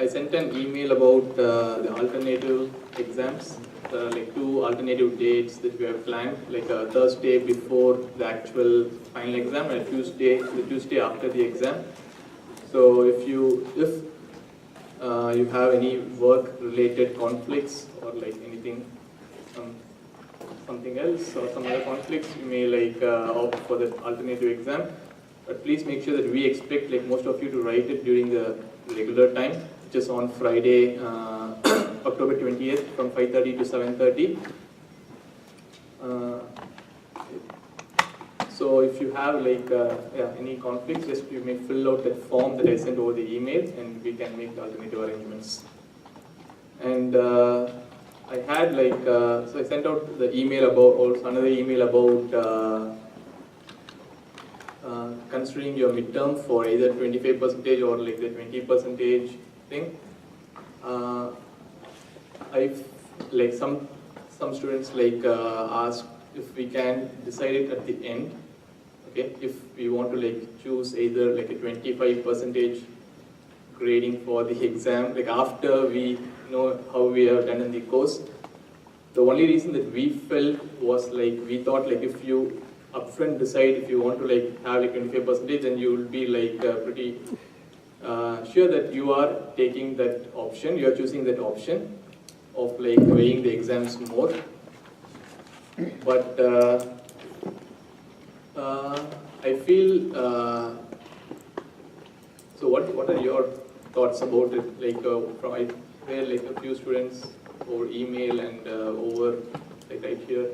I sent an email about the alternative exams, like 2 alternative dates that we have planned, like a Thursday before the actual final exam and the Tuesday after the exam. So if you have any work-related conflicts or like anything, something else or some other conflicts, you may like opt for the alternative exam. But please make sure that we expect like most of you to write it during the regular time, which is on Friday, October 20th from 5:30 to 7:30. So if you have like any conflicts, just you may fill out that form that I sent over the email, and we can make the alternative arrangements. And I had like so I sent out the email about also another email about considering your midterm for either 25% or like the 20% thing. I've like some students like asked if we can decide it at the end. Okay, if we want to like choose either like a 25% grading for the exam, like after we know how we have done in the course. The only reason that we felt was like we thought like if you upfront decide if you want to like have like 25%, then you will be like pretty sure that you are taking that option, you are choosing that option of like weighing the exams more. But I feel, so what are your thoughts about it? Like from I hear like a few students over email and over like right here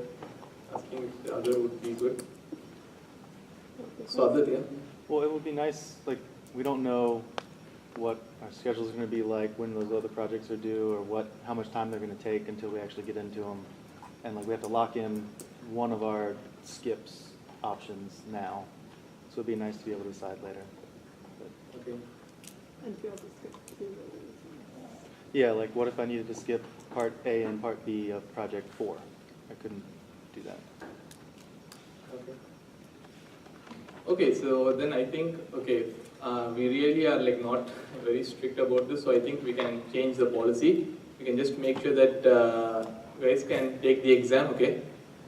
asking if the other would be good. So other, yeah. Well, it would be nice, like, we don't know what our schedule is going to be like, when those other projects are due, or how much time they're going to take until we actually get into them. And like we have to lock in one of our skips options now. So it'd be nice to be able to decide later. But, okay. And be able to skip two. yeah, like what if I needed to skip part A and part B of project 4? I couldn't do that. Okay. Okay, so then I think, okay, we really are like not very strict about this, so I think we can change the policy. We can just make sure that guys can take the exam, okay?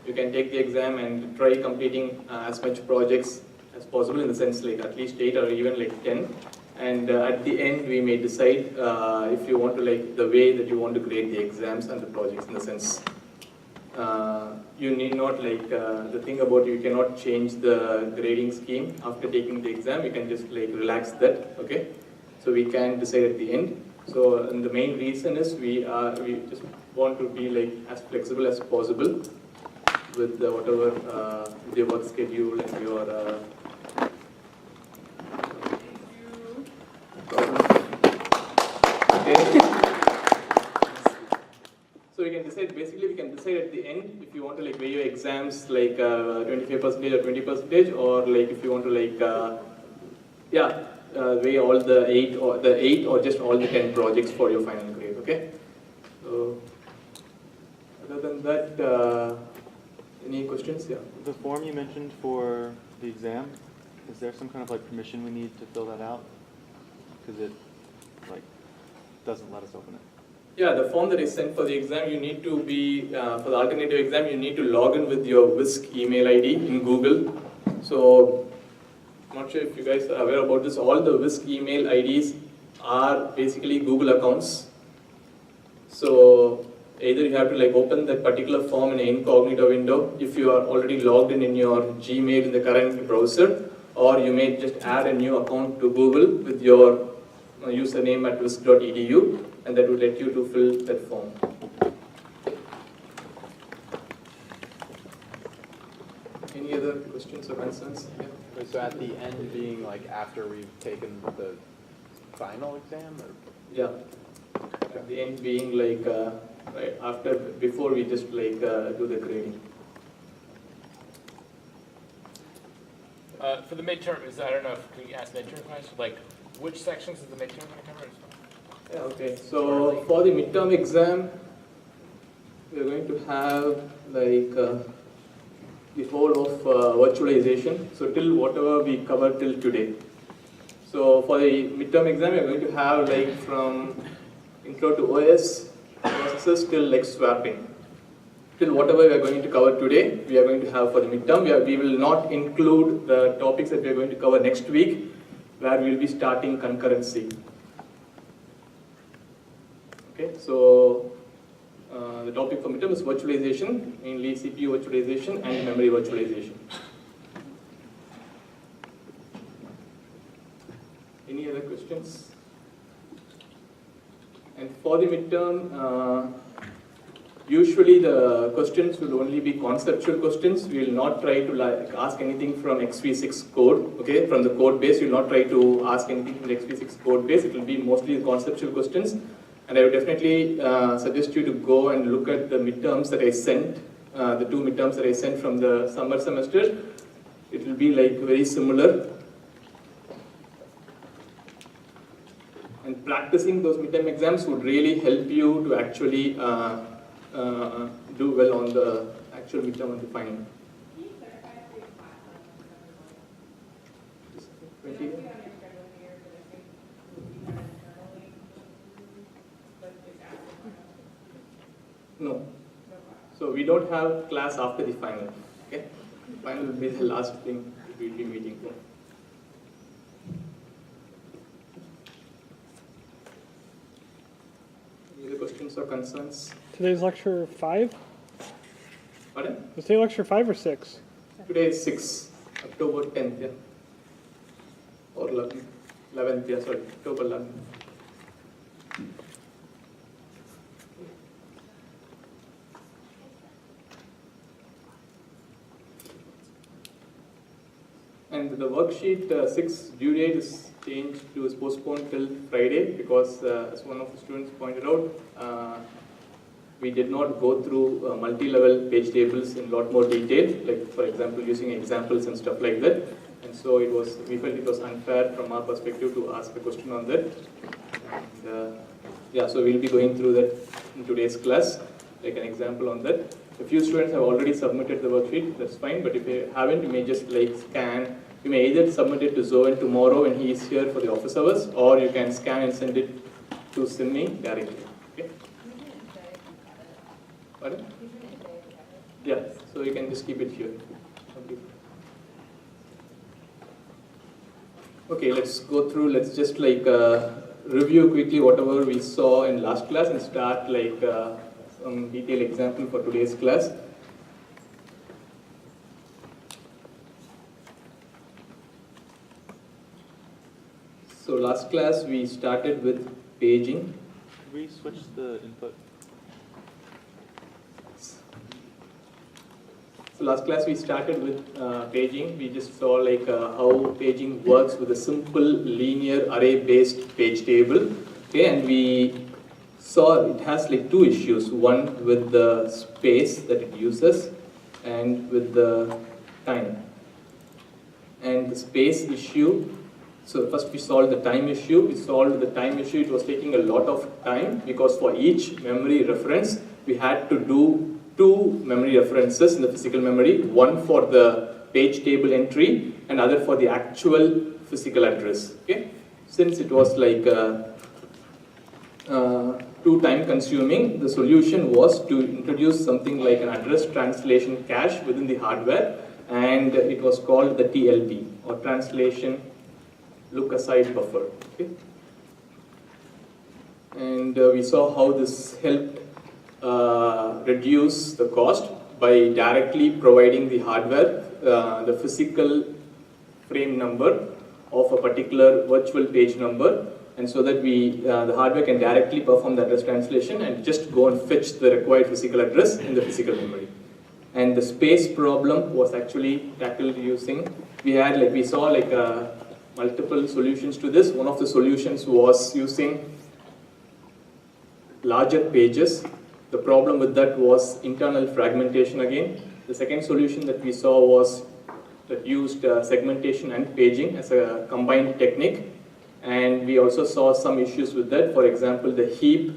You can take the exam and try completing as much projects as possible, in the sense like at least 8 or even like 10. And at the end, we may decide if you want to like the way that you want to grade the exams and the projects, in the sense. You need not like, the thing about you cannot change the grading scheme after taking the exam, you can just like relax that, okay? So we can decide at the end. So and the main reason is we just want to be like as flexible as possible with whatever your work schedule and your okay. So we can decide, basically we can decide at the end if you want to like weigh your exams like 25% or 20%, or like if you want to like weigh all the 8 or just all the 10 projects for your final grade, okay? So other than that, any questions? Yeah. The form you mentioned for the exam, is there some kind of like permission we need to fill that out? Because it like doesn't let us open it. Yeah, the form that is sent for the exam, you need to be, for the alternative exam, you need to log in with your WISC email ID in Google. So, I'm not sure if you guys are aware about this, all the WISC email IDs are basically Google accounts. So, either you have to like open that particular form in an incognito window if you are already logged in your Gmail in the current browser, or you may just add a new account to Google with your username at wisc.edu, and that will let you to fill that form. Any other questions or concerns? Yeah. So at the end being like after we've taken the final exam? Or? Yeah. At the end being like right after, before we just like do the grading. For the midterm, I don't know if we ask midterm questions, like which sections is the midterm going to cover? Yeah, okay. So for the midterm exam, we are going to have like the whole of virtualization. So till whatever we covered till today. So for the midterm exam, we are going to have like from intro to OS processes till like swapping. Till whatever we are going to cover today, we are going to have for the midterm. We will not include the topics that we are going to cover next week, where we will be starting concurrency. Okay, so the topic for midterm is virtualization, mainly CPU virtualization and memory virtualization. Any other questions? And for the midterm, usually the questions will only be conceptual questions. We will not try to ask anything from XV6 code. Okay, from the code base, we will not try to ask anything from the XV6 code base. It will be mostly conceptual questions. And I would definitely suggest you to go and look at the midterms that I sent, the 2 midterms that I sent from the summer semester. It will be like very similar. And practicing those midterm exams would really help you to actually do well on the actual midterm and the final. 20? No. So we don't have class after the final. Okay? Final will be the last thing we will be meeting for. Any other questions or concerns? Today's lecture 5? Pardon? Was today lecture 5 or 6? Today is 6, October 10th, yeah. Or 11th, yeah, sorry, October 11th. And the worksheet 6 due date is changed to is postponed till Friday because as one of the students pointed out, we did not go through multi-level page tables in a lot more detail, like for example using examples and stuff like that. And so we felt it was unfair from our perspective to ask a question on that. And, yeah, so we'll be going through that in today's class, like an example on that. A few students have already submitted the worksheet, that's fine, but if you haven't, you may just like scan. You may either submit it to Zoe tomorrow when he is here for the office hours, or you can scan and send it to Sydney directly. Okay? Pardon? Yeah, so you can just keep it here. Okay, let's go through, let's just like review quickly whatever we saw in last class and start like some detailed example for today's class. So last class we started with paging. Should we switch the input? So last class we started with paging. We just saw like how paging works with a simple linear array based page table. Okay, and we saw it has like 2 issues. One with the space that it uses and with the time. And the space issue, so first we solved the time issue. We solved the time issue. It was taking a lot of time because for each memory reference we had to do 2 memory references in the physical memory, one for the page table entry and other for the actual physical address. Okay, since it was like too time consuming, the solution was to introduce something like an address translation cache within the hardware, and it was called the TLB, or translation look aside buffer. Okay, and we saw how this helped reduce the cost by directly providing the hardware the physical frame number of a particular virtual page number, and so that the hardware can directly perform the address translation and just go and fetch the required physical address in the physical memory. And the space problem was actually tackled using, we saw like multiple solutions to this. One of the solutions was using larger pages. The problem with that was internal fragmentation again. The second solution that we saw was that used segmentation and paging as a combined technique. And we also saw some issues with that. For example, the heap,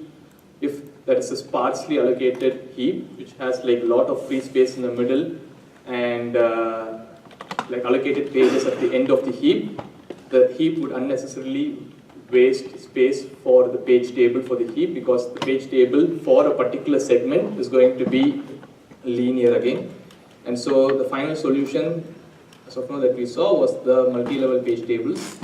if that is a sparsely allocated heap, which has like a lot of free space in the middle and like allocated pages at the end of the heap, the heap would unnecessarily waste space for the page table for the heap, because the page table for a particular segment is going to be linear again. And so the final solution as of now that we saw was the multi-level page tables.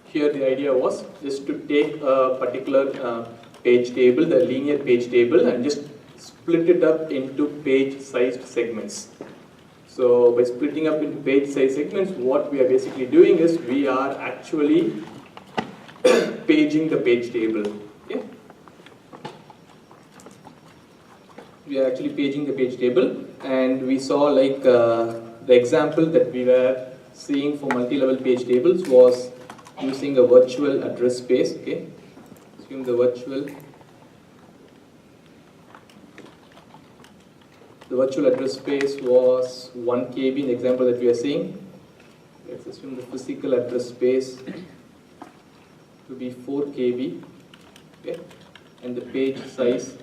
Here the idea was just to take a particular page table, the linear page table, and just split it up into page-sized segments. So by splitting up into page-sized segments, what we are basically doing is we are actually paging the page table. Okay? We are actually paging the page table, and we saw like the example that we were seeing for multi-level page tables was using a virtual address space. Okay, assume the virtual address space was 1 KB in the example that we are seeing. Let's assume the physical address space to be 4 KB. Okay, and the page size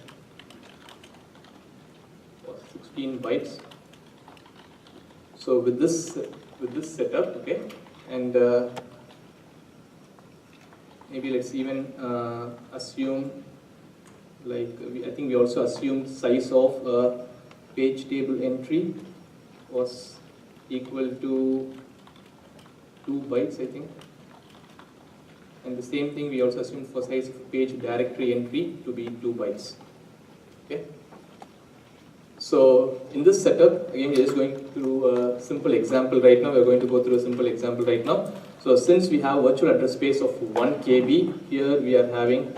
was 16 bytes. So with this setup, okay, and maybe let's even assume, like I think we also assumed size of a page table entry was equal to 2 bytes, I think. And the same thing we also assumed for size of page directory entry to be 2 bytes. Okay. So in this setup, again, we are just going through a simple example right now. We are going to go through a simple example right now. So since we have virtual address space of 1 KB, here we are having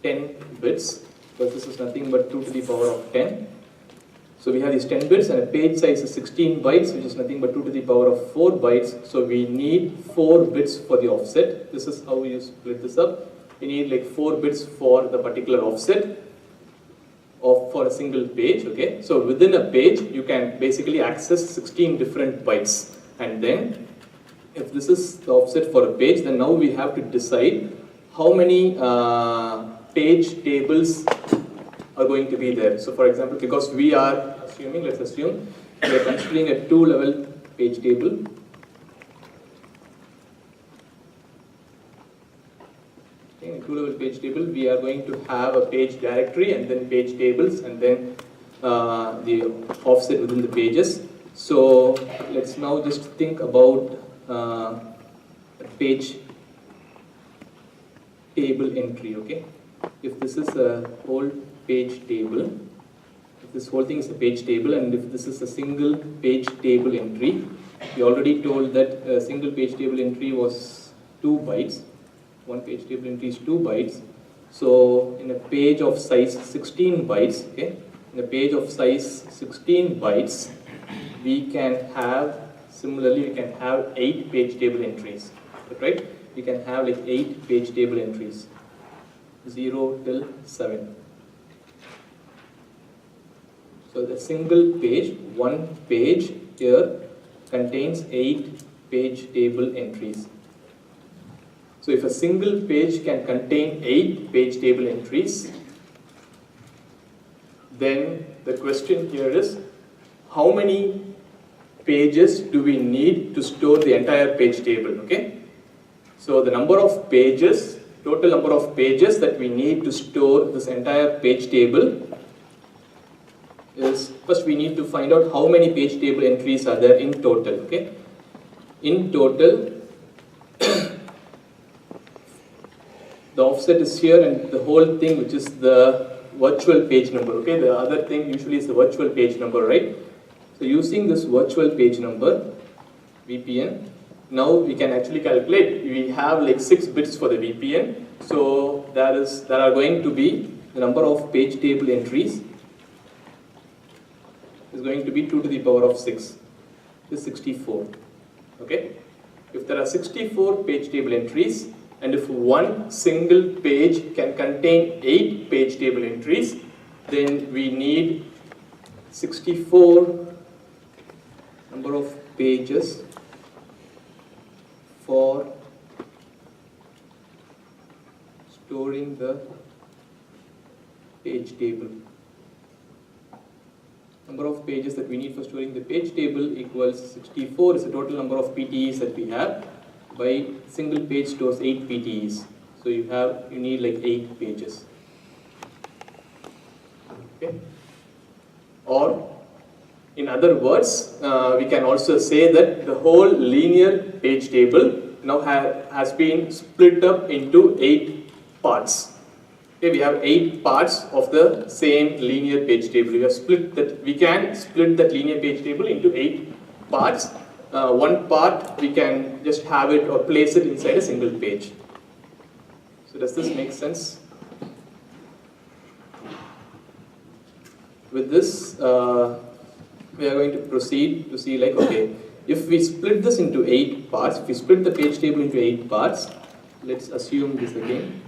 10 bits, because this is nothing but 2 to the power of 10. So we have these 10 bits, and a page size is 16 bytes, which is nothing but 2 to the power of 4 bytes. So we need 4 bits for the offset. This is how you split this up. We need like 4 bits for the particular offset for a single page. Okay, so within a page you can basically access 16 different bytes, and then if this is the offset for a page, then now we have to decide how many page tables are going to be there. So for example, because we are assuming, let's assume we are considering a 2-level page table. In a 2-level page table, we are going to have a page directory and then page tables, and then the offset within the pages. So let's now just think about a page table entry. Okay, if this is a whole page table, if this whole thing is a page table, and if this is a single page table entry, we already told that a single page table entry was 2 bytes. One page table entry is 2 bytes. So in a page of size 16 bytes, okay, in a page of size 16 bytes, we can have, similarly, we can have 8 page table entries, right? We can have like 8 page table entries, 0 till 7. So the single page, one page here contains 8 page table entries. So if a single page can contain 8 page table entries, then the question here is, how many pages do we need to store the entire page table? Okay, so the number of pages, total number of pages that we need to store this entire page table is, first we need to find out how many page table entries are there in total. Okay, in total the offset is here, and the whole thing, which is the virtual page number. Okay, the other thing usually is the virtual page number, right? So using this virtual page number, VPN, now we can actually calculate. We have like 6 bits for the VPN, so there are going to be the number of page table entries is going to be 2 to the power of 6, is 64. Okay, if there are 64 page table entries, and if one single page can contain 8 page table entries, then we need 64 number of pages for storing the page table. number of pages that we need for storing the page table equals 64 is the total number of PTEs that we have. By single page stores 8 PTEs. So you need like 8 pages. Okay. Or in other words, we can also say that the whole linear page table now has been split up into 8 parts. Okay, we have 8 parts of the same linear page table. We can split that linear page table into 8 parts. One part we can just have it or place it inside a single page. So does this make sense? With this, we are going to proceed to see like, okay, if we split this into 8 parts, if we split the page table into 8 parts, let's assume this again.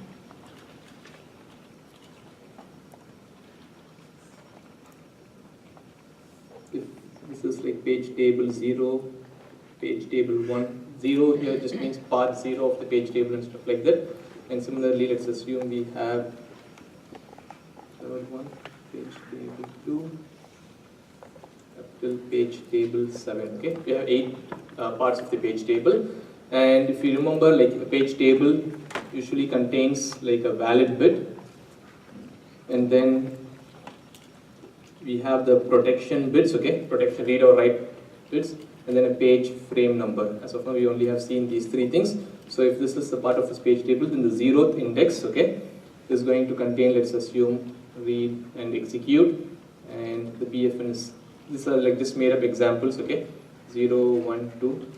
If this is like page table 0, page table 1, 0 here just means part 0 of the page table and stuff like that. And similarly, let's assume we have third one, page table 2, up till page table 7. Okay, we have 8 parts of the page table. And if you remember, like a page table usually contains like a valid bit, and then we have the protection bits, okay, protection read or write bits, and then a page frame number. As of now, we only have seen these 3 things. So if this is the part of this page table, then the 0th index, okay, is going to contain, let's assume, read and execute, and the BFN is, these are like just made up examples, okay, 0, 1, 2.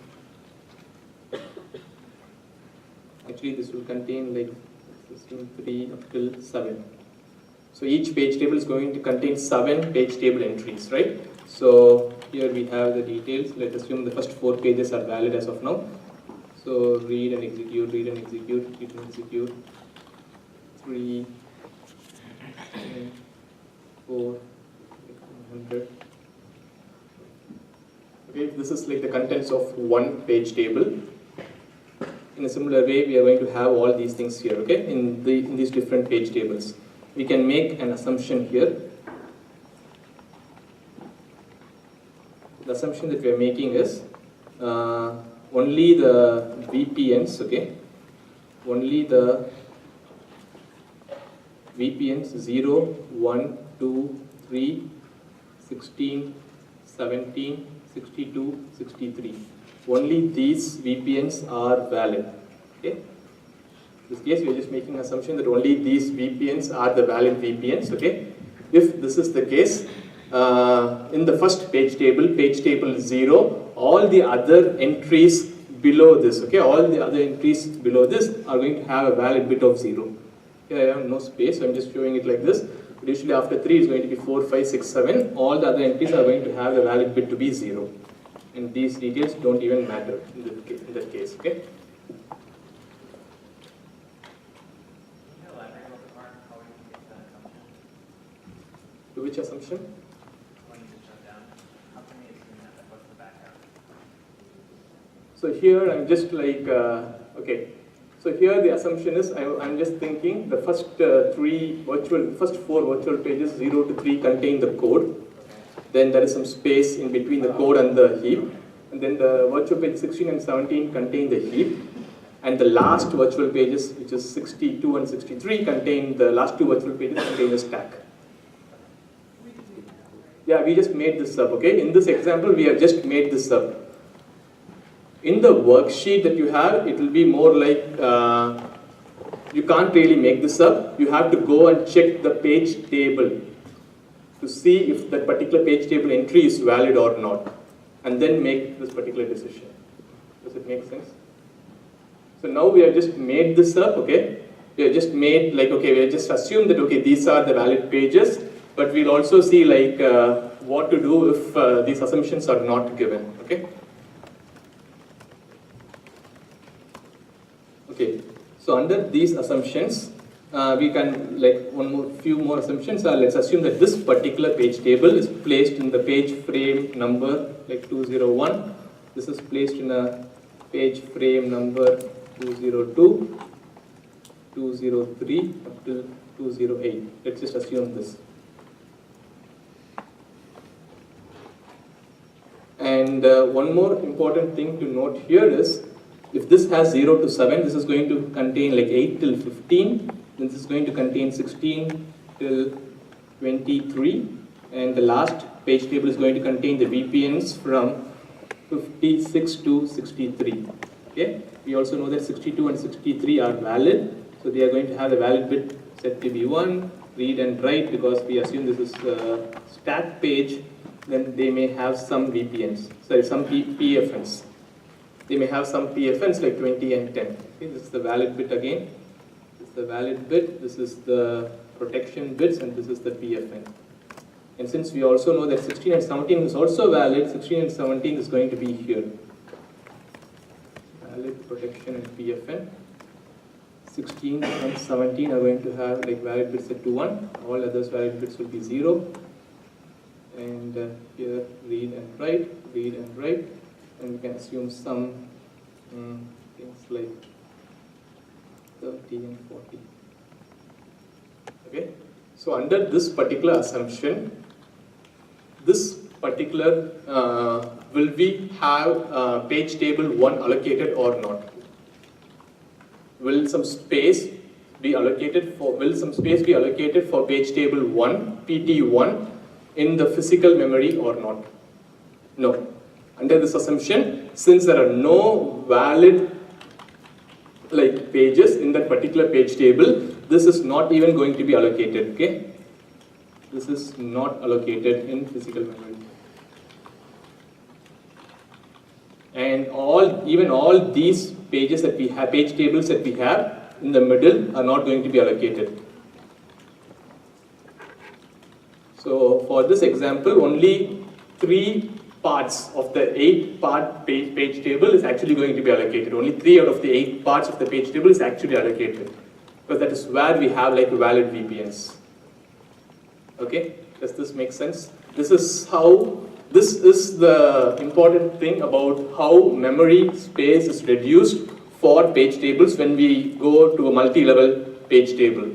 Actually, this will contain like 3 up till 7. So each page table is going to contain 7 page table entries, right? So here we have the details. Let's assume the first 4 pages are valid as of now. So read and execute, read and execute, read and execute. 3, 4, 100. Okay, this is like the contents of one page table. In a similar way, we are going to have all these things here, okay, in these different page tables. We can make an assumption here. The assumption that we are making is only the VPNs, okay, only the VPNs 0, 1, 2, 3, 16, 17, 62, 63. Only these VPNs are valid, okay. In this case, we are just making an assumption that only these VPNs are the valid VPNs, okay. If this is the case, in the first page table 0, all the other entries below this, okay, all the other entries below this are going to have a valid bit of 0. Here I have no space, so I'm just showing it like this. But usually after 3 is going to be 4, 5, 6, 7. All the other entries are going to have a valid bit to be 0. And these details don't even matter in that case, okay. To which assumption? So here I'm just like, okay. So here the assumption is, I'm just thinking the first 4 virtual pages, 0 to 3 contain the code. Then there is some space in between the code and the heap. And then the virtual page 16 and 17 contain the heap. And the last virtual pages, which is 62 and 63, contain the last 2 virtual pages contain the stack. Yeah, we just made this up, okay? In this example, we have just made this up. In the worksheet that you have, it will be more like, you can't really make this up. You have to go and check the page table to see if that particular page table entry is valid or not, and then make this particular decision. Does it make sense? So now we have just made this up, okay? We have just made like, okay, we have just assumed that, okay, these are the valid pages, but we'll also see like what to do if these assumptions are not given, okay? Okay, so under these assumptions, we can like few more assumptions. Let's assume that this particular page table is placed in the page frame number like 201. This is placed in a page frame number 202, 203 up till 208. Let's just assume this. And one more important thing to note here is, if this has 0 to 7, this is going to contain like 8 till 15, then this is going to contain 16 till 23, and the last page table is going to contain the VPNs from 56 to 63. Okay? We also know that 62 and 63 are valid, so they are going to have the valid bit set to be 1, read and write, because we assume this is a stack page, then they may have some VPNs, sorry, some PFNs. They may have some PFNs like 20 and 10. Okay, this is the valid bit again. This is the valid bit, this is the protection bits, and this is the PFN. And since we also know that 16 and 17 is also valid, 16 and 17 is going to be here. Valid, protection, and PFN. 16 and 17 are going to have like valid bits set to 1. All others valid bits will be 0. And here read and write, and we can assume some things like 30 and 40. Okay, so under this particular assumption, this particular will we have page table 1 allocated or not? Will some space be allocated for page table 1, PT1 in the physical memory or not? No. Under this assumption, since there are no valid like pages in that particular page table, this is not even going to be allocated. Okay, this is not allocated in physical memory, and even all these pages that we have, page tables that we have in the middle, are not going to be allocated. So for this example, only 3 parts of the 8-part page table is actually going to be allocated. Only 3 out of the 8 parts of the page table is actually allocated, because that is where we have like valid VPNs. Okay, does this make sense? This is the important thing about how memory space is reduced for page tables when we go to a multi-level page table.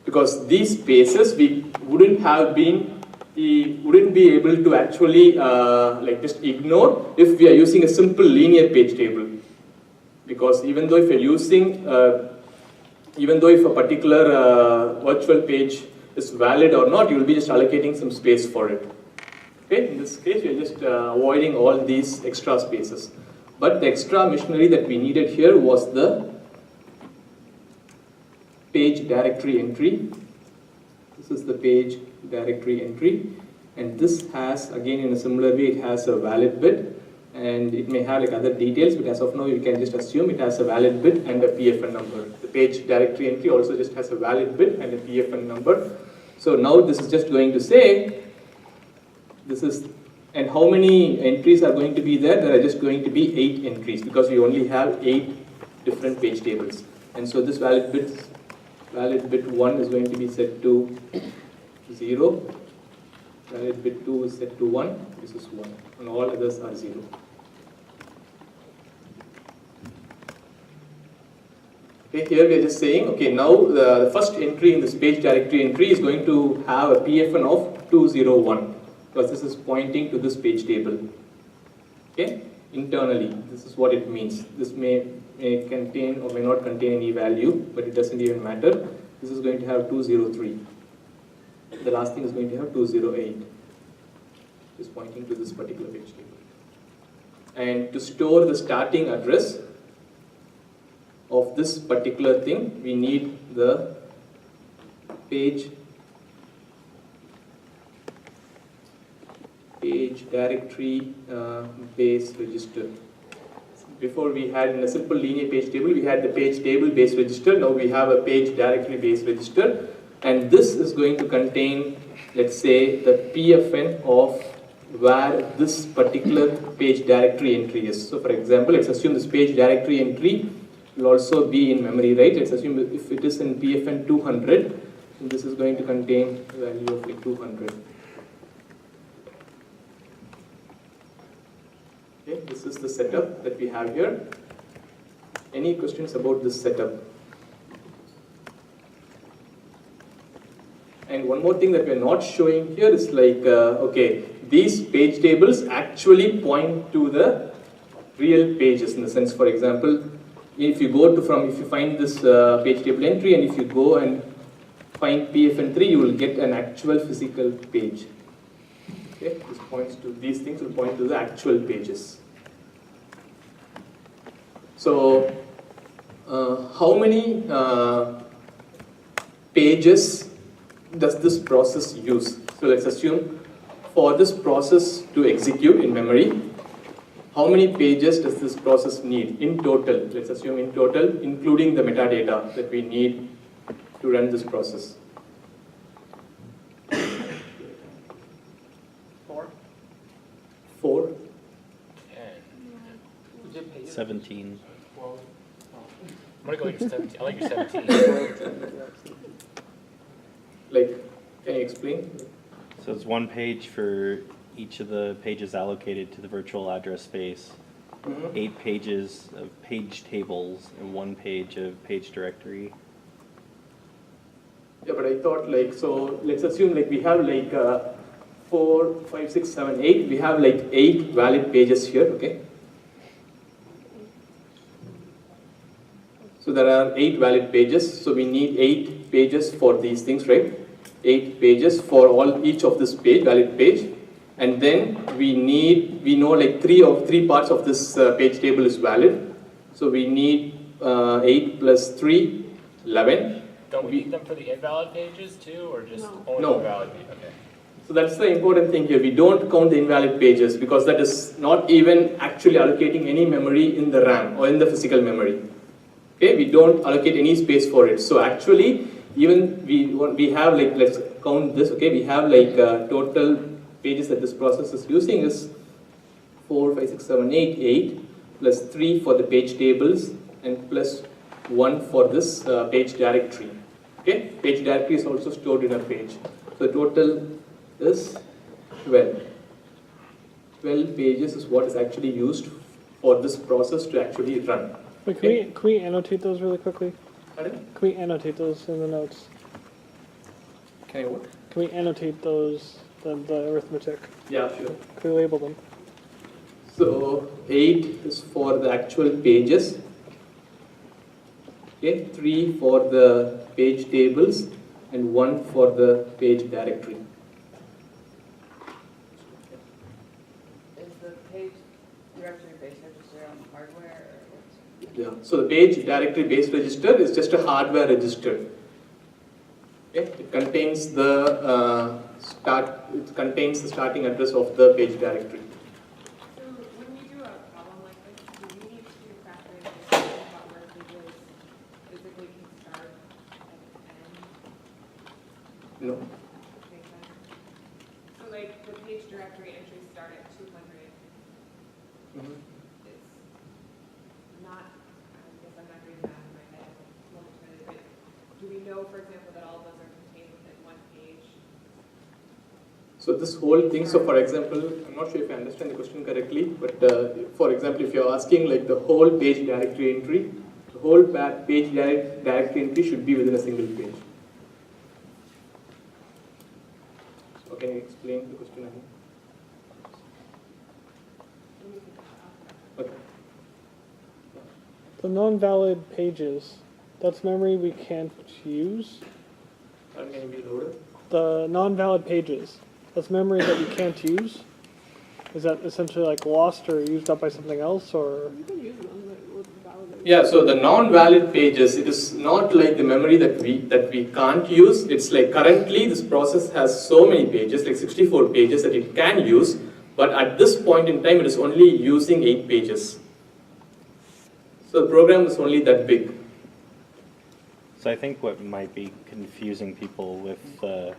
Because these spaces we wouldn't be able to actually like just ignore if we are using a simple linear page table. Because even though if a particular virtual page is valid or not, you will be just allocating some space for it. Okay, in this case, we are just avoiding all these extra spaces. But the extra machinery that we needed here was the page directory entry. This is the page directory entry, and this has, again in a similar way, it has a valid bit, and it may have like other details, but as of now you can just assume it has a valid bit and a PFN number. The page directory entry also just has a valid bit and a PFN number. So now this is just going to say, this is, and how many entries are going to be there? There are just going to be 8 entries, because we only have 8 different page tables. And so this valid bit 1 is going to be set to 0, valid bit 2 is set to 1, this is 1, and all others are 0. Okay, here we are just saying, okay, now the first entry in this page directory entry is going to have a PFN of 201, because this is pointing to this page table. Okay, internally, this is what it means. This may contain or may not contain any value, but it doesn't even matter. This is going to have 203. The last thing is going to have 208. Is pointing to this particular page table. And to store the starting address of this particular thing, we need the page directory base register. Before we had, in a simple linear page table, we had the page table base register. Now we have a page directory base register, and this is going to contain, let's say, the PFN of where this particular page directory entry is. So for example, let's assume this page directory entry will also be in memory, right? Let's assume if it is in PFN 200, this is going to contain the value of like 200. Okay, this is the setup that we have here. Any questions about this setup? And one more thing that we're not showing here is like, okay, these page tables actually point to the real pages in the sense, for example, if you go to if you find this page table entry and if you go and find PFN3, you will get an actual physical page. Okay, this points to, these things will point to the actual pages. So, how many pages does this process use? So let's assume for this process to execute in memory, how many pages does this process need in total? Let's assume in total, including the metadata that we need to run this process. 4? 17. I'm gonna go with your 17. I like your 17. Like, can you explain? So it's one page for each of the pages allocated to the virtual address space, 8 pages of page tables, and 1 page of page directory. Yeah, but I thought like, so let's assume like we have like 4, 5, 6, 7, 8. We have like 8 valid pages here, okay? So there are 8 valid pages, so we need 8 pages for these things, right? 8 pages for each of this page, valid page. And then we know like 3 parts of this page table is valid. So we need 8 plus 3, 11. Don't we need them for the invalid pages too, or just No. only No. the valid pages? Okay. So that's the important thing here. We don't count the invalid pages because that is not even actually allocating any memory in the RAM or in the physical memory. Okay, we don't allocate any space for it. So actually, even we have like, let's count this. Okay, we have like total pages that this process is using is 4, 5, 6, 7, 8, 8 plus 3 for the page tables and plus 1 for this page directory. Okay, page directory is also stored in a page. So the total is 12. 12 pages is what is actually used for this process to actually run. Wait, can we annotate those really quickly? Pardon? Can we annotate those in the notes? Can I what? Can we annotate those, the arithmetic? Yeah, sure. Can we label them? So 8 is for the actual pages. Okay, 3 for the page tables and 1 for the page directory. Is the page directory base register on hardware or what's? Yeah. So the page directory base register is just a hardware register. Okay. It contains the starting address of the page directory. So when we do a problem like this, do we need to factor in this about where pages physically can start and end? No. Make sense? So like the page directory entries start at 200. Mhm. It's not, I guess I'm not doing that in my head momentarily, but do we know, for example, that all of those are contained within one page? So this whole thing, so for example, I'm not sure if I understand the question correctly, but for example, if you're asking like the whole page directory entry, the whole page directory entry should be within a single page. So can you explain the question again? Okay. The non-valid pages, that's memory we can't use. Can you be louder? The non-valid pages, that's memory that we can't use. Is that essentially like lost or used up by something else, or? You can use them, but it wasn't validated. Yeah, so the non-valid pages, it is not like the memory that we can't use. It's like currently this process has so many pages, like 64 pages that it can use, but at this point in time it is only using 8 pages. So the program is only that big. So I think what might be confusing people with the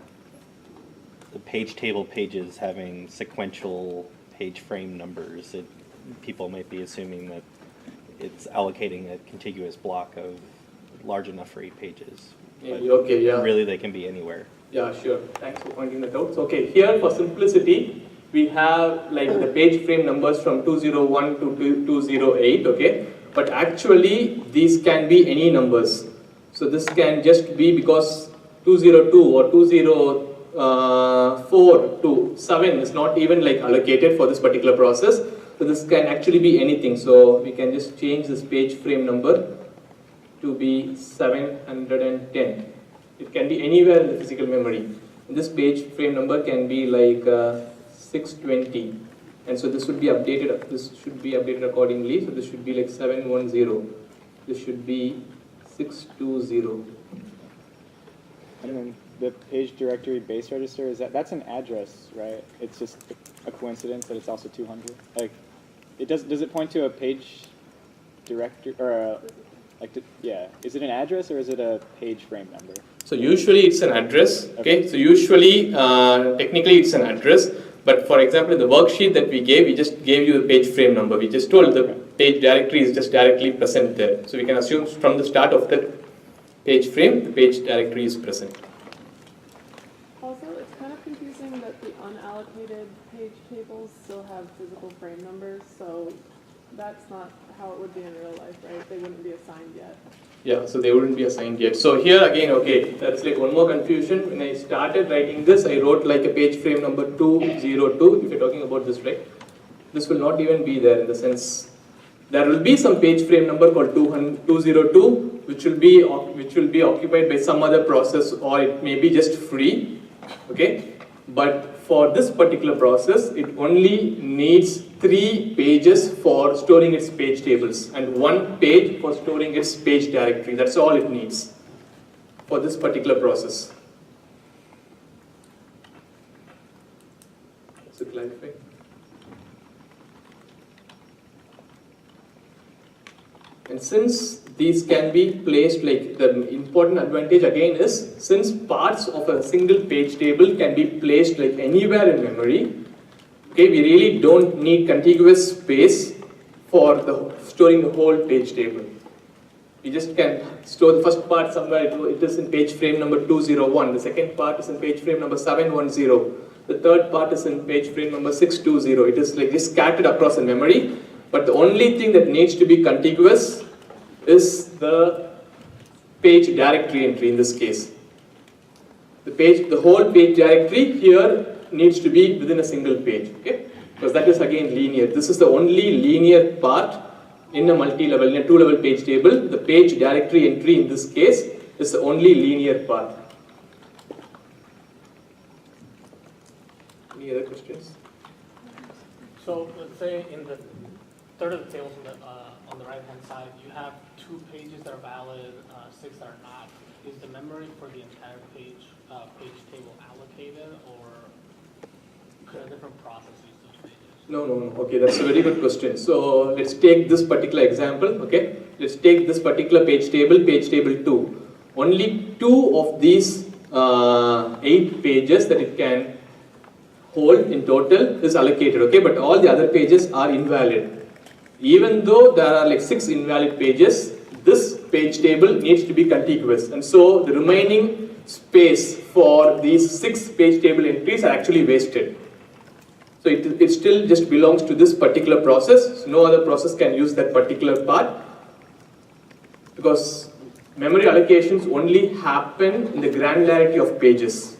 page table pages having sequential page frame numbers, people might be assuming that it's allocating a contiguous block of large enough for 8 pages. But Okay, yeah. really they can be anywhere. Yeah, sure. Thanks for pointing that out. So, okay, here for simplicity, we have like the page frame numbers from 201 to 208, okay? But actually, these can be any numbers. So this can just be because 202 or 4 to 7 is not even like allocated for this particular process. So this can actually be anything. So we can just change this page frame number to be 710. It can be anywhere in the physical memory. This page frame number can be like 620, and so this should be updated. This should be updated accordingly. So this should be like 710. This should be 620. And then the page directory base register, that's an address, right? It's just a coincidence that it's also 200. Like, does it point to a page directory or yeah? Is it an address or is it a page frame number? So usually it's an address. Okay. So usually, technically it's an address. But for example, in the worksheet that we gave, we just gave you the page frame number. We just told the page directory is just directly present there. So we can assume from the start of the page frame, the page directory is present. Also, it's kind of confusing that the unallocated page tables still have physical frame numbers, so that's not how it would be in real life, right? They wouldn't be assigned yet. Yeah, so they wouldn't be assigned yet. So here again, okay, that's like one more confusion. When I started writing this, I wrote like a page frame number 202, if you're talking about this, right? This will not even be there in the sense, there will be some page frame number called 202, which will be occupied by some other process, or it may be just free, okay? But for this particular process, it only needs 3 pages for storing its page tables and 1 page for storing its page directory. That's all it needs for this particular process. So clarify. And since these can be placed, like the important advantage again is, since parts of a single page table can be placed like anywhere in memory, okay, we really don't need contiguous space for storing the whole page table. We just can store the first part somewhere, it is in page frame number 201, the second part is in page frame number 710, the third part is in page frame number 620. It is like this scattered across in memory, but the only thing that needs to be contiguous is the page directory entry in this case. The whole page directory here needs to be within a single page, okay? Because that is again linear. This is the only linear part in a multi-level, in a 2-level page table. The page directory entry in this case is the only linear part. Any other questions? So let's say in the third of the tables on the right-hand side, you have 2 pages that are valid, 6 that are not. Is the memory for the entire page table allocated, or could a different process use those pages? No. Okay, that's a very good question. So let's take this particular example. Okay, let's take this particular page table 2. Only 2 of these 8 pages that it can hold in total is allocated. Okay, but all the other pages are invalid. Even though there are like 6 invalid pages, this page table needs to be contiguous, and so the remaining space for these 6 page table entries are actually wasted. So it still just belongs to this particular process. So no other process can use that particular part, because memory allocations only happen in the granularity of pages.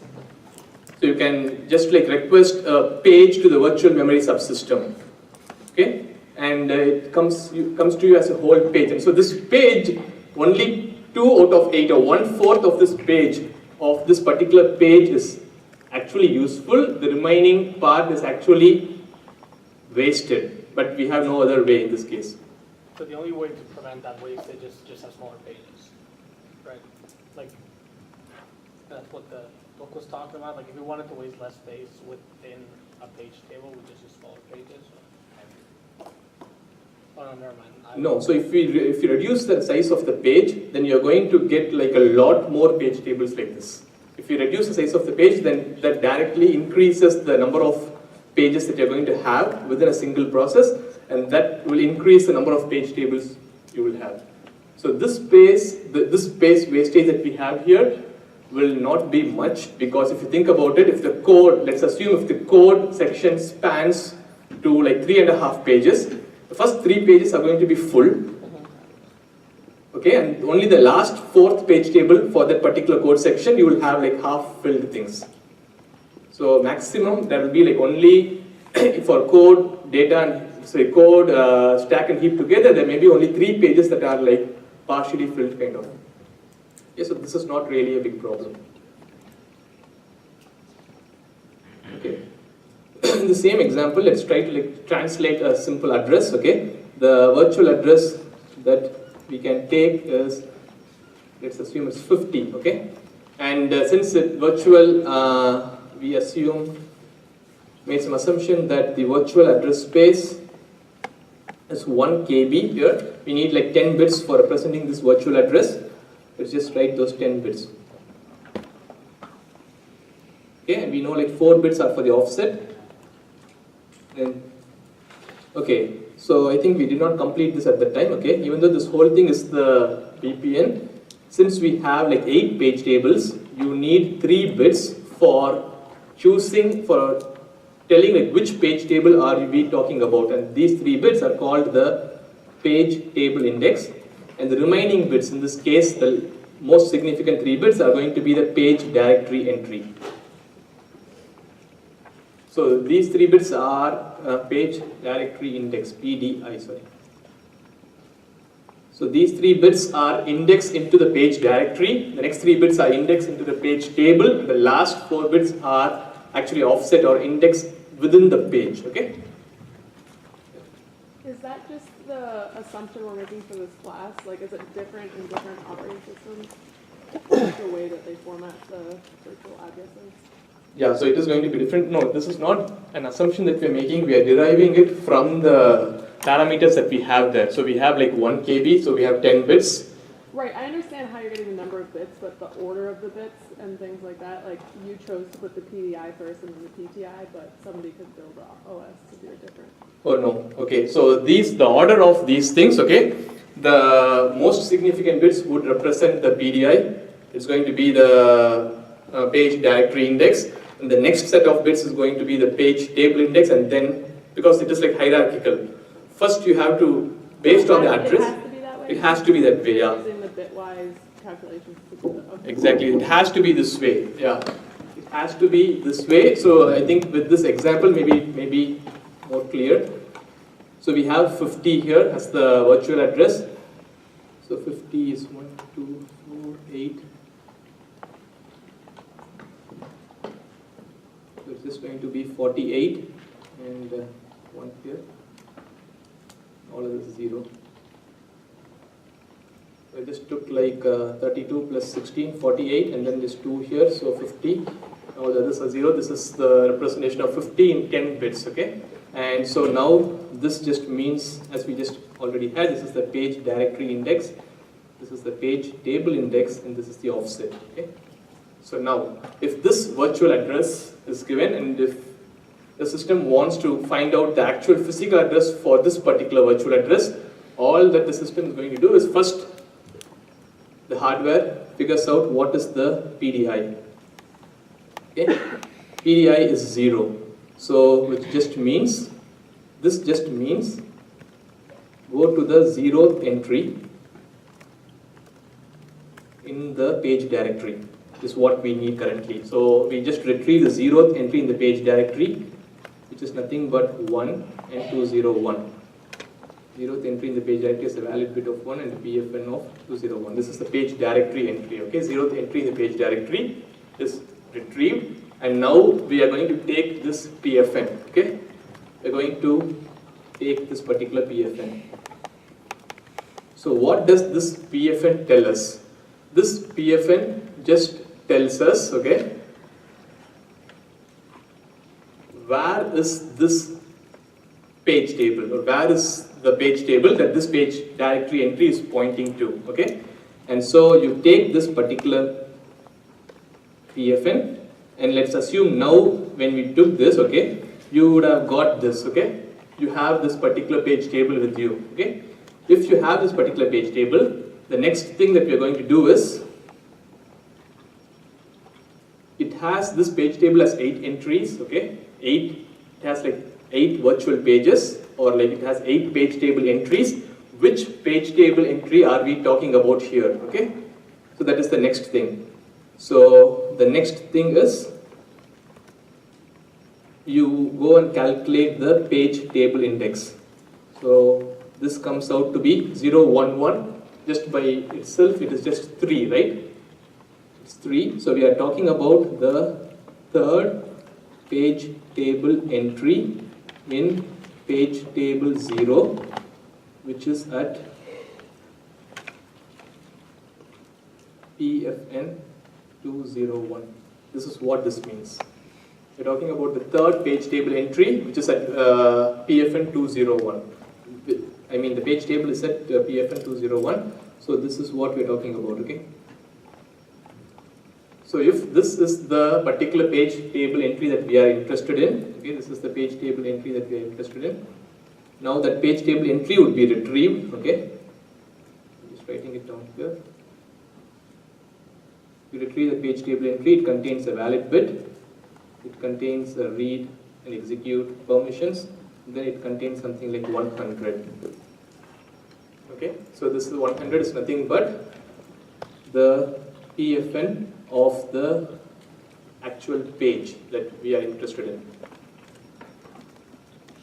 So you can just like request a page to the virtual memory subsystem, okay? And it comes to you as a whole page. And so this page, only 2 out of 8 or 1/4 of this page, of this particular page is actually useful. The remaining part is actually wasted, but we have no other way in this case. So the only way to prevent that wastage is just have smaller pages, right? Like, that's what the book was talking about. Like, if you wanted to waste less space within a page table, we just use smaller pages. Oh, no, never mind. No, so if you reduce the size of the page, then you're going to get like a lot more page tables like this. If you reduce the size of the page, then that directly increases the number of pages that you're going to have within a single process, and that will increase the number of page tables you will have. So this space wastage that we have here will not be much, because if you think about it, if the code, let's assume if the code section spans to like 3.5 pages, the first 3 pages are going to be full, okay, and only the last 4th page table for that particular code section, you will have like half filled things. So maximum there will be like only for code, data, and code, stack and heap together, there may be only 3 pages that are like partially filled kind of. Yeah, so this is not really a big problem. Okay. In the same example, let's try to like translate a simple address. Okay, the virtual address that we can take is, let's assume it's 50. Okay, and since it's virtual, we made some assumption that the virtual address space is 1 KB here. We need like 10 bits for representing this virtual address. Let's just write those 10 bits. Okay, and we know like 4 bits are for the offset. And okay, so I think we did not complete this at the time. Okay, even though this whole thing is the VPN, since we have like 8 page tables, you need 3 bits for choosing, for telling like which page table are we talking about, and these 3 bits are called the page table index, and the remaining bits, in this case the most significant 3 bits, are going to be the page directory entry. So these 3 bits are page directory index, PDI, sorry. So these 3 bits are indexed into the page directory, the next 3 bits are indexed into the page table, and the last 4 bits are actually offset or indexed within the page. Okay? Is that just the assumption we're making for this class? Like, is it different in different operating systems? Like the way that they format the virtual addresses? Yeah, so it is going to be different. No, this is not an assumption that we are making. We are deriving it from the parameters that we have there. So we have like 1 KB, so we have 10 bits. Right, I understand how you're getting the number of bits, but the order of the bits and things like that, like you chose to put the PDI first and then the PTI, but somebody could build the OS to do it different. Oh no, okay, so the order of these things, okay, the most significant bits would represent the PDI. It's going to be the page directory index, and the next set of bits is going to be the page table index, and then, because it is like hierarchical, first you have to, based on the address, it has to be that way, yeah. Using the bitwise calculations to do that. Okay. Exactly, it has to be this way, yeah. It has to be this way, so I think with this example, maybe more clear. So we have 50 here as the virtual address. So 50 is 1, 2, 4, 8. So it's just going to be 48 and 1 here. All of this is 0. So I just took like 32 plus 16, 48, and then this 2 here, so 50. All the others are 0. This is the representation of 50 in 10 bits, okay? And so now this just means, as we just already had, this is the page directory index, this is the page table index, and this is the offset, okay? So now, if this virtual address is given, and if the system wants to find out the actual physical address for this particular virtual address, all that the system is going to do is first, the hardware figures out what is the PDI. Okay? PDI is 0. So which just means, this just means go to the 0th entry in the page directory. This is what we need currently. So we just retrieve the 0th entry in the page directory, which is nothing but 1 and 201. 0th entry in the page directory is a valid bit of 1 and the PFN of 201. This is the page directory entry. Okay, 0th entry in the page directory is retrieved, and now we are going to take this PFN. Okay, we are going to take this particular PFN. So what does this PFN tell us? This PFN just tells us, okay, where is this page table, or where is the page table that this page directory entry is pointing to, okay? And so you take this particular PFN, and let's assume now when we took this, okay, you would have got this, okay? You have this particular page table with you, okay? If you have this particular page table, the next thing that we are going to do is, it has this page table as 8 entries, okay? It has like 8 virtual pages, or like it has 8 page table entries. Which page table entry are we talking about here, okay? So that is the next thing. So the next thing is, you go and calculate the page table index. So this comes out to be 0, 1, 1. Just by itself, it is just 3, right? It's 3. So we are talking about the third page table entry in page table 0, which is at PFN 201. This is what this means. We're talking about the third page table entry, which is at PFN 201. I mean, the page table is at PFN 201. So this is what we're talking about, okay? So if this is the particular page table entry that we are interested in, okay, this is the page table entry that we are interested in. Now that page table entry would be retrieved, okay? I'm just writing it down here. You retrieve the page table entry, it contains a valid bit, it contains a read and execute permissions, then it contains something like 100. Okay, so this is 100 is nothing but the PFN of the actual page that we are interested in.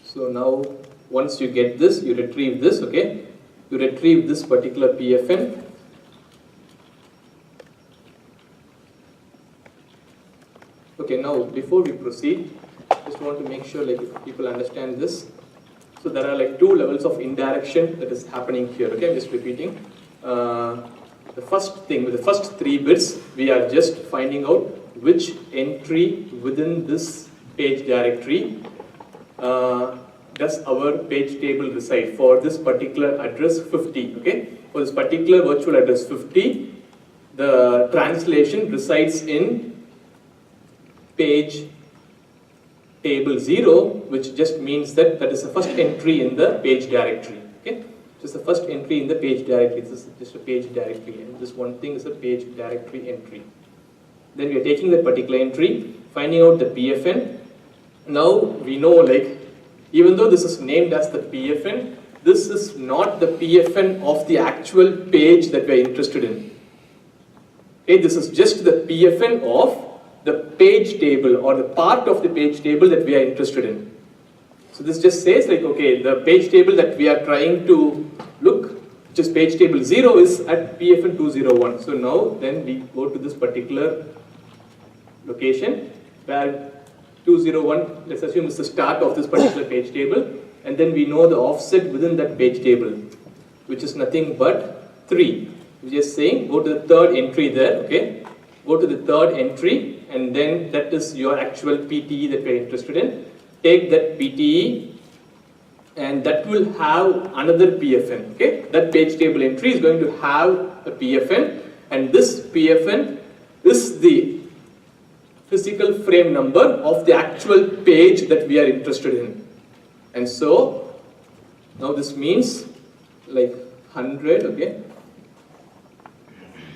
So now once you get this, you retrieve this, okay? You retrieve this particular PFN. Okay, now before we proceed, just want to make sure like if people understand this. So there are like two levels of indirection that is happening here, okay? I'm just repeating. The first thing, with the first 3 bits, we are just finding out which entry within this page directory does our page table reside for this particular address 50, okay? For this particular virtual address 50, the translation resides in page table 0, which just means that that is the first entry in the page directory, okay? Just the first entry in the page directory. This is just a page directory, and this one thing is a page directory entry. Then we are taking that particular entry, finding out the PFN. Now we know, like, even though this is named as the PFN, this is not the PFN of the actual page that we are interested in. Okay, this is just the PFN of the page table or the part of the page table that we are interested in. So this just says like, okay, the page table that we are trying to look, which is page table 0, is at PFN 201. So now then we go to this particular location where 201, let's assume, is the start of this particular page table, and then we know the offset within that page table, which is nothing but 3. We're just saying go to the third entry there, okay? Go to the third entry, and then that is your actual PTE that we're interested in. Take that PTE, and that will have another PFN, okay? That page table entry is going to have a PFN, and this PFN is the physical frame number of the actual page that we are interested in. And so, now this means like 100, okay?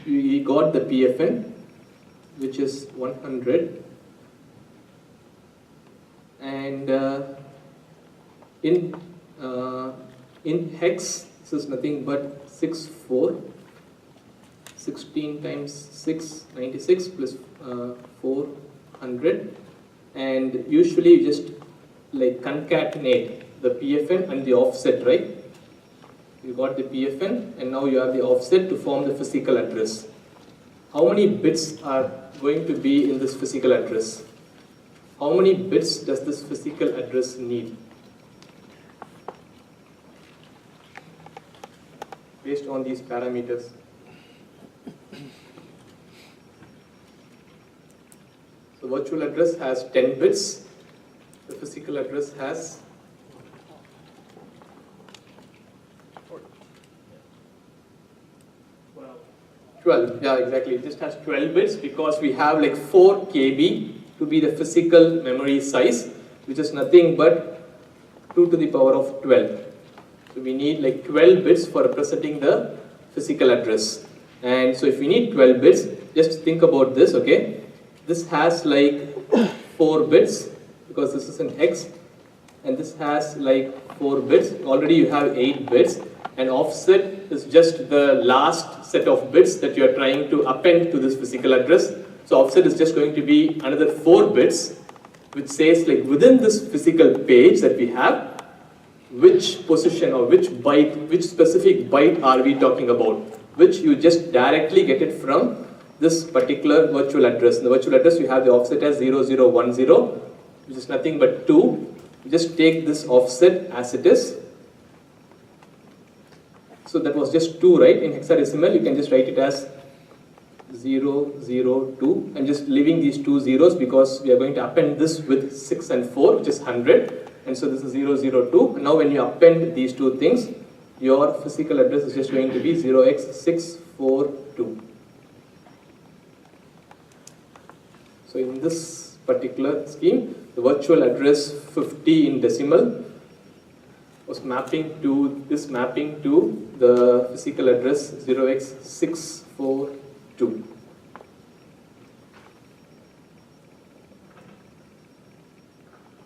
We got the PFN, which is 100. And in hex, this is nothing but 64. 16 times 6, 96 plus 400. And usually you just like concatenate the PFN and the offset, right? You got the PFN, and now you have the offset to form the physical address. How many bits are going to be in this physical address? How many bits does this physical address need? Based on these parameters. The virtual address has 10 bits. The physical address has 12. Yeah, exactly. It just has 12 bits because we have like 4 KB to be the physical memory size, which is nothing but 2 to the power of 12. So we need like 12 bits for representing the physical address. And so if we need 12 bits, just think about this, okay? This has like 4 bits because this is an hex, and this has like 4 bits. Already you have 8 bits, and offset is just the last set of bits that you are trying to append to this physical address. So offset is just going to be another 4 bits, which says like within this physical page that we have, which position or which byte, which specific byte are we talking about, which you just directly get it from this particular virtual address. In the virtual address, you have the offset as 0010, which is nothing but 2. You just take this offset as it is. So that was just 2, right? In hexadecimal, you can just write it as 002 and just leaving these 2 zeros because we are going to append this with 6 and 4, which is 100. And so this is 002. And now when you append these two things, your physical address is just going to be 0x642. So in this particular scheme, the virtual address 50 in decimal was mapping to this mapping to the physical address 0x642.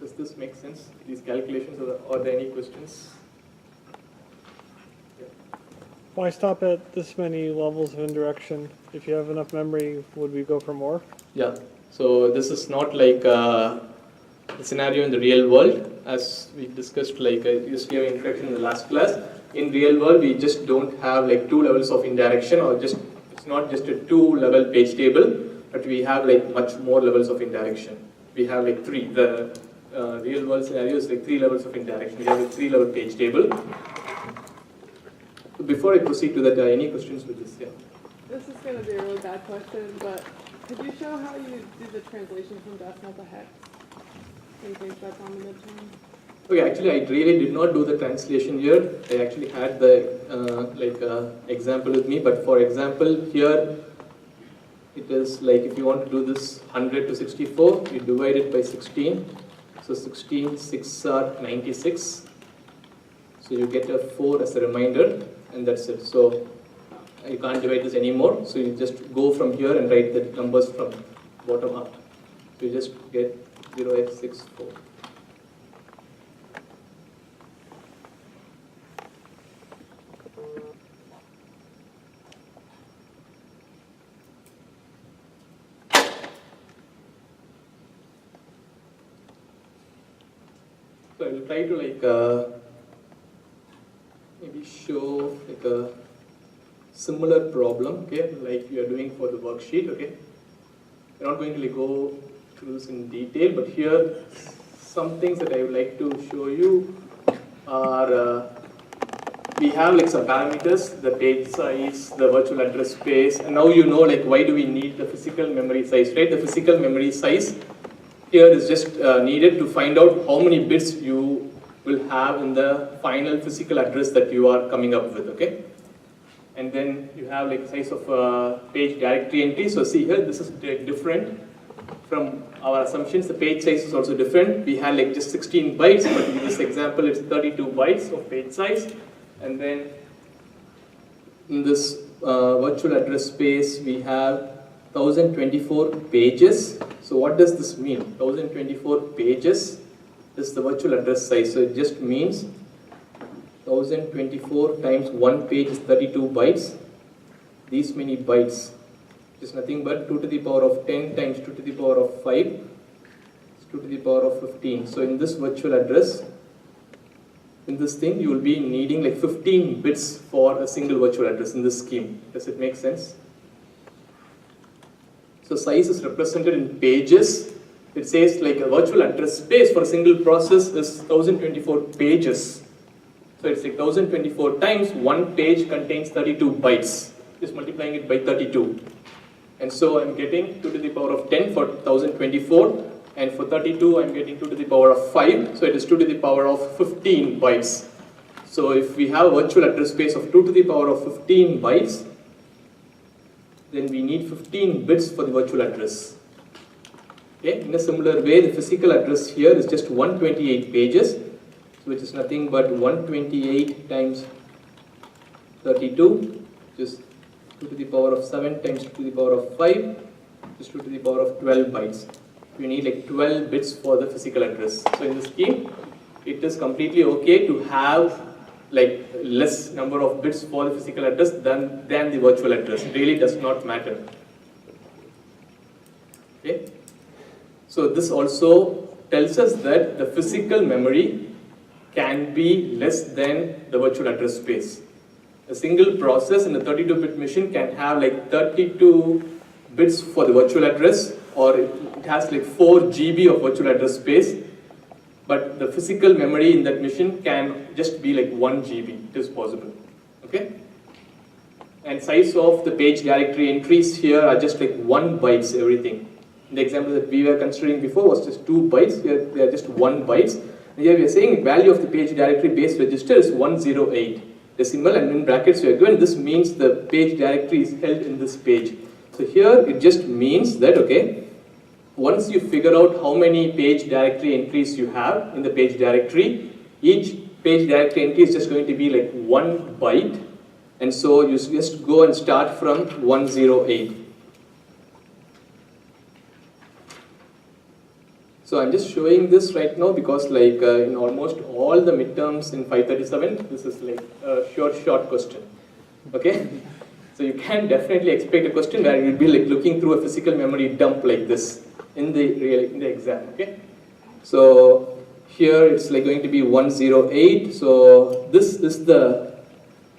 Does this make sense? These calculations, are there any questions? Yeah. Why stop at this many levels of indirection? If you have enough memory, would we go for more? Yeah. So this is not like the scenario in the real world, as we discussed, like I used to give introduction in the last class. In real world, we just don't have like 2 levels of indirection, or just it's not just a 2-level page table, but we have like much more levels of indirection. We have like 3. The real world scenario is like 3 levels of indirection. We have a 3-level page table. So before I proceed to that, any questions with this? Yeah. This is going to be a really bad question, but could you show how you do the translation from decimal to hex? In case that's on the midterm. Okay, actually, I really did not do the translation here. I actually had the example with me, but for example, here it is like if you want to do this 100 to 64, you divide it by 16. So 16, 6 are 96. So you get a 4 as a reminder, and that's it. So you can't divide this anymore. So you just go from here and write the numbers from bottom up. So you just get 0x64. So I will try to maybe show like a similar problem, okay, like we are doing for the worksheet, okay. We're not going to go through this in detail, but here some things that I would like to show you are we have like some parameters, the page size, the virtual address space, and now you know like why do we need the physical memory size, right? The physical memory size here is just needed to find out how many bits you will have in the final physical address that you are coming up with, okay? And then you have like size of page directory entry. So see here, this is different from our assumptions. The page size is also different. We had like just 16 bytes, but in this example, it's 32 bytes of page size. And then in this virtual address space, we have 1024 pages. So what does this mean? 1024 pages is the virtual address size. So it just means 1024 times 1 page is 32 bytes. These many bytes is nothing but 2 to the power of 10 times 2 to the power of 5 is 2 to the power of 15. So in this virtual address, in this thing, you will be needing like 15 bits for a single virtual address in this scheme. Does it make sense? So size is represented in pages. It says like a virtual address space for a single process is 1024 pages. So it's like 1024 times 1 page contains 32 bytes. Just multiplying it by 32. And so I'm getting 2 to the power of 10 for 1024. And for 32, I'm getting 2 to the power of 5. So it is 2 to the power of 15 bytes. So if we have a virtual address space of 2 to the power of 15 bytes, then we need 15 bits for the virtual address. Okay? In a similar way, the physical address here is just 128 pages, which is nothing but 128 times 32, which is 2 to the power of 7 times 2 to the power of 5, which is 2 to the power of 12 bytes. We need like 12 bits for the physical address. So in this scheme, it is completely okay to have like less number of bits for the physical address than the virtual address. It really does not matter. Okay. So this also tells us that the physical memory can be less than the virtual address space. A single process in a 32-bit machine can have like 32 bits for the virtual address, or it has like 4 GB of virtual address space, but the physical memory in that machine can just be like 1 GB. It is possible. Okay? And size of the page directory entries here are just like 1 bytes everything. The example that we were considering before was just 2 bytes. Here they are just 1 bytes. And here we are saying value of the page directory base register is 108 decimal, and in brackets we are given this means the page directory is held in this page. So here it just means that, okay, once you figure out how many page directory entries you have in the page directory, each page directory entry is just going to be like 1 byte, and so you just go and start from 108. So I'm just showing this right now because like in almost all the midterms in 537, this is like a short question. Okay? So you can definitely expect a question where you'll be like looking through a physical memory dump like this in the exam. Okay? So here it's like going to be 108. So this is the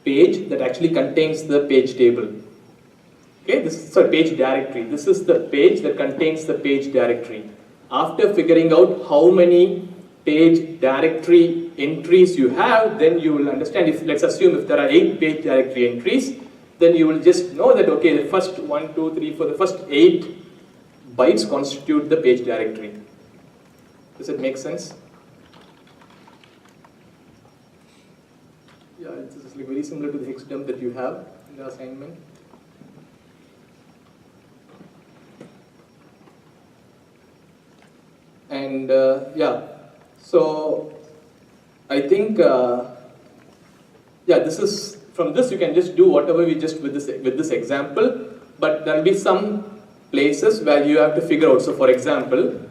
page that actually contains the page table. Okay? This is page directory. This is the page that contains the page directory. After figuring out how many page directory entries you have, then you will understand, if let's assume if there are 8 page directory entries, then you will just know that, okay, the first 1, 2, 3, 4, the first 8 bytes constitute the page directory. Does it make sense? Yeah, this is like very similar to the hex dump that you have in the assignment. And yeah, so I think yeah, this is from this you can just do whatever we just with this example, but there will be some places where you have to figure out. So for example,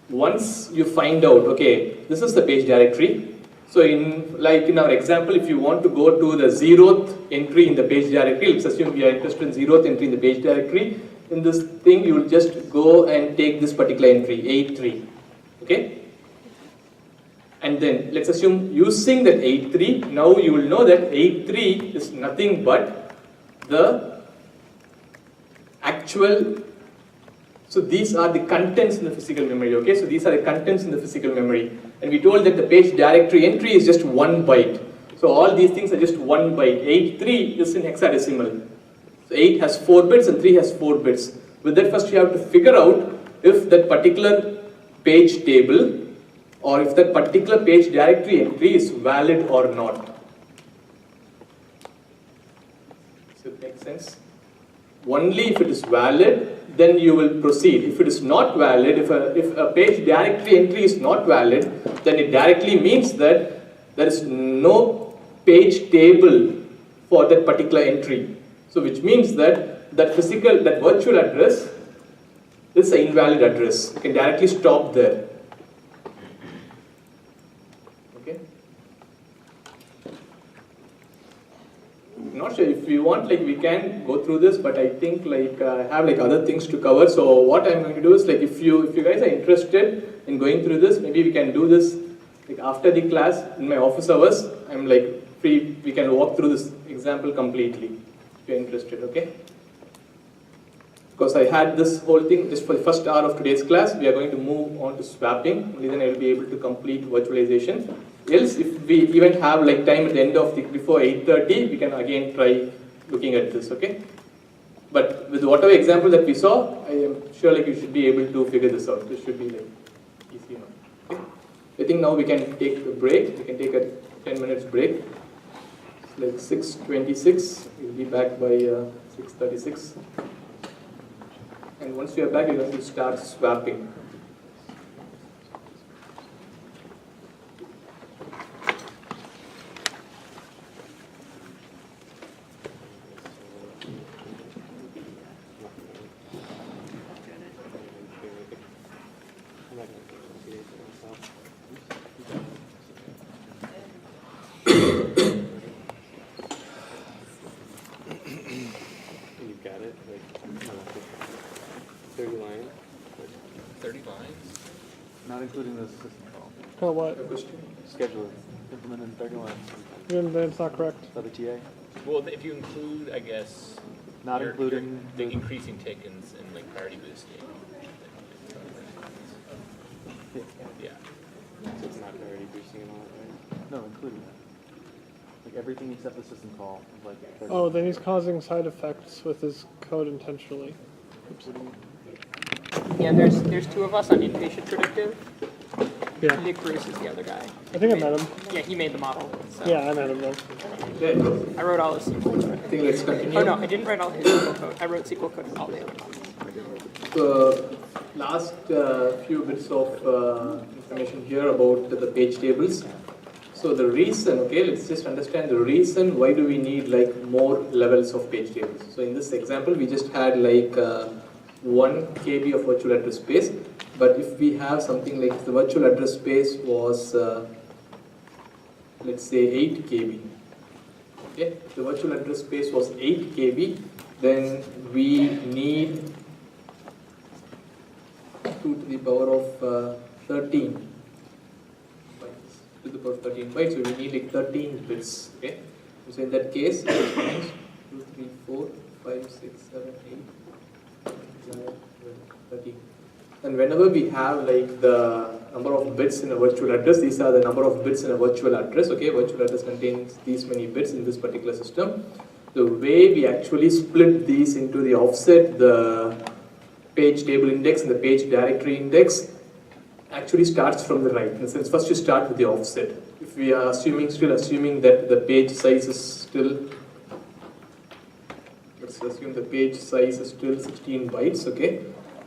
once you find out, okay, this is the page directory. So in our example, if you want to go to the 0th entry in the page directory, let's assume we are interested in 0th entry in the page directory. In this thing, you will just go and take this particular entry, 83. Okay? And then let's assume using that 83, now you will know that 83 is nothing but the actual, so these are the contents in the physical memory, okay? So these are the contents in the physical memory. And we told that the page directory entry is just 1 byte. So all these things are just 1 byte. 83 is in hexadecimal. So 8 has 4 bits and 3 has 4 bits. With that, first you have to figure out if that particular page table or if that particular page directory entry is valid or not. Does it make sense? Only if it is valid, then you will proceed. If it is not valid, if a page directory entry is not valid, then it directly means that there is no page table for that particular entry. So which means that that virtual address is an invalid address. You can directly stop there. Okay? I'm not sure if you want, like we can go through this, but I think like I have like other things to cover. So what I'm going to do is like if you guys are interested in going through this, maybe we can do this like after the class in my office hours. I'm like free. We can walk through this example completely if you're interested. Okay? Because I had this whole thing just for the first hour of today's class. We are going to move on to swapping. Only then I will be able to complete virtualization. Else, if we even have like time at the end of before 8:30, we can again try looking at this. Okay. But with whatever example that we saw, I am sure like you should be able to figure this out. This should be like easy enough. Okay. I think now we can take a break. We can take a 10 minutes break. It's like 6:26. We'll be back by 6:36. And once you are back, you're going to start swapping. You got it? Like, 30 lines? 30? including the system call. Oh, what? A question? Schedule it, implement in 30 lines. Then it's not correct. Is that a TA? Well, if you include, I guess, Not your- including the the, increasing tokens and like priority boosting. Yeah. So it's not already boosting and all that, right? no, including that. Like everything except the system call is like 30. Oh, then he's causing side effects with his code intentionally. Yeah, there's two of us on inpatient predictive. Yeah. Nick Bruce is the other guy. I think I met him. Yeah, he made the model. So. Yeah, I met him though. Okay, I wrote all his SQL code. I think let's continue. Oh no, I didn't write all his SQL code. I wrote SQL code for all the other models. So last few bits of information here about the page tables. So the reason, okay, let's just understand the reason why do we need like more levels of page tables. So in this example, we just had like 1 KB of virtual address space. But if we have something like the virtual address space was, let's say 8 KB. Okay, the virtual address space was 8 KB, then we need 2 to the power of 13 bytes. To the power of 13 bytes, so we need like 13 bits. Okay, so in that case, it means 2, 3, 4, 5, 6, 7, 8, 9, 12, 13. And whenever we have like the number of bits in a virtual address, these are the number of bits in a virtual address. Okay, virtual address contains these many bits in this particular system. The way we actually split these into the offset, the page table index and the page directory index actually starts from the right. In the sense, first you start with the offset. If we are still assuming that the page size is still, let's assume the page size is still 16 bytes. Okay.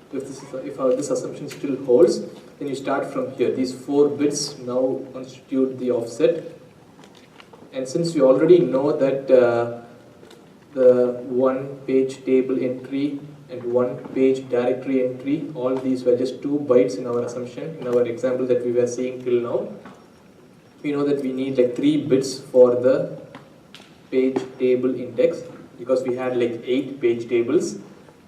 If this assumption still holds, then you start from here. These 4 bits now constitute the offset. And since we already know that the 1 page table entry and 1 page directory entry, all these were just 2 bytes in our assumption, in our example that we were seeing till now, we know that we need like 3 bits for the page table index because we had like 8 page tables.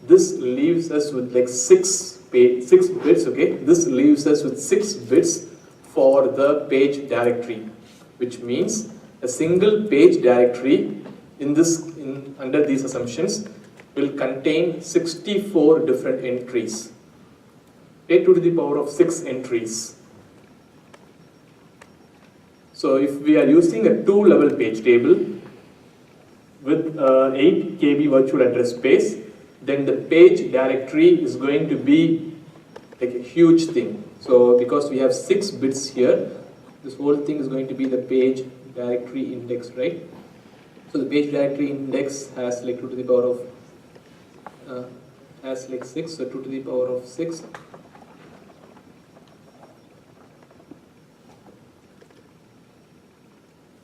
This leaves us with like 6 bits, okay? This leaves us with 6 bits for the page directory, which means a single page directory under these assumptions will contain 64 different entries. Take 2 to the power of 6 entries. So if we are using a 2-level page table with 8 KB virtual address space, then the page directory is going to be like a huge thing. So because we have 6 bits here, this whole thing is going to be the page directory index, right? So the page directory index has like 2 to the power of has like 6, so 2 to the power of 6.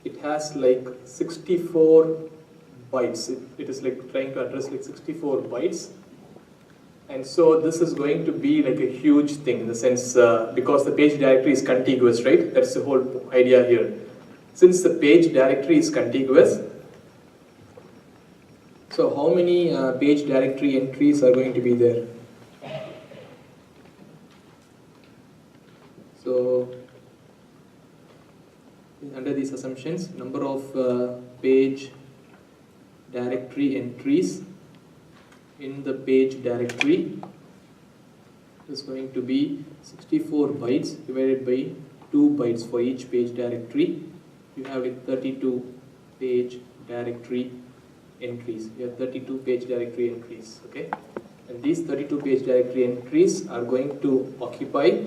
It has like 64 bytes. It is like trying to address like 64 bytes. And so this is going to be like a huge thing in the sense because the page directory is contiguous, right? That's the whole idea here. Since the page directory is contiguous, so how many page directory entries are going to be there? So under these assumptions, number of page directory entries in the page directory is going to be 64 bytes divided by 2 bytes for each page directory. You have like 32 page directory entries. You have 32 page directory entries, okay? And these 32 page directory entries are going to occupy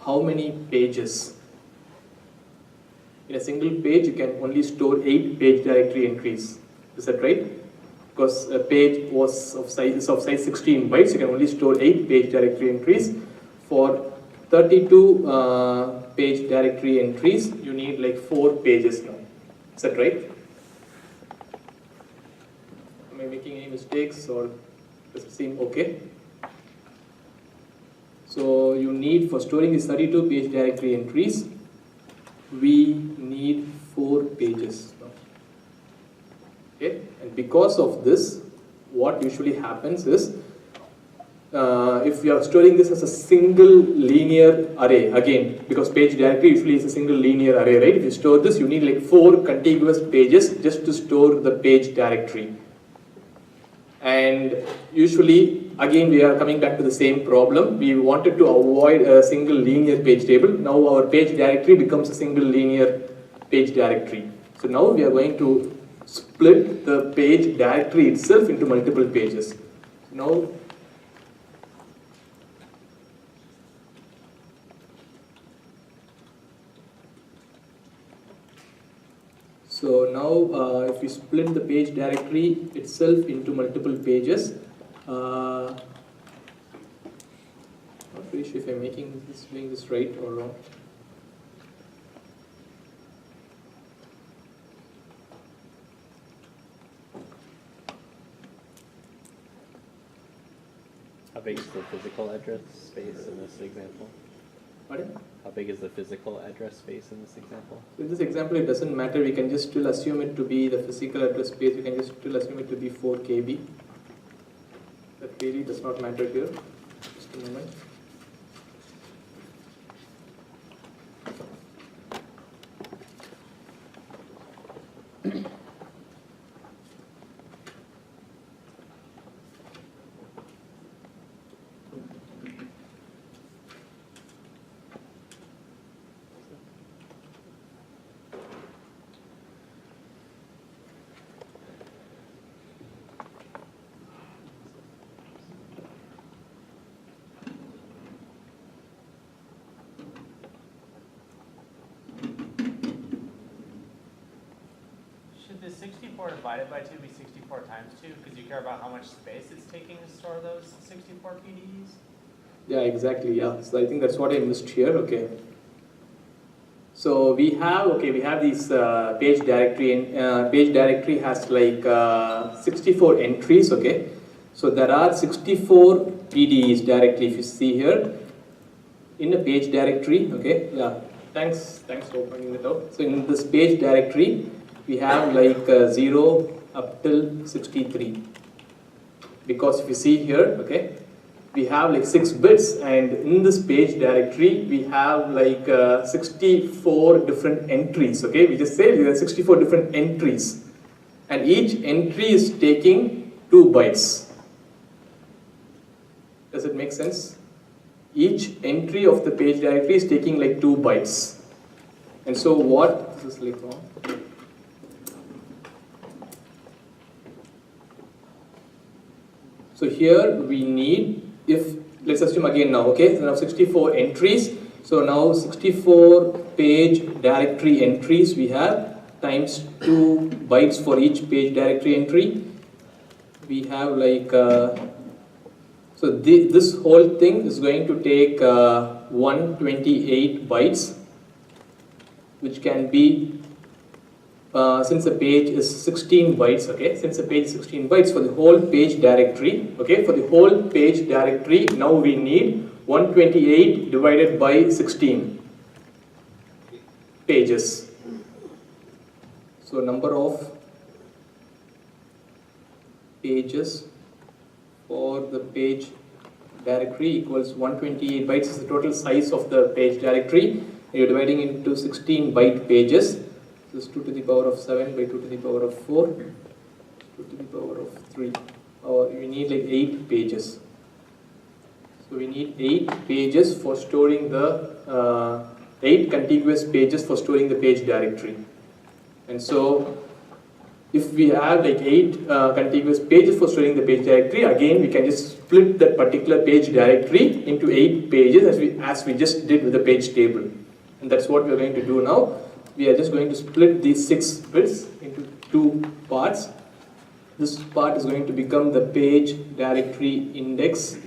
how many pages? In a single page, you can only store 8 page directory entries. Is that right? Because a page was of size 16 bytes, you can only store 8 page directory entries. For 32 page directory entries, you need like 4 pages now. Is that right? Am I making any mistakes or does it seem okay? So you need, for storing these 32 page directory entries, we need 4 pages now. Okay, and because of this, what usually happens is if we are storing this as a single linear array, again, because page directory usually is a single linear array, right? If you store this, you need like 4 contiguous pages just to store the page directory. And usually, again, we are coming back to the same problem. We wanted to avoid a single linear page table. Now our page directory becomes a single linear page directory. So now we are going to split the page directory itself into multiple pages. Now, if we split the page directory itself into multiple pages, not very sure if I'm doing this right or wrong. How big is the physical address space in this example? Pardon? How big is the physical address space in this example? In this example, it doesn't matter. We can just still assume it to be the physical address space. We can just still assume it to be 4 KB. That really does not matter here. Just a moment. Should the 64 divided by 2 be 64 times 2? Because you care about how much space it's taking to store those 64 PDEs? Yeah, exactly. Yeah. So I think that's what I missed here. Okay. So we have these page directory, and page directory has like 64 entries. Okay. So there are 64 PDEs directly. If you see here in a page directory. Okay. Yeah. Thanks for pointing that out. So in this page directory, we have like 0 up till 63. Because if you see here, okay, we have like 6 bits, and in this page directory, we have like 64 different entries. Okay, we just say there are 64 different entries, and each entry is taking 2 bytes. Does it make sense? Each entry of the page directory is taking like 2 bytes. And so what, this is like wrong. So here we need, let's assume again now, okay, so now 64 entries. So now 64 page directory entries we have times 2 bytes for each page directory entry. We have like, this whole thing is going to take 128 bytes, which can be, since the page is 16 bytes, okay, since the page is 16 bytes for the whole page directory, okay, for the whole page directory, now we need 128 divided by 16 pages. So number of pages for the page directory equals 128 bytes is the total size of the page directory. You're dividing into 16 byte pages. This is 2 to the power of 7 by 2 to the power of 4, 2 to the power of 3. We need like 8 pages. So we need 8 pages for storing the 8 contiguous pages for storing the page directory. And so if we have like 8 contiguous pages for storing the page directory, again we can just split that particular page directory into 8 pages as we just did with the page table. And that's what we are going to do now. We are just going to split these 6 bits into 2 parts. This part is going to become the page directory index.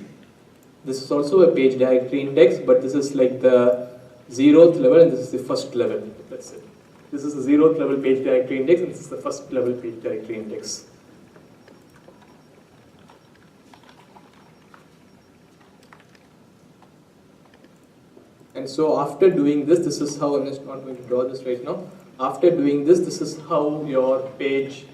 This is also a page directory index, but this is like the 0th level and this is the 1st level. That's it. This is the 0th level page directory index and this is the 1st level page directory index. And so after doing this is how, I'm just not going to draw this right now. After doing this is how your page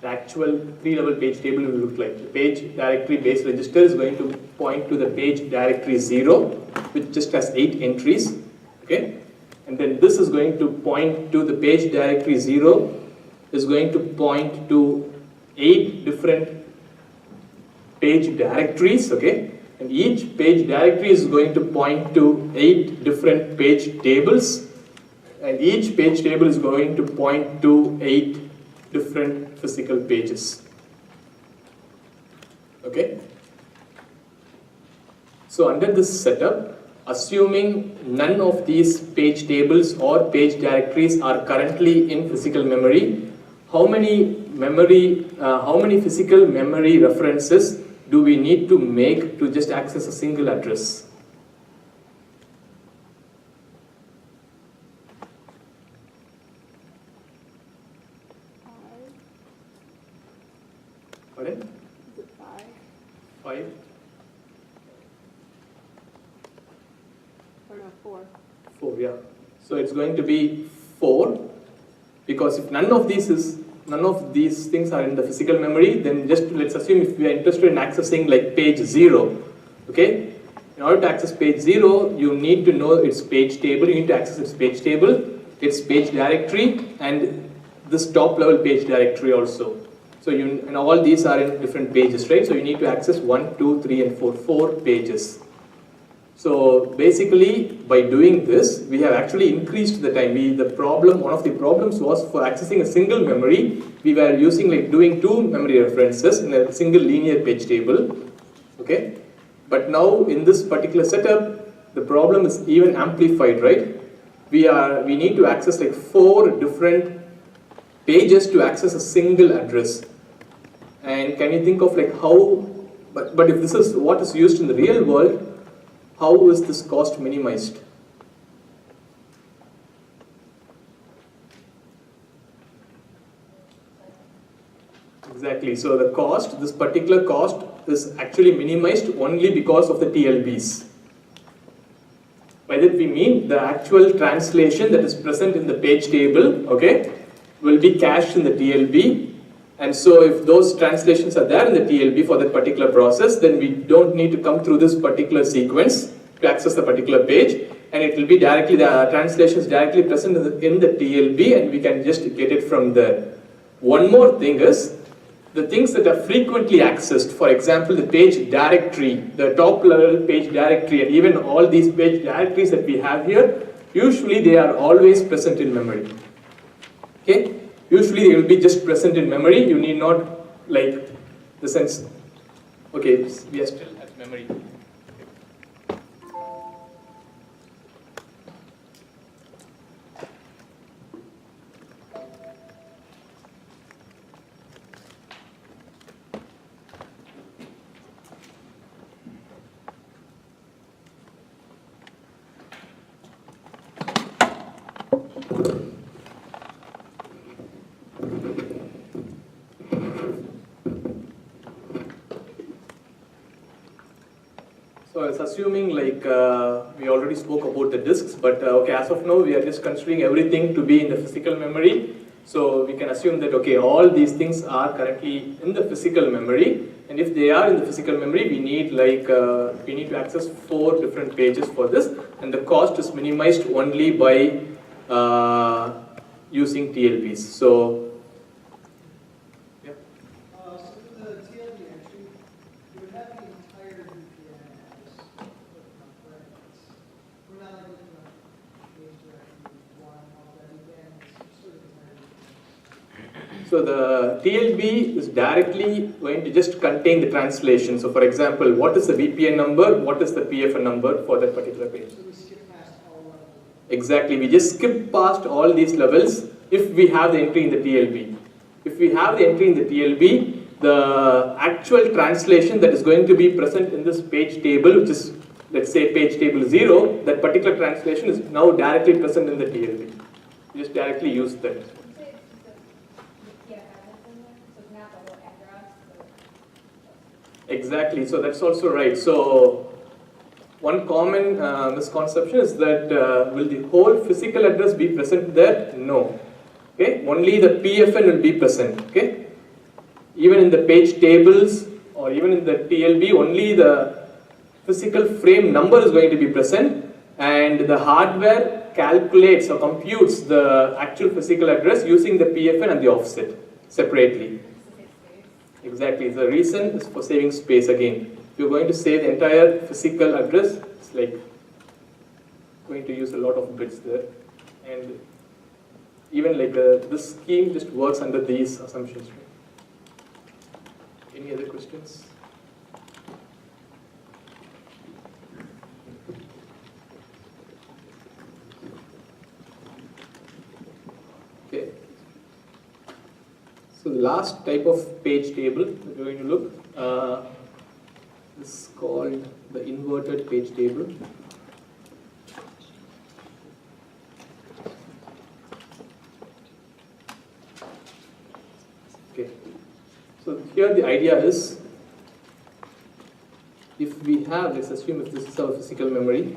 the actual 3-level page table will look like. The page directory base register is going to point to the page directory 0, which just has 8 entries, okay? And then this is going to point to the page directory 0, is going to point to 8 different page directories, okay? And each page directory is going to point to 8 different page tables, and each page table is going to point to 8 different physical pages. Okay? So under this setup, assuming none of these page tables or page directories are currently in physical memory, how many physical memory references do we need to make to just access a single address? Pardon? Is it 5? 5? Or no, 4? 4, yeah. So it's going to be 4, because if none of these things are in the physical memory, then just let's assume if we are interested in accessing like page 0, okay? In order to access page 0, you need to know its page table, you need to access its page table, its page directory, and this top level page directory also. So and all these are in different pages, right? So you need to access 1, 2, 3, and 4 pages. So basically, by doing this, we have actually increased the time. One of the problems was for accessing a single memory, we were using doing 2 memory references in a single linear page table, okay? But now in this particular setup, the problem is even amplified, right? We need to access 4 different pages to access a single address. And can you think of how, but if this is what is used in the real world, how is this cost minimized? Exactly, so the cost, this particular cost is actually minimized only because of the TLBs. By that we mean the actual translation that is present in the page table, okay, will be cached in the TLB. And so if those translations are there in the TLB for that particular process, then we don't need to come through this particular sequence to access the particular page, and it will be directly, the translation is directly present in the TLB, and we can just get it from there. One more thing is, the things that are frequently accessed, for example, the page directory, the top level page directory, and even all these page directories that we have here, usually they are always present in memory. Okay? Usually they will be just present in memory. You need not the sense. Okay, we are still at memory. So I was assuming we already spoke about the disks, but okay, as of now we are just considering everything to be in the physical memory. So we can assume that okay, all these things are currently in the physical memory, and if they are in the physical memory, we need to access 4 different pages for this, and the cost is minimized only by using TLBs. So so the TLB is directly going to just contain the translation. So for example, what is the VPN number, what is the PFN number for that particular page? So we skip past all levels. Exactly, we just skip past all these levels if we have the entry in the TLB. If we have the entry in the TLB, the actual translation that is going to be present in this page table, which is, let's say, page table 0, that particular translation is now directly present in the TLB. You just directly use that. Exactly, so that's also right. So one common misconception is that will the whole physical address be present there? No. Okay, only the PFN will be present. Okay, even in the page tables or even in the TLB, only the physical frame number is going to be present, and the hardware calculates or computes the actual physical address using the PFN and the offset separately. Exactly, the reason is for saving space again. If you're going to save the entire physical address, it's like going to use a lot of bits there. And even like this scheme just works under these assumptions. Any other questions? Okay. So the last type of page table that we're going to look is called the inverted page table. Okay. So here the idea is, if we have, let's assume if this is our physical memory,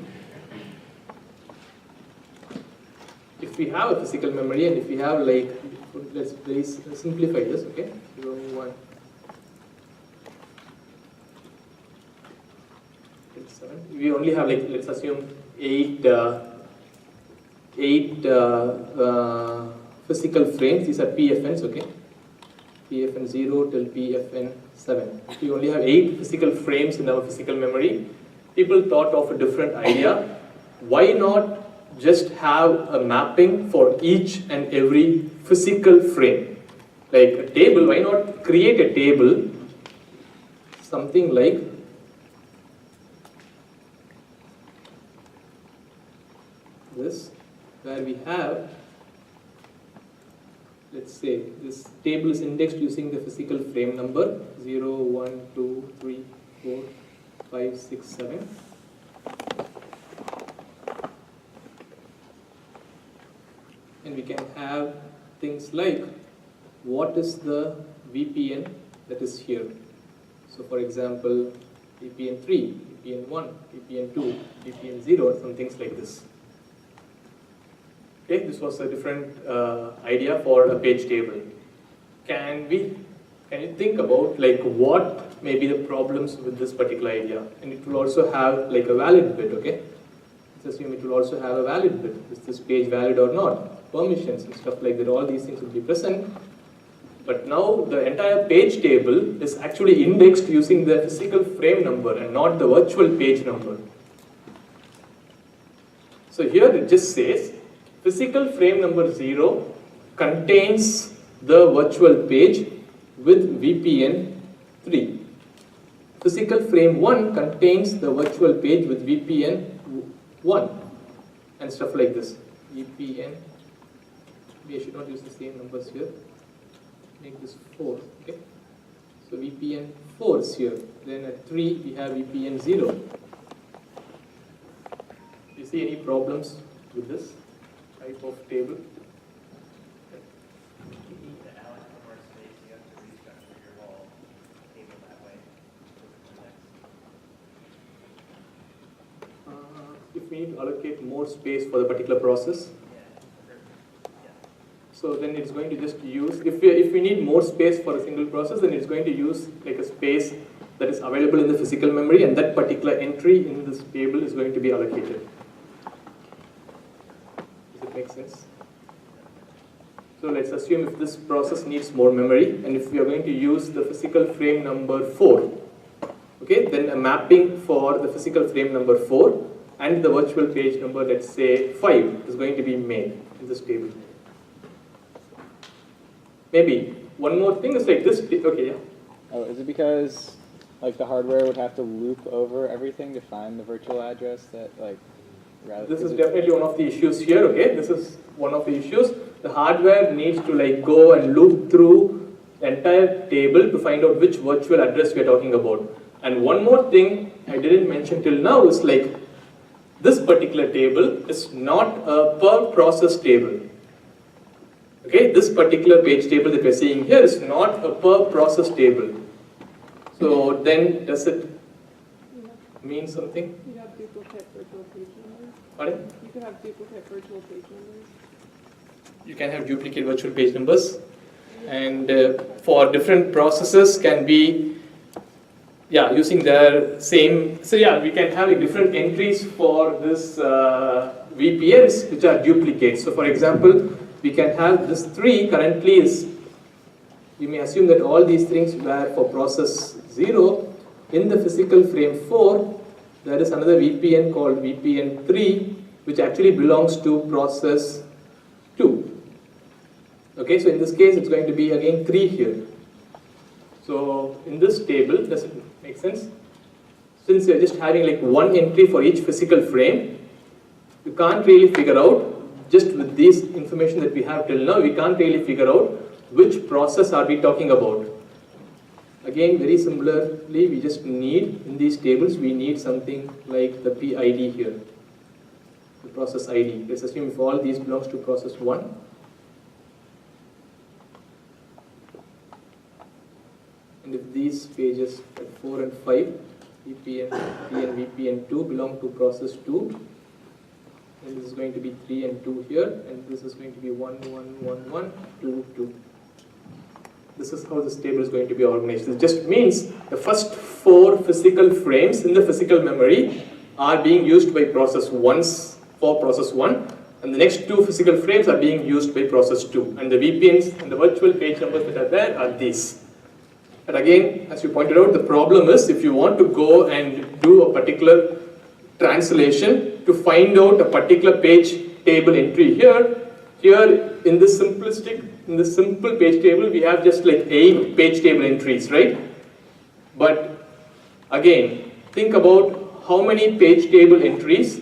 if we have a physical memory and if we have like, let's very simplify this, okay? 0, 1, 7. We only have like, let's assume 8 physical frames. These are PFNs, okay? PFN 0 till PFN 7. We only have 8 physical frames in our physical memory. People thought of a different idea. Why not just have a mapping for each and every physical frame? Like a table, why not create a table, something like this, where we have, let's say, this table is indexed using the physical frame number 0, 1, 2, 3, 4, 5, 6, 7. And we can have things like, what is the VPN that is here? So for example, VPN 3, VPN 1, VPN 2, VPN 0, some things like this. Okay, this was a different idea for a page table. Can you think about like what may be the problems with this particular idea? And it will also have like a valid bit, okay? Let's assume it will also have a valid bit. Is this page valid or not? Permissions and stuff like that, all these things will be present. But now the entire page table is actually indexed using the physical frame number and not the virtual page number. So here it just says, physical frame number 0 contains the virtual page with VPN 3. Physical frame 1 contains the virtual page with VPN 1 and stuff like this. VPN, we should not use the same numbers here. Make this 4, okay? So VPN 4 is here. Then at 3 we have VPN 0. Do you see any problems with this type of table? If we need to allocate more space for the particular process, so then it's going to just use, if we need more space for a single process, then it's going to use like a space that is available in the physical memory, and that particular entry in this table is going to be allocated. Does it make sense? So let's assume if this process needs more memory, and if we are going to use the physical frame number 4, okay, then a mapping for the physical frame number 4 and the virtual page number, let's say 5, is going to be made in this table. Maybe one more thing is like this, okay, yeah. Oh, is it because like the hardware would have to loop over everything to find the virtual address that like rather? This is definitely one of the issues here, okay? This is one of the issues. The hardware needs to like go and loop through the entire table to find out which virtual address we are talking about. And one more thing I didn't mention till now is like this particular table is not a per process table. Okay, this particular page table that we're seeing here is not a per process table. So then does it mean something? You have duplicate virtual page numbers. Pardon? You could have duplicate virtual page numbers. You can have duplicate virtual page numbers. and for different processes can be, yeah, using their same, so yeah, we can have different entries for this VPNs which are duplicates. So for example, we can have this 3 currently is, you may assume that all these things were for process 0. In the physical frame 4, there is another VPN called VPN 3, which actually belongs to process 2. Okay, so in this case, it's going to be again 3 here. So in this table, does it make sense? Since you're just having like one entry for each physical frame, you can't really figure out, just with this information that we have till now, we can't really figure out which process are we talking about. Again, very similarly, we just need, in these tables, we need something like the PID here, the process ID. Let's assume if all these belongs to process 1. And if these pages at 4 and 5, VPN and VPN2 belong to process 2, then this is going to be 3 and 2 here, and this is going to be 1, 1, 1, 1, 2, 2. This is how this table is going to be organized. It just means the first 4 physical frames in the physical memory are being used by process 1 for process 1, and the next 2 physical frames are being used by process 2. And the VPNs and the virtual page numbers that are there are these. But again, as you pointed out, the problem is if you want to go and do a particular translation to find out a particular page table entry here in this simple page table, we have just like 8 page table entries, right? But again, think about how many page table entries.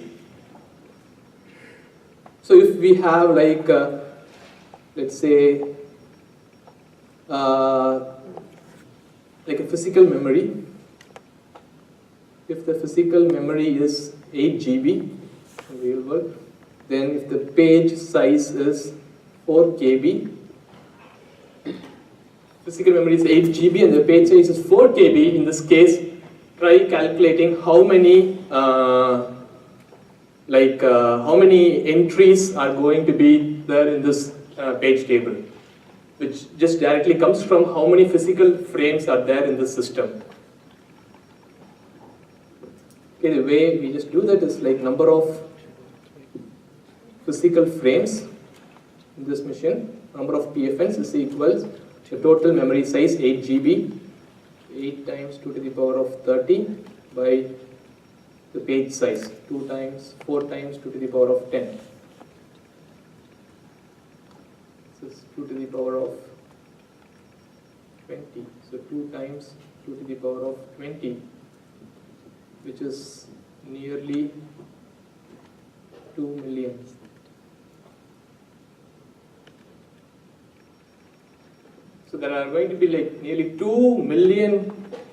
So if we have like, let's say, like a physical memory, if the physical memory is 8 GB in real world, then if the page size is 4 KB, physical memory is 8 GB and the page size is 4 KB, in this case, try calculating how many how many entries are going to be there in this page table, which just directly comes from how many physical frames are there in the system. Okay, the way we just do that is like number of physical frames in this machine, number of PFNs is equals the total memory size 8 GB, 8 times 2 to the power of 30 by the page size, 4 times 2 to the power of 10. This is 2 to the power of 20. So 2 times 2 to the power of 20, which is nearly 2 million. So there are going to be like nearly 2 million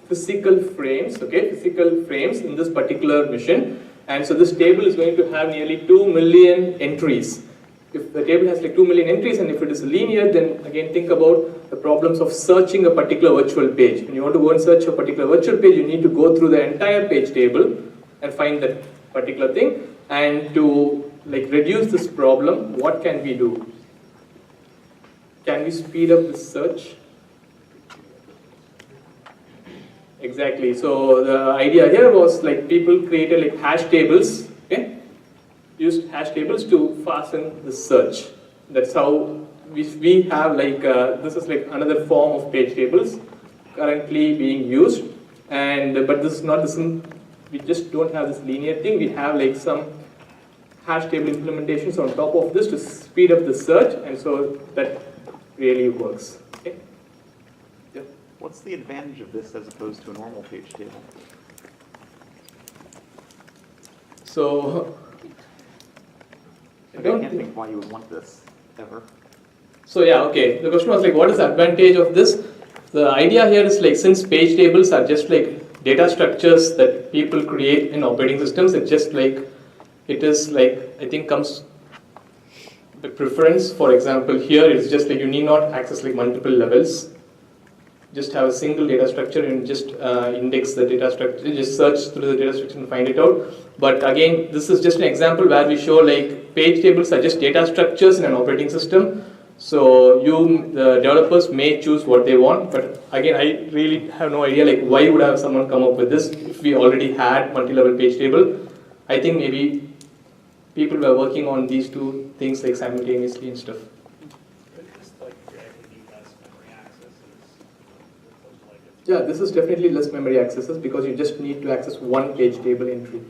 physical frames, okay, physical frames in this particular machine. And so this table is going to have nearly 2 million entries. If the table has like 2 million entries and if it is linear, then again think about the problems of searching a particular virtual page. When you want to go and search a particular virtual page, you need to go through the entire page table and find that particular thing. And to like reduce this problem, what can we do? Can we speed up the search? Exactly. So the idea here was like people created like hash tables, okay? Used hash tables to fasten the search. That's how we have like, this is like another form of page tables currently being used. But this is not the same, we just don't have this linear thing. We have like some hash table implementations on top of this to speed up the search, and so that really works. Okay? Yeah. What's the advantage of this as opposed to a normal page table? So I can't think why you would want this ever. So yeah, okay. The question was like, what is the advantage of this? The idea here is like, since page tables are just like data structures that people create in operating systems, it's just like, it is like, I think comes the preference. For example, here it's just like you need not access like multiple levels. Just have a single data structure and just index the data structure, just search through the data structure and find it out. But again, this is just an example where we show like page tables are just data structures in an operating system. So the developers may choose what they want, but again, I really have no idea like why would have someone come up with this if we already had multi-level page table. I think maybe people were working on these two things like simultaneously and stuff. Yeah, this is definitely less memory accesses because you just need to access one page table entry.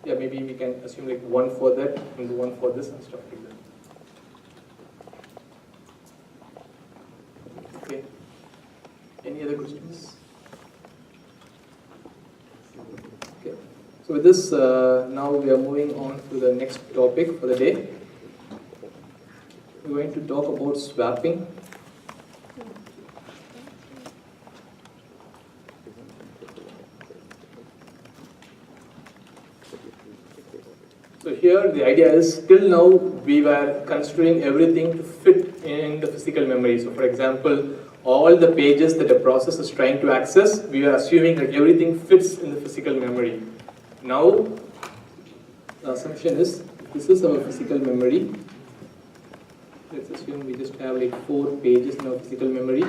Yeah, maybe we can assume like one for that and one for this and stuff like that. Okay. Any other questions? Okay. So with this, now we are moving on to the next topic for the day. We're going to talk about swapping. So here the idea is, till now we were considering everything to fit in the physical memory. So for example, all the pages that a process is trying to access, we were assuming that everything fits in the physical memory. Now the assumption is, this is our physical memory. Let's assume we just have like 4 pages in our physical memory.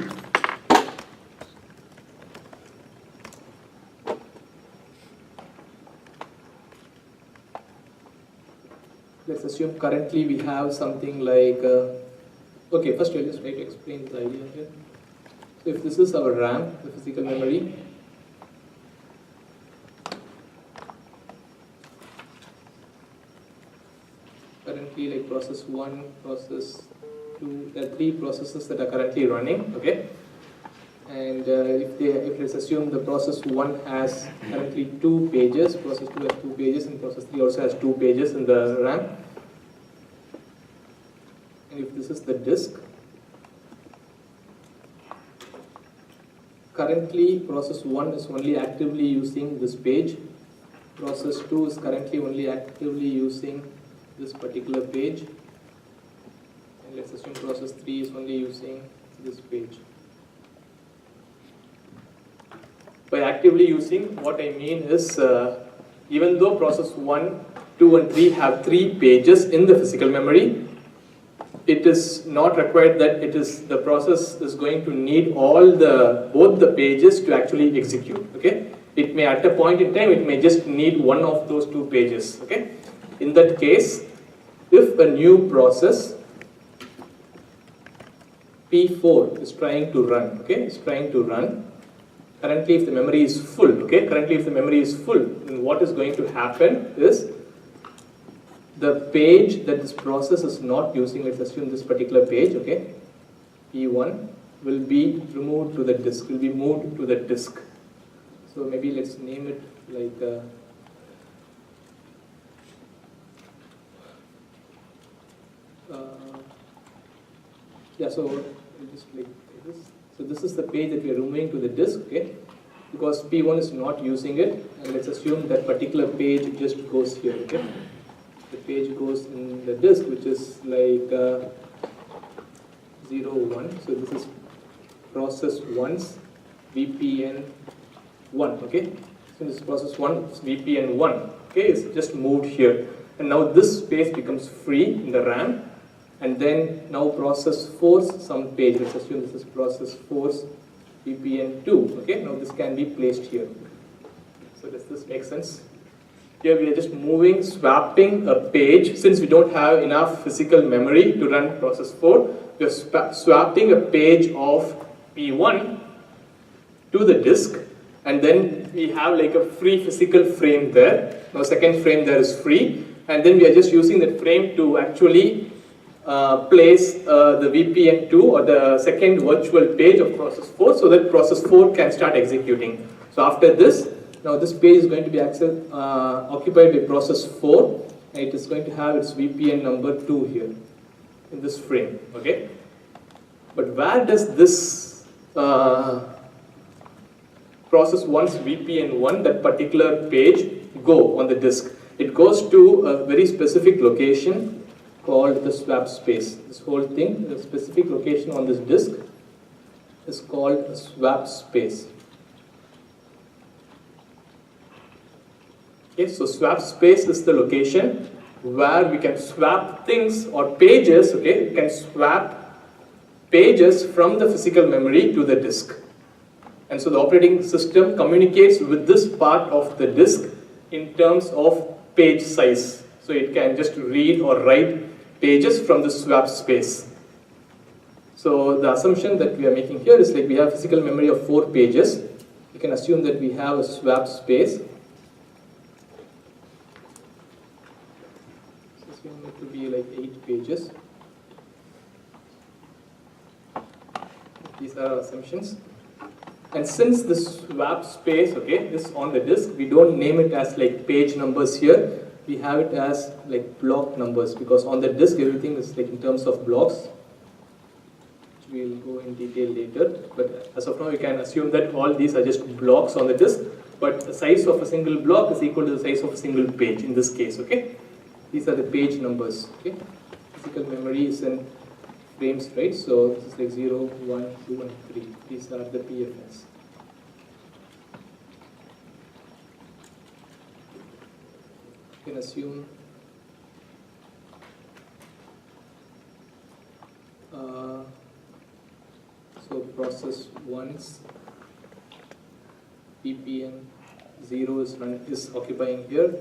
Let's assume currently we have something like, okay, first I'll just try to explain the idea here. So if this is our RAM, the physical memory, currently like process 1, process 2, there are 3 processes that are currently running, okay? And if let's assume the process 1 has currently 2 pages, process 2 has 2 pages, and process 3 also has 2 pages in the RAM. And if this is the disk, currently process 1 is only actively using this page, process 2 is currently only actively using this particular page, and let's assume process 3 is only using this page. By actively using, what I mean is, even though process 1, 2 and 3 have 3 pages in the physical memory, it is not required that the process is going to need both the pages to actually execute, okay? It may, at a point in time, it may just need one of those 2 pages, okay? In that case, if a new process P4 is trying to run, okay, currently if the memory is full, then what is going to happen is the page that this process is not using, let's assume this particular page, okay, P1 will be removed to the disk, will be moved to the disk. So maybe let's name it like yeah, so we'll just like this. So this is the page that we are removing to the disk, okay? Because P1 is not using it, and let's assume that particular page just goes here, okay? The page goes in the disk, which is like 0, 1. So this is process 1's VPN 1, okay? So this is process 1, it's VPN 1, okay? It's just moved here. And now this space becomes free in the RAM. And then now process 4's some page, let's assume this is process 4's VPN 2, okay? Now this can be placed here. So does this make sense? Here we are just swapping a page. Since we don't have enough physical memory to run process 4, we are swapping a page of P1 to the disk, and then we have like a free physical frame there. Now second frame there is free, and then we are just using that frame to actually place the VPN 2 or the second virtual page of process 4 so that process 4 can start executing. So after this, now this page is going to be occupied by process 4, and it is going to have its VPN number 2 here in this frame, okay? But where does this process 1's VPN 1, that particular page, go on the disk? It goes to a very specific location called the swap space. This whole thing, the specific location on this disk is called a swap space. Okay, so swap space is the location where we can swap things or pages, okay, we can swap pages from the physical memory to the disk. And so the operating system communicates with this part of the disk in terms of page size. So it can just read or write pages from the swap space. So the assumption that we are making here is like we have physical memory of 4 pages. You can assume that we have a swap space. So assume it to be like 8 pages. These are our assumptions. And since the swap space, okay, this on the disk, we don't name it as like page numbers here. We have it as like block numbers, because on the disk everything is like in terms of blocks. We'll go in detail later, but as of now we can assume that all these are just blocks on the disk, but the size of a single block is equal to the size of a single page in this case, okay? These are the page numbers, okay? Physical memory is in frames, right? So this is like 0, 1, 2, and 3. These are the PFS. You can assume so process 1's VPN 0 is occupying here,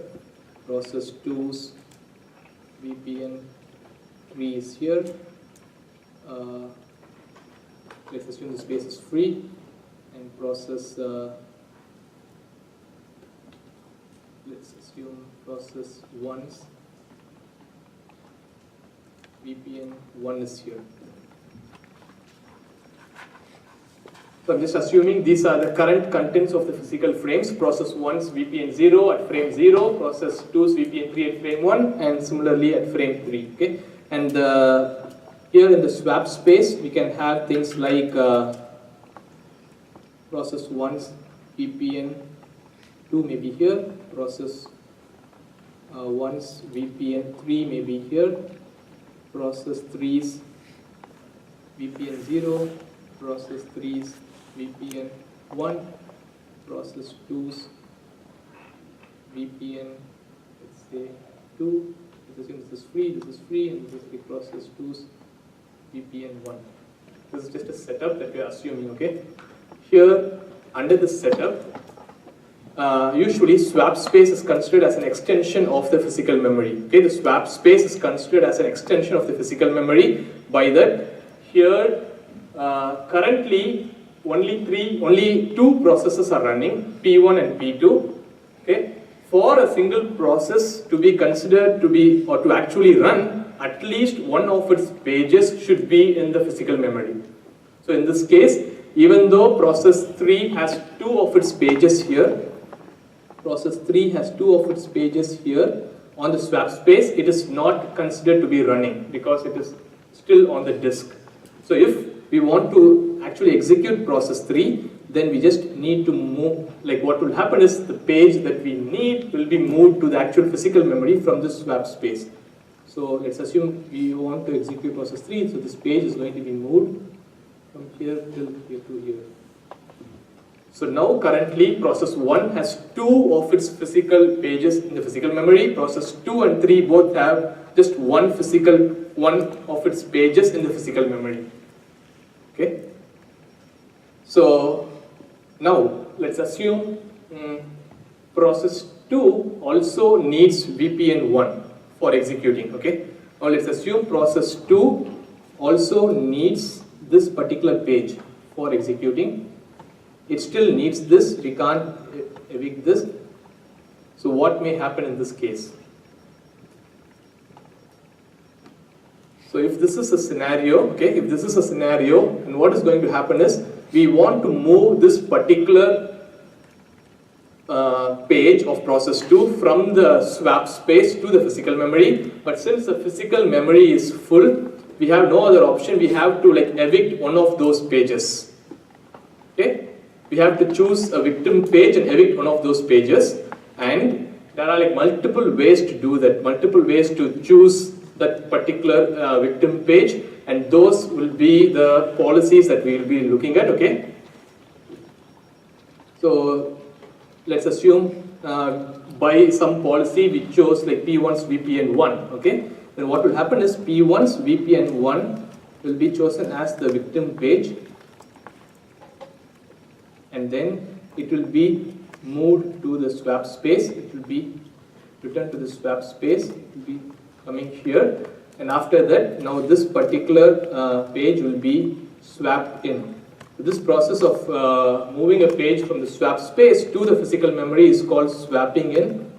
process 2's VPN 3 is here. Let's assume the space is free, and process let's assume process 1's VPN 1 is here. So I'm just assuming these are the current contents of the physical frames. Process 1's VPN 0 at frame 0, process 2's VPN 3 at frame 1, and similarly at frame 3. Okay? And here in the swap space, we can have things like process 1's VPN 2 may be here, process 1's VPN 3 may be here, process 3's VPN 0, process 3's VPN 1, process 2's VPN, let's say 2, this is free, and this is the process 2's VPN 1. This is just a setup that we are assuming, okay? Here, under this setup, usually swap space is considered as an extension of the physical memory. Okay, the swap space is considered as an extension of the physical memory. By that, here currently only 2 processes are running, P1 and P2. Okay, for a single process to be considered to be or to actually run, at least one of its pages should be in the physical memory. So in this case, even though process 3 has 2 of its pages here, process 3 has 2 of its pages here on the swap space, it is not considered to be running because it is still on the disk. So if we want to actually execute process 3, then we just need to move, like what will happen is the page that we need will be moved to the actual physical memory from the swap space. So let's assume we want to execute process 3, so this page is going to be moved from here till here to here. So now currently process 1 has 2 of its physical pages in the physical memory, process 2 and 3 both have just one of its pages in the physical memory. Okay? So now let's assume process 2 also needs VPN 1 for executing. Okay? Now let's assume process 2 also needs this particular page for executing. It still needs this, we can't evict this. So what may happen in this case? So if this is a scenario, okay, if this is a scenario, and what is going to happen is, we want to move this particular page of process 2 from the swap space to the physical memory, but since the physical memory is full, we have no other option, we have to like evict one of those pages. Okay? We have to choose a victim page and evict one of those pages, and there are like multiple ways to do that, multiple ways to choose that particular victim page, and those will be the policies that we will be looking at. Okay, so let's assume by some policy we chose like P1's VPN1, okay? Then what will happen is P1's VPN1 will be chosen as the victim page, and then it will be moved to the swap space. It will be returned to the swap space. It will be coming here, and after that, now this particular page will be swapped in. This process of moving a page from the swap space to the physical memory is called swapping in,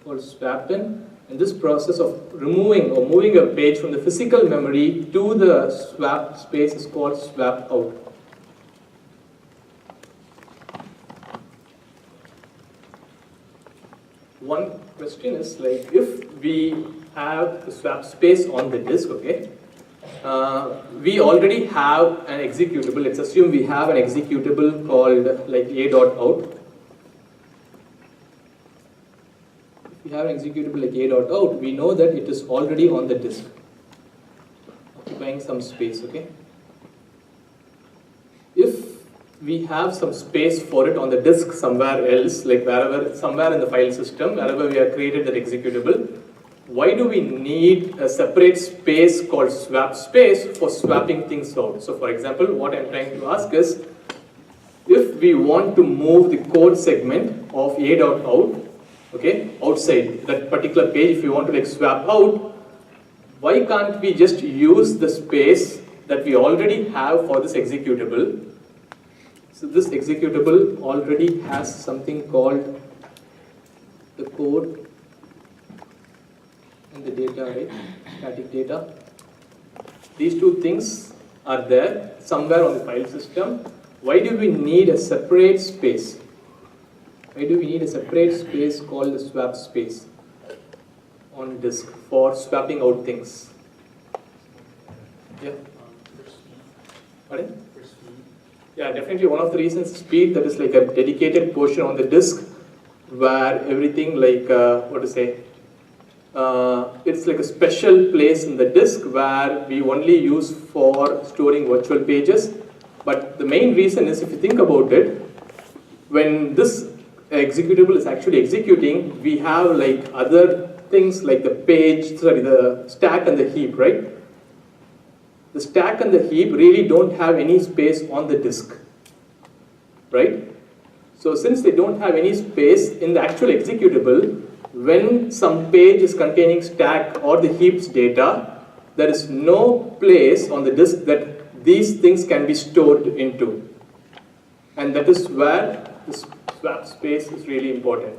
called swap in. And this process of removing or moving a page from the physical memory to the swap space is called swap out. One question is like, if we have the swap space on the disk, okay, we already have an executable. Let's assume we have an executable called like a.out. If we have an executable like a.out, we know that it is already on the disk, occupying some space, okay? If we have some space for it on the disk somewhere else, like somewhere in the file system, wherever we have created that executable, why do we need a separate space called swap space for swapping things out? So for example, what I'm trying to ask is, if we want to move the code segment of a.out, okay, outside that particular page, if you want to like swap out, why can't we just use the space that we already have for this executable? So this executable already has something called the code and the data, right? Static data. These two things are there somewhere on the file system. Why do we need a separate space? Why do we need a separate space called the swap space on disk for swapping out things? Yeah. Pardon? Yeah, definitely one of the reasons is speed. That is like a dedicated portion on the disk where everything like, what to say, it's like a special place in the disk where we only use for storing virtual pages. But the main reason is, if you think about it, when this executable is actually executing, we have like other things like the stack and the heap, right? The stack and the heap really don't have any space on the disk, right? So since they don't have any space in the actual executable, when some page is containing stack or the heaps data, there is no place on the disk that these things can be stored into. And that is where the swap space is really important.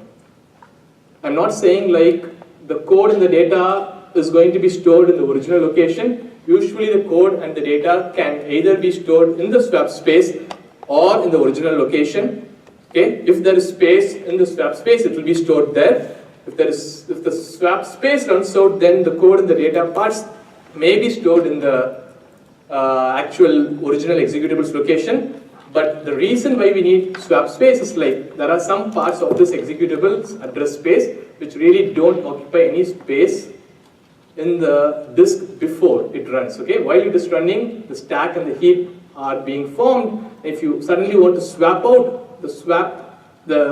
I'm not saying like the code and the data is going to be stored in the original location. Usually the code and the data can either be stored in the swap space or in the original location. Okay? If there is space in the swap space, it will be stored there. If the swap space runs out, then the code and the data parts may be stored in the actual original executable's location. But the reason why we need swap space is like, there are some parts of this executable's address space which really don't occupy any space in the disk before it runs. Okay, while it is running, the stack and the heap are being formed. If you suddenly want to swap out the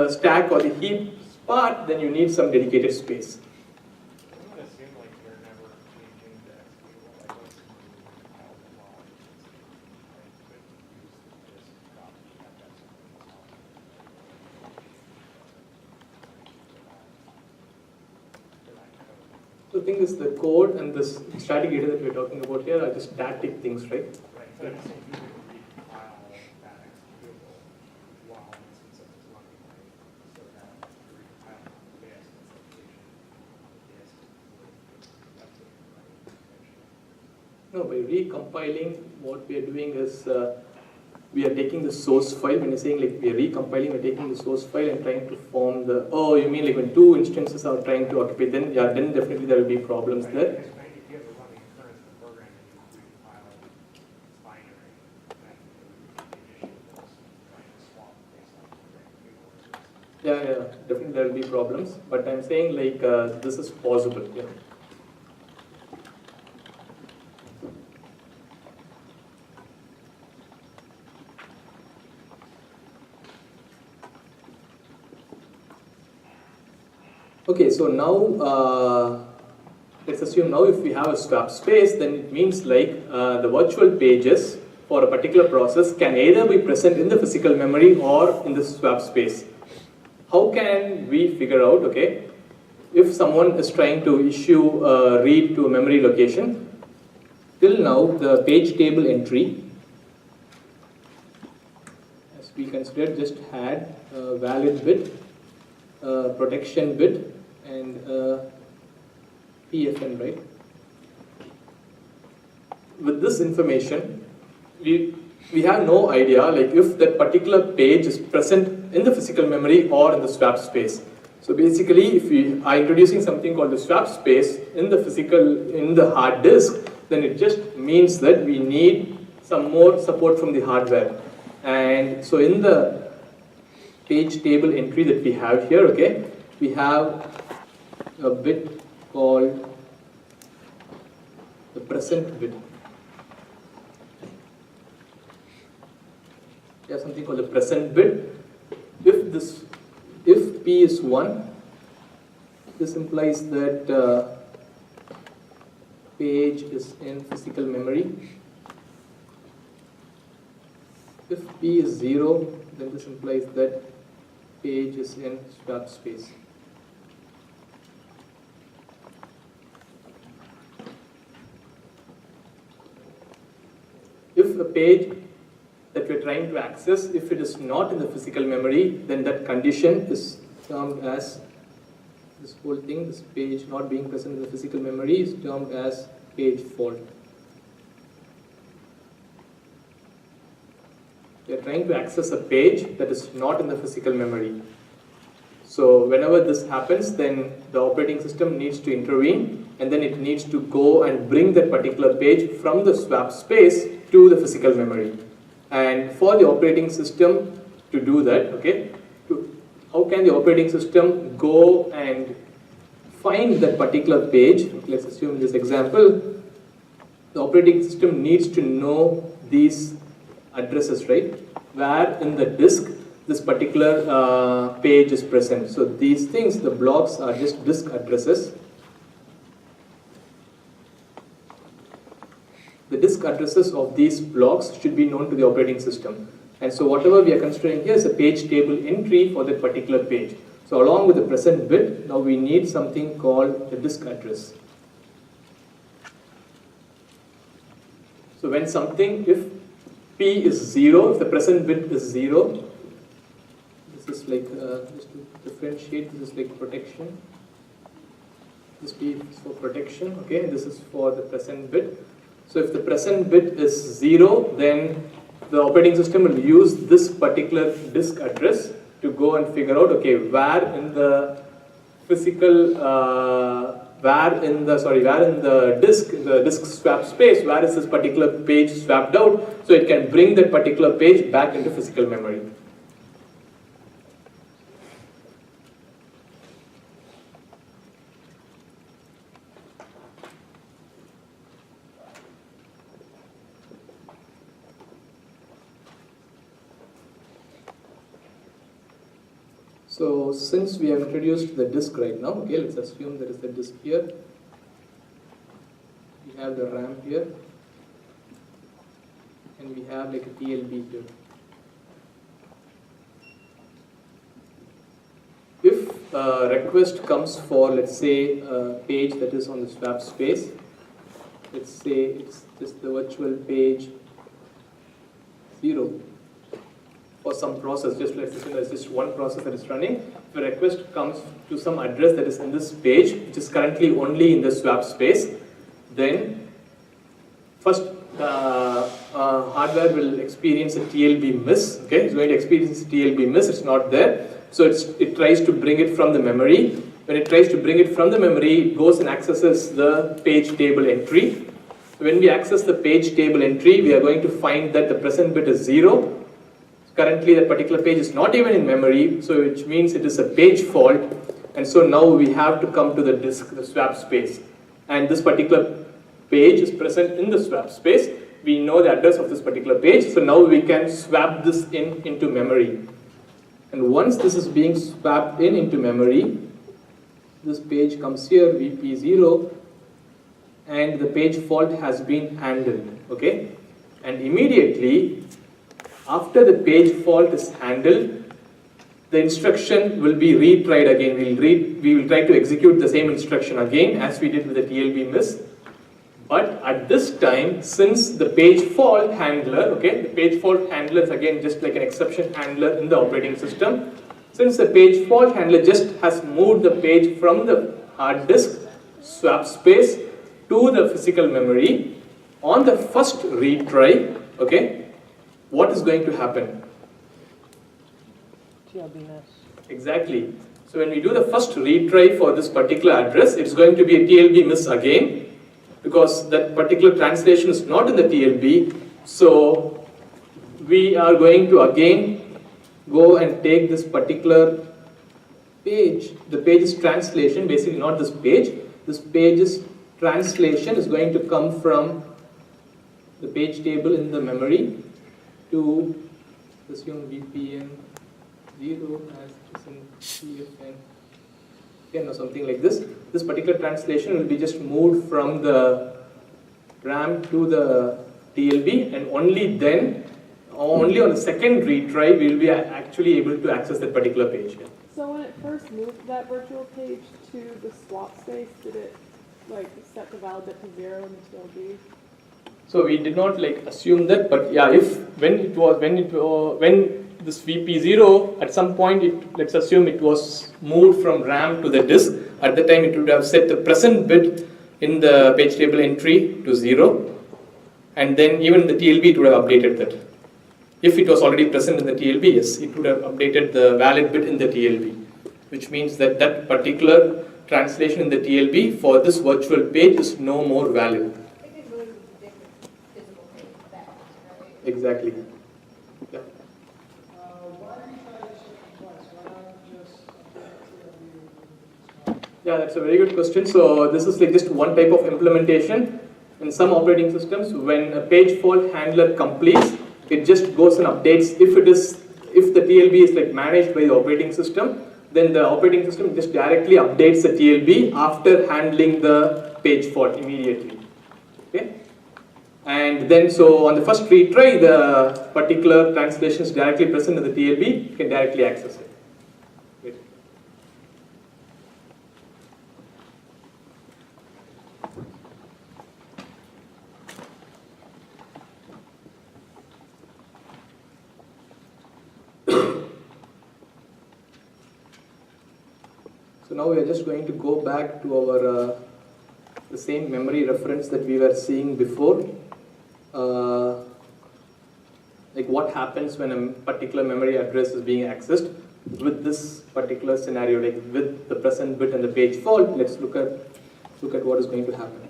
stack or the heap part, then you need some dedicated space. I would assume like you're never changing the executable. Like once you compile the log, you could use this copy at that So the thing is, the code and this static data that we're talking about here are just static things, right? Right, but I'm saying you would recompile that executable while an instance of it's running, right? So that you're recompiling on the disk instead of the disk. No, by recompiling, what we are doing is we are taking the source file. When you're saying like we are recompiling, we're taking the source file and trying to form the, oh, you mean like when two instances are trying to occupy, then yeah, then definitely there will be problems there. If you have a running occurrence in the program and you recompile its binary, then it would be an issue with trying to swap based on the Yeah, definitely there will be problems. But I'm saying like this is possible. Yeah. Okay, so now let's assume now if we have a swap space, then it means like the virtual pages for a particular process can either be present in the physical memory or in the swap space. How can we figure out, okay, if someone is trying to issue a read to a memory location? Till now, the page table entry, as we considered, just had a valid bit, a protection bit, and a PFN, right? With this information, we have no idea like if that particular page is present in the physical memory or in the swap space. So basically, if we are introducing something called the swap space in the hard disk, then it just means that we need some more support from the hardware. And so in the page table entry that we have here, okay, we have a bit called the present bit. We have something called the present bit. If P is 1, this implies that page is in physical memory. If P is 0, then this implies that page is in swap space. If a page that we're trying to access, if it is not in the physical memory, then that condition is termed as, this whole thing, this page not being present in the physical memory is termed as page fault. We are trying to access a page that is not in the physical memory. So whenever this happens, then the operating system needs to intervene, and then it needs to go and bring that particular page from the swap space to the physical memory. And for the operating system to do that, okay, how can the operating system go and find that particular page? Let's assume in this example, the operating system needs to know these addresses, right? Where in the disk this particular page is present. So these things, the blocks are just disk addresses. The disk addresses of these blocks should be known to the operating system. And so whatever we are considering here is a page table entry for that particular page. So along with the present bit, now we need something called the disk address. So when something, if P is 0, if the present bit is 0, this is like, just to differentiate, this is like protection. This P is for protection, okay, this is for the present bit. So if the present bit is 0, then the operating system will use this particular disk address to go and figure out, okay, where in the physical, where in the disk swap space, where is this particular page swapped out, so it can bring that particular page back into physical memory. So since we have introduced the disk right now, okay, let's assume there is the disk here. We have the RAM here, and we have like a TLB here. If a request comes for, let's say, a page that is on the swap space, let's say it's just the virtual page 0. For some process, just let's assume there's just one process that is running. If a request comes to some address that is in this page, which is currently only in the swap space, then first the hardware will experience a TLB miss. Okay, it's going to experience a TLB miss. It's not there, so it tries to bring it from the memory. When it tries to bring it from the memory, it goes and accesses the page table entry. When we access the page table entry, we are going to find that the present bit is 0. Currently, that particular page is not even in memory, so which means it is a page fault. And so now we have to come to the disk, the swap space. And this particular page is present in the swap space. We know the address of this particular page, so now we can swap this into memory. And once this is being swapped into memory, this page comes here, VP0, and the page fault has been handled, okay? And immediately, after the page fault is handled, the instruction will be retried again. We will try to execute the same instruction again as we did with the TLB miss. But at this time, since the page fault handler, okay, the page fault handler is again just like an exception handler in the operating system. Since the page fault handler just has moved the page from the hard disk swap space to the physical memory, on the first retry, okay, what is going to happen? Exactly. So when we do the first retry for this particular address, it's going to be a TLB miss again, because that particular translation is not in the TLB. So we are going to again go and take this particular page. The page's translation, basically not this page. This page's translation is going to come from the page table in the memory to assume VPN 0 as it is in CFN 10 or something like this. This particular translation will be just moved from the RAM to the TLB, and only then, only on the second retry, we will be actually able to access that particular page. So when it first moved that virtual page to the swap space, did it like set the valid bit to 0 in the TLB? So we did not like assume that, but yeah, if when this VP0 at some point, let's assume it was moved from RAM to the disk. At the time, it would have set the present bit in the page table entry to 0, and then even the TLB it would have updated that. If it was already present in the TLB, yes, it would have updated the valid bit in the TLB, which means that that particular translation in the TLB for this virtual page is no more valid. Exactly. Yeah. Yeah, that's a very good question. So this is like just one type of implementation. In some operating systems, when a page fault handler completes, it just goes and updates. If the TLB is like managed by the operating system, then the operating system just directly updates the TLB after handling the page fault immediately. Okay. And then, so on the first retry, the particular translation is directly present in the TLB, you can directly access it. Wait. So now we are just going to go back to our the same memory reference that we were seeing before. Like what happens when a particular memory address is being accessed with this particular scenario, like with the present bit and the page fault. Let's look at what is going to happen.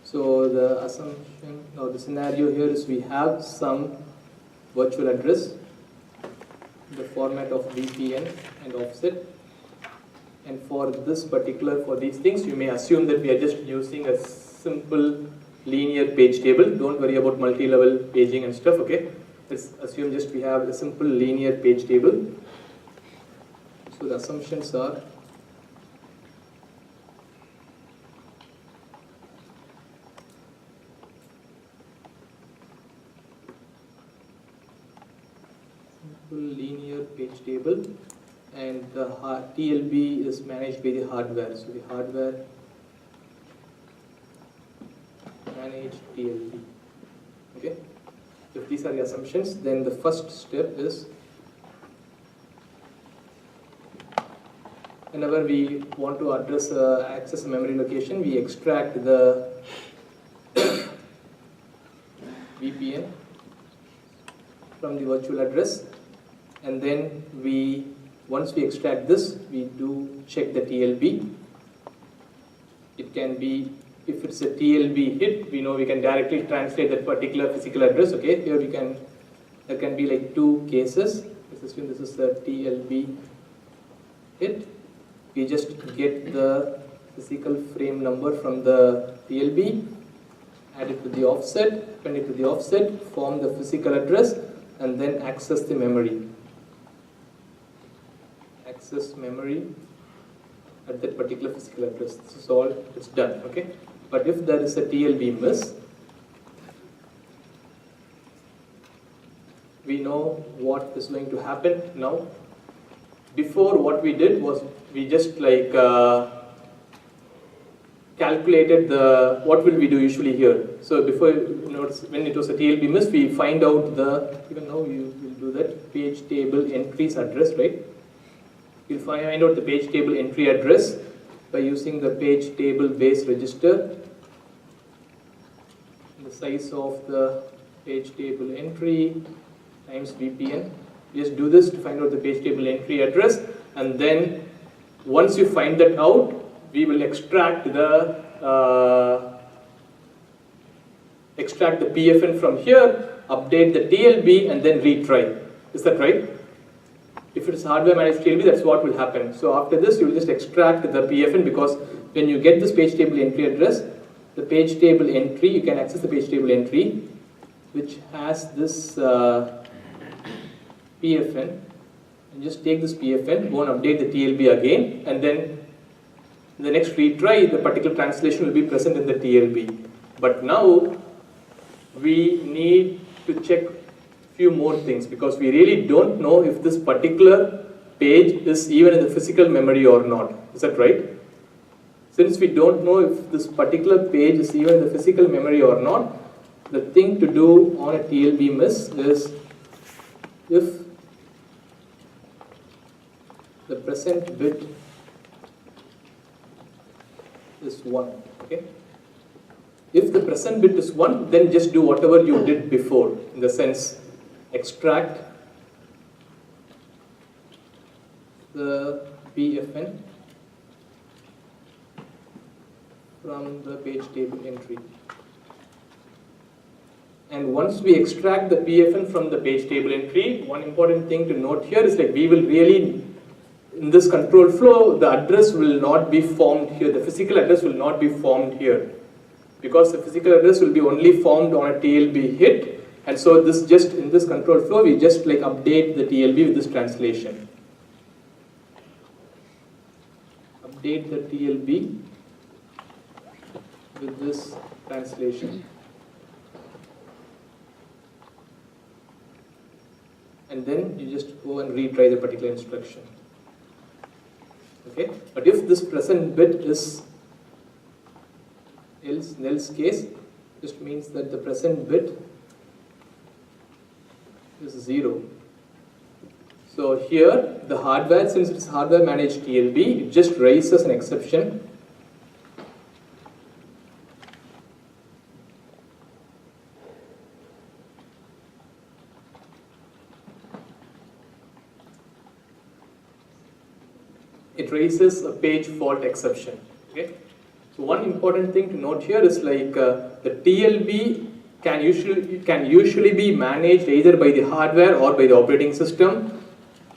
So the assumption or the scenario here is we have some virtual address in the format of VPN and offset. And for this particular, for these things, you may assume that we are just using a simple linear page table. Don't worry about multi-level paging and stuff, okay? Let's assume just we have a simple linear page table. So the assumptions are simple linear page table, and the TLB is managed by the hardware. So the hardware managed TLB. Okay. If these are the assumptions, then the first step is whenever we want to address access a memory location, we extract the VPN from the virtual address, and then once we extract this, we do check the TLB. It can be, if it's a TLB hit, we know we can directly translate that particular physical address. Okay, here there can be like two cases. Let's assume this is the TLB hit. We just get the physical frame number from the TLB, add it to the offset, append it to the offset, form the physical address, and then access the memory. Access memory. at that particular physical address. This is all, it's done, okay? But if there is a TLB miss, we know what is going to happen now. Before, what we did was we just like calculated the, what will we do usually here. So before, you know, when it was a TLB miss, we find out the, even now you will do that, page table entries address, right? You'll find out the page table entry address by using the page table base register, the size of the page table entry times VPN. Just do this to find out the page table entry address, and then once you find that out, we will extract the PFN from here, update the TLB, and then retry. Is that right? If it is hardware managed TLB, that's what will happen. So after this, you will just extract the PFN, because when you get this page table entry address, the page table entry, you can access the page table entry, which has this PFN, and just take this PFN, go and update the TLB again, and then in the next retry, the particular translation will be present in the TLB. But now, we need to check few more things, because we really don't know if this particular page is even in the physical memory or not. Is that right? Since we don't know if this particular page is even in the physical memory or not, the thing to do on a TLB miss is, if the present bit is 1, okay? If the present bit is 1, then just do whatever you did before, in the sense, extract the PFN from the page table entry. And once we extract the PFN from the page table entry, one important thing to note here is like we will really, in this control flow, the address will not be formed here. The physical address will not be formed here, because the physical address will be only formed on a TLB hit. And so this just, in this control flow, we just like update the TLB with this translation. Update the TLB with this translation. And then you just go and retry the particular instruction. Okay? But if this present bit is else, in else case, just means that the present bit is 0. So here, the hardware, since it's hardware managed TLB, it just raises an exception. It raises a page fault exception. Okay? So one important thing to note here is like the TLB can usually be managed either by the hardware or by the operating system.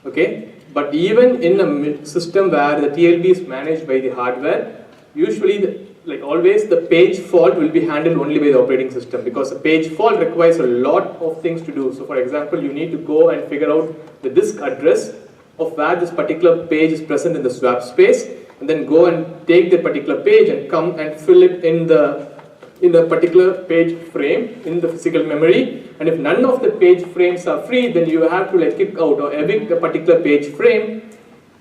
Okay? But even in a system where the TLB is managed by the hardware, usually, like always, the page fault will be handled only by the operating system, because a page fault requires a lot of things to do. So for example, you need to go and figure out the disk address of where this particular page is present in the swap space, and then go and take the particular page and come and fill it in the particular page frame in the physical memory. And if none of the page frames are free, then you have to like kick out or evict a particular page frame,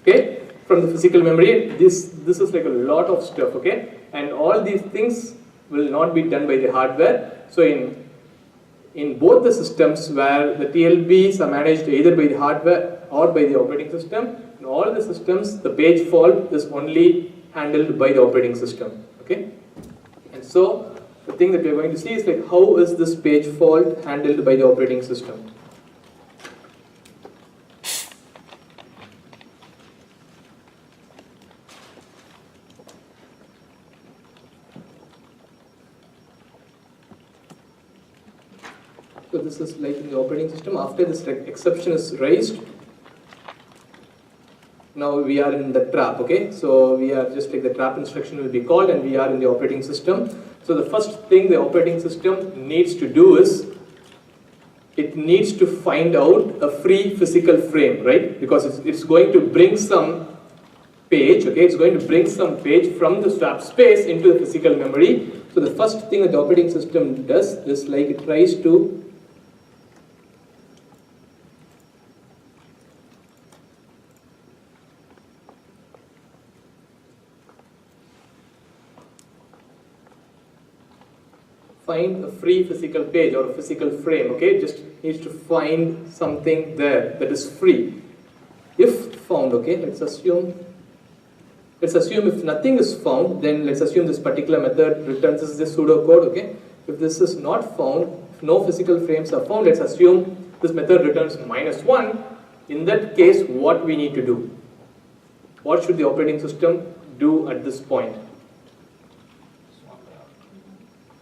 okay, from the physical memory. This is like a lot of stuff, okay, and all these things will not be done by the hardware. So in both the systems where the TLBs are managed either by the hardware or by the operating system, in all the systems, the page fault is only handled by the operating system, okay. And so the thing that we are going to see is like, how is this page fault handled by the operating system? So this is like in the operating system. After this exception is raised, now we are in the trap, okay? So we are just like the trap instruction will be called, and we are in the operating system. So the first thing the operating system needs to do is, it needs to find out a free physical frame, right? Because it's going to bring some page, okay, it's going to bring some page from the swap space into the physical memory. So the first thing that the operating system does is like it tries to find a free physical page or a physical frame, okay, just needs to find something there that is free. If found, okay, let's assume if nothing is found, then let's assume this particular method returns this is the pseudocode, okay. If this is not found, if no physical frames are found, let's assume this method returns -1. In that case, what we need to do? What should the operating system do at this point?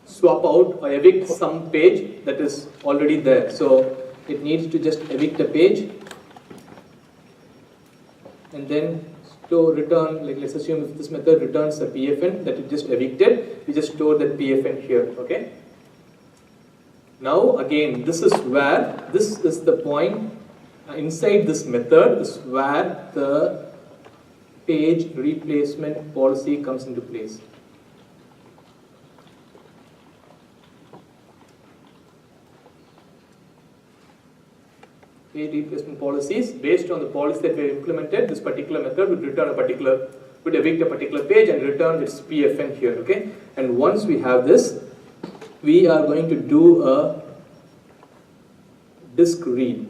Swap out or evict some page that is already there. So it needs to just evict a page and then return, like let's assume if this method returns a PFN that it just evicted, we just store that PFN here, okay? Now again, this is the point inside this method is where the page replacement policy comes into place. Page replacement policies, based on the policy that we have implemented, this particular method would evict a particular page and return its PFN here, okay? And once we have this, we are going to do a disk read.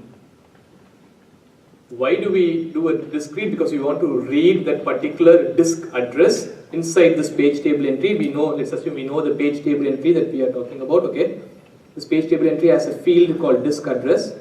Why do we do a disk read? Because we want to read that particular disk address inside this page table entry. We know, let's assume we know the page table entry that we are talking about, okay? This page table entry has a field called disk address.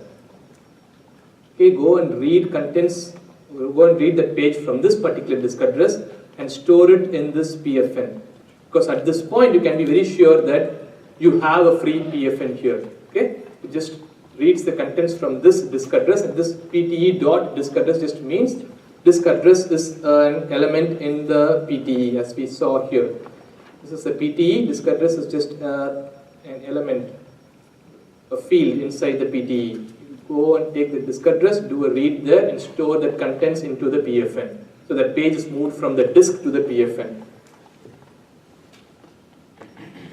Okay, go and read contents, go and read that page from this particular disk address and store it in this PFN. Because at this point, you can be very sure that you have a free PFN here. Okay, it just reads the contents from this disk address, and this PTE dot disk address just means disk address is an element in the PTE, as we saw here. This is the PTE, disk address is just an element, a field inside the PTE. Go and take the disk address, do a read there, and store that contents into the PFN. So that page is moved from the disk to the PFN.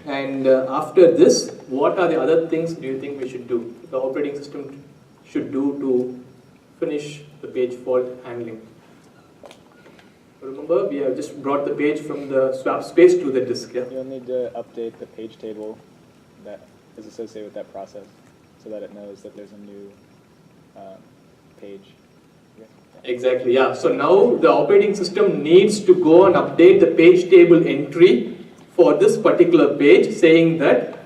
And after this, what are the other things do you think we should do? The operating system should do to finish the page fault handling. Remember, we have just brought the page from the swap space to the disk. Yeah? You'll need to update the page table that is associated with that process, so that it knows that there's a new page. Yeah. Exactly, yeah. So now the operating system needs to go and update the page table entry for this particular page, saying that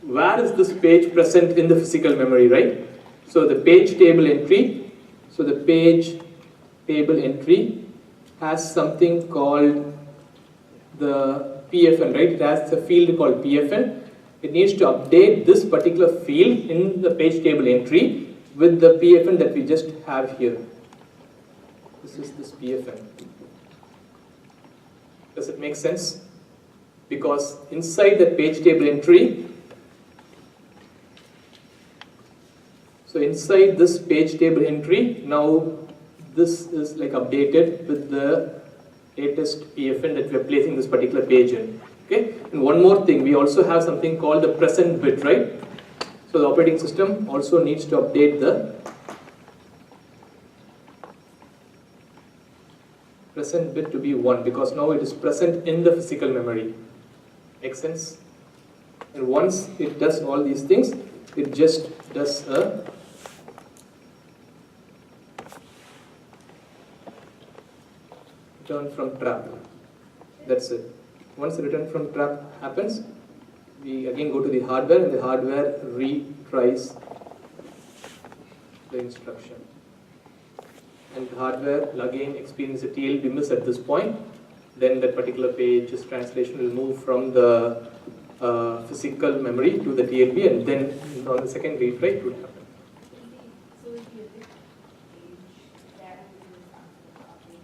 where is this page present in the physical memory, right? So the page table entry, has something called the PFN, right? It has a field called PFN. It needs to update this particular field in the page table entry with the PFN that we just have here. This is this PFN. Does it make sense? Because inside that page table entry, so inside this page table entry, now this is like updated with the latest PFN that we are placing this particular page in. Okay, and one more thing, we also have something called the present bit, right? So the operating system also needs to update the present bit to be 1, because now it is present in the physical memory. Make sense? And once it does all these things, it just does a return from trap. That's it. Once the return from trap happens, we again go to the hardware, and the hardware retries the instruction. And the hardware will again experience a TLB miss at this point. Then that particular page's translation will move from the physical memory to the TLB, and then on the second retry it would happen. So if you pick page, that is responsible for updating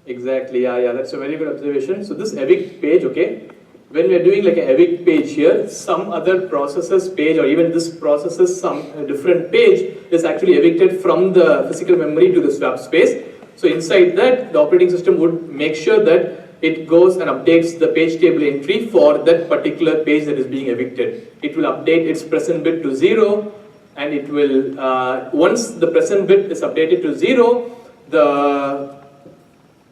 Exactly, yeah, that's a very good observation. So this evict page, okay, when we are doing like an evict page here, some other processor's page or even this processor's some different page is actually evicted from the physical memory to the swap space. So inside that, the operating system would make sure that it goes and updates the page table entry for that particular page that is being evicted. It will update its present bit to 0, and it will, once the present bit is updated to 0, the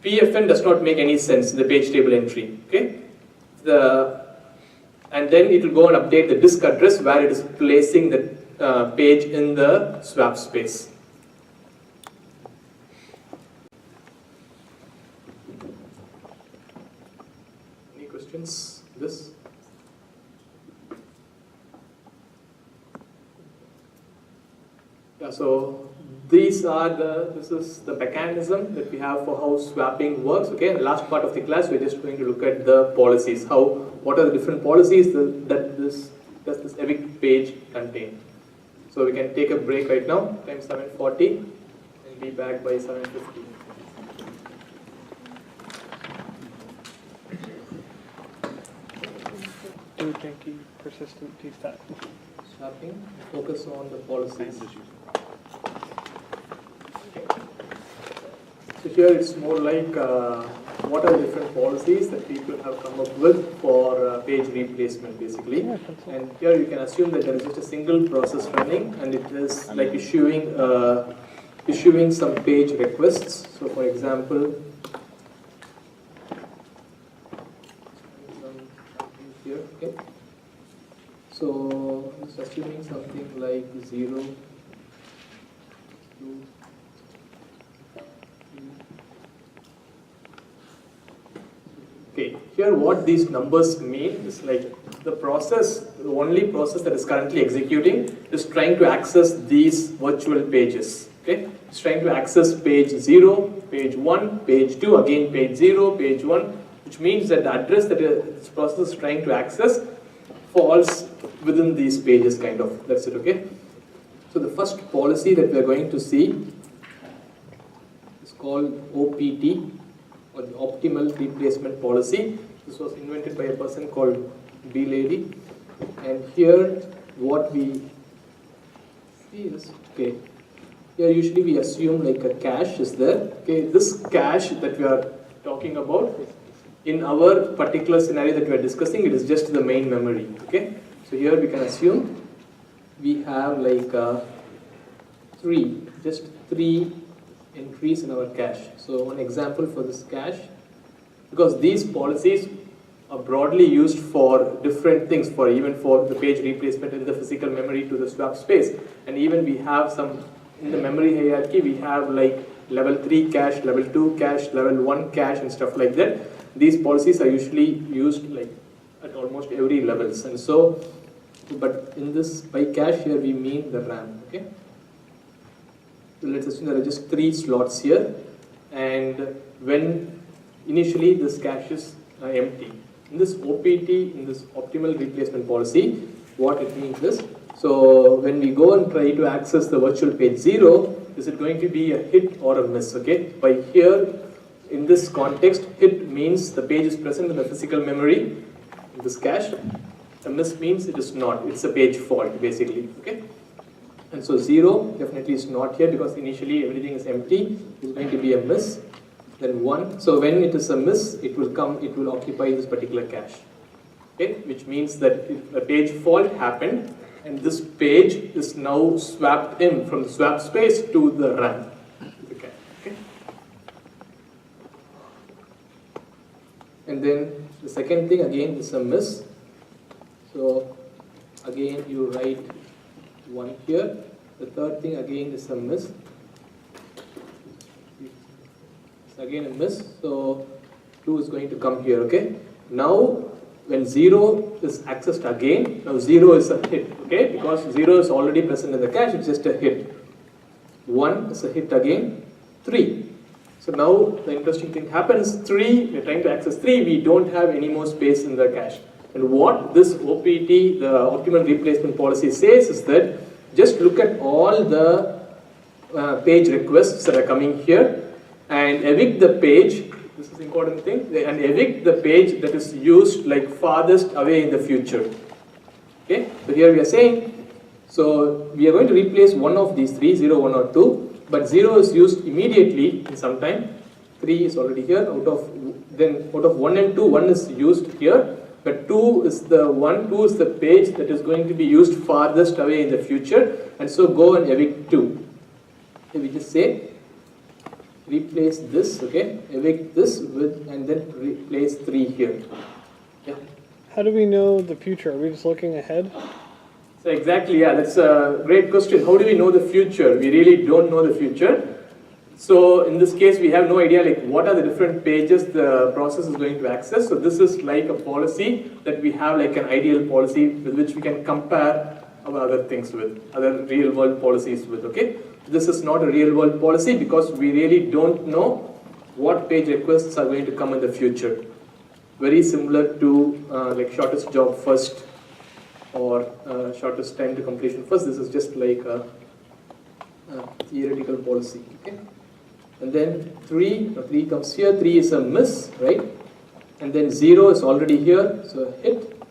PFN does not make any sense in the page table entry. Okay? And then it will go and update the disk address where it is placing the page in the swap space. Any questions? This? Yeah, so this is the mechanism that we have for how swapping works. Okay, in the last part of the class, we're just going to look at the policies. What are the different policies that this evict page contain? So we can take a break right now, time 7:40, and be back by 7:50. Do janky persistent t-stat. Swapping, focus on the policies. So here it's more like what are the different policies that people have come up with for page replacement basically. And here you can assume that there is just a single process running and it is like issuing some page requests. So for example, here, okay. So just assuming something like 0, 2, okay, here what these numbers mean is like the only process that is currently executing is trying to access these virtual pages. Okay, it's trying to access page 0, page 1, page 2, again page 0, page 1, which means that the address that this process is trying to access falls within these pages kind of. That's it, okay? So the first policy that we are going to see is called OPT, or the optimal replacement policy. This was invented by a person called B. Lady. And here what we see is, okay, here usually we assume like a cache is there. Okay, this cache that we are talking about, in our particular scenario that we are discussing, it is just the main memory. Okay, so here we can assume we have like just three entries in our cache. So one example for this cache, because these policies are broadly used for different things, even for the page replacement in the physical memory to the swap space. And even we have some, in the memory hierarchy, we have like level 3 cache, level 2 cache, level 1 cache and stuff like that. These policies are usually used like at almost every levels. And so, but in this by cache here we mean the RAM, okay? So let's assume there are just 3 slots here, and when initially this cache is empty. In this OPT, in this optimal replacement policy, what it means is, so when we go and try to access the virtual page 0, is it going to be a hit or a miss? Okay, by here in this context, hit means the page is present in the physical memory in this cache. A miss means it is not, it's a page fault basically. Okay. And so 0 definitely is not here because initially everything is empty. It's going to be a miss. Then 1. So when it is a miss, it will occupy this particular cache. Okay, which means that a page fault happened, and this page is now swapped in from the swap space to the RAM. Okay. Okay. And then the second thing again is a miss. So again you write 1 here. The third thing again is a miss. It's again a miss. So 2 is going to come here. Okay. Now when 0 is accessed again, now 0 is a hit. Okay, because 0 is already present in the cache. It's just a hit. 1 is a hit again. 3. So now the interesting thing happens. 3. We're trying to access 3. We don't have any more space in the cache. And what this OPT, the optimal replacement policy, says is that just look at all the page requests that are coming here and evict the page this is important thing, and evict the page that is used like farthest away in the future. Okay, so here we are saying, so we are going to replace one of these three, 0, 1 or 2, but 0 is used immediately in some time, 3 is already here, out of 1 and 2, 1 is used here, but 2 is the page that is going to be used farthest away in the future, and so go and evict 2. So we just say, replace this, okay, evict this with, and then replace 3 here. Yeah. How do we know the future? Are we just looking ahead? So exactly, yeah, that's a great question. How do we know the future? We really don't know the future. So in this case, we have no idea like what are the different pages the process is going to access. So this is like a policy that we have, like an ideal policy with which we can compare our other things with, other real world policies with, okay? This is not a real world policy because we really don't know what page requests are going to come in the future. Very similar to like shortest job first or shortest time to completion first. This is just like a theoretical policy, okay? And then 3 comes here, 3 is a miss, right? And then 0 is already here, so hit.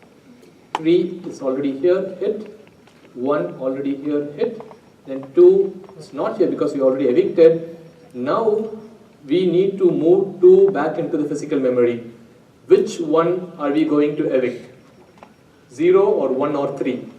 3 is already here, hit. 1 already here, hit. Then 2 is not here because we already evicted. Now we need to move 2 back into the physical memory. Which one are we going to evict? 0 or 1 or 3?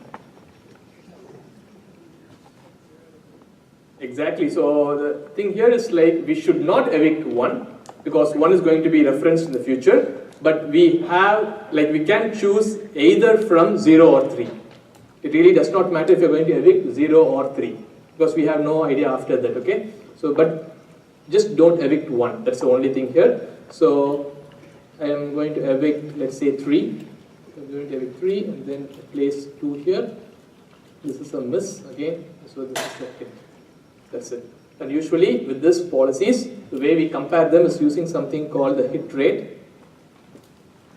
Exactly, so the thing here is like we should not evict 1 because 1 is going to be referenced in the future, but we have, like we can choose either from 0 or 3. It really does not matter if you're going to evict 0 or 3 because we have no idea after that, okay? So, but just don't evict 1, that's the only thing here. So, I am going to evict, let's say 3. I'm going to evict 3 and then place 2 here. This is a miss again, so this is the hit. That's it. And usually with this policies, the way we compare them is using something called the hit rate.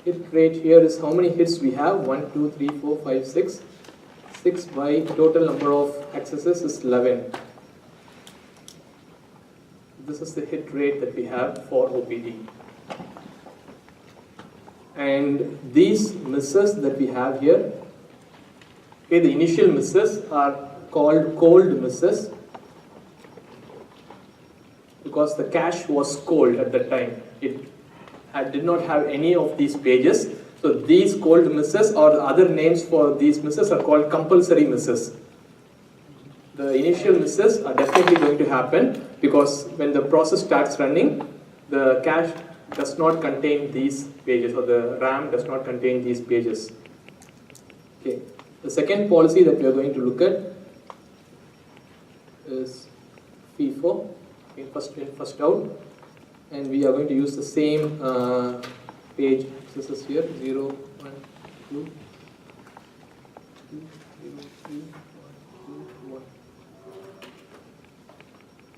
Hit rate here is how many hits we have, 1, 2, 3, 4, 5, 6. 6 by total number of accesses is 11. This is the hit rate that we have for OPD. And these misses that we have here, okay, the initial misses are called cold misses because the cache was cold at that time. It did not have any of these pages. So these cold misses or the other names for these misses are called compulsory misses. The initial misses are definitely going to happen because when the process starts running, the cache does not contain these pages or the RAM does not contain these pages. Okay. The second policy that we are going to look at is FIFO, in first out, and we are going to use the same page. This is here 0, 1, 2, 2, 0, 3, 1, 2,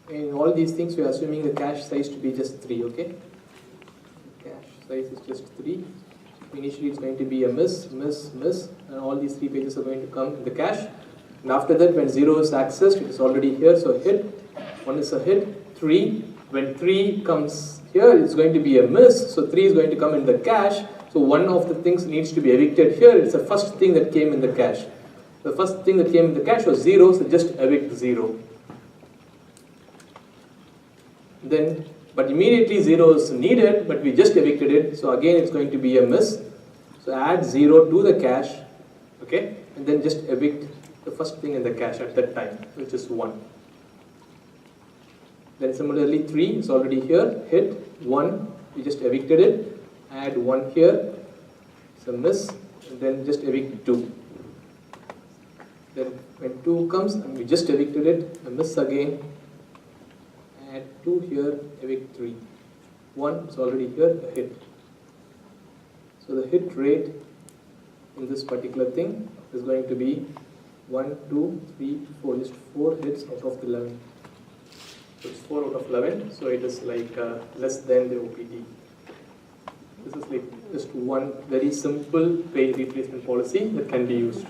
1. In all these things, we are assuming the cache size to be just 3, okay? Cache size is just 3. Initially, it's going to be a miss, miss, miss, and all these 3 pages are going to come in the cache. And after that, when 0 is accessed, it is already here, so hit. 1 is a hit. 3, when 3 comes here, it's going to be a miss, so 3 is going to come in the cache. So one of the things needs to be evicted here. It's the first thing that came in the cache. The first thing that came in the cache was 0, so just evict 0. Then, but immediately 0 is needed, but we just evicted it, so again it's going to be a miss. So add 0 to the cache, okay, and then just evict the first thing in the cache at that time, which is 1. Then similarly 3 is already here, hit 1, we just evicted it, add 1 here, it's a miss, and then just evict 2. Then when 2 comes, and we just evicted it, a miss again, add 2 here, evict 3. 1 is already here, a hit. So the hit rate in this particular thing is going to be 1, 2, 3, 4, just 4 hits out of the 11. So it's 4 out of 11, so it is like less than the OPD. This is like just one very simple page replacement policy that can be used.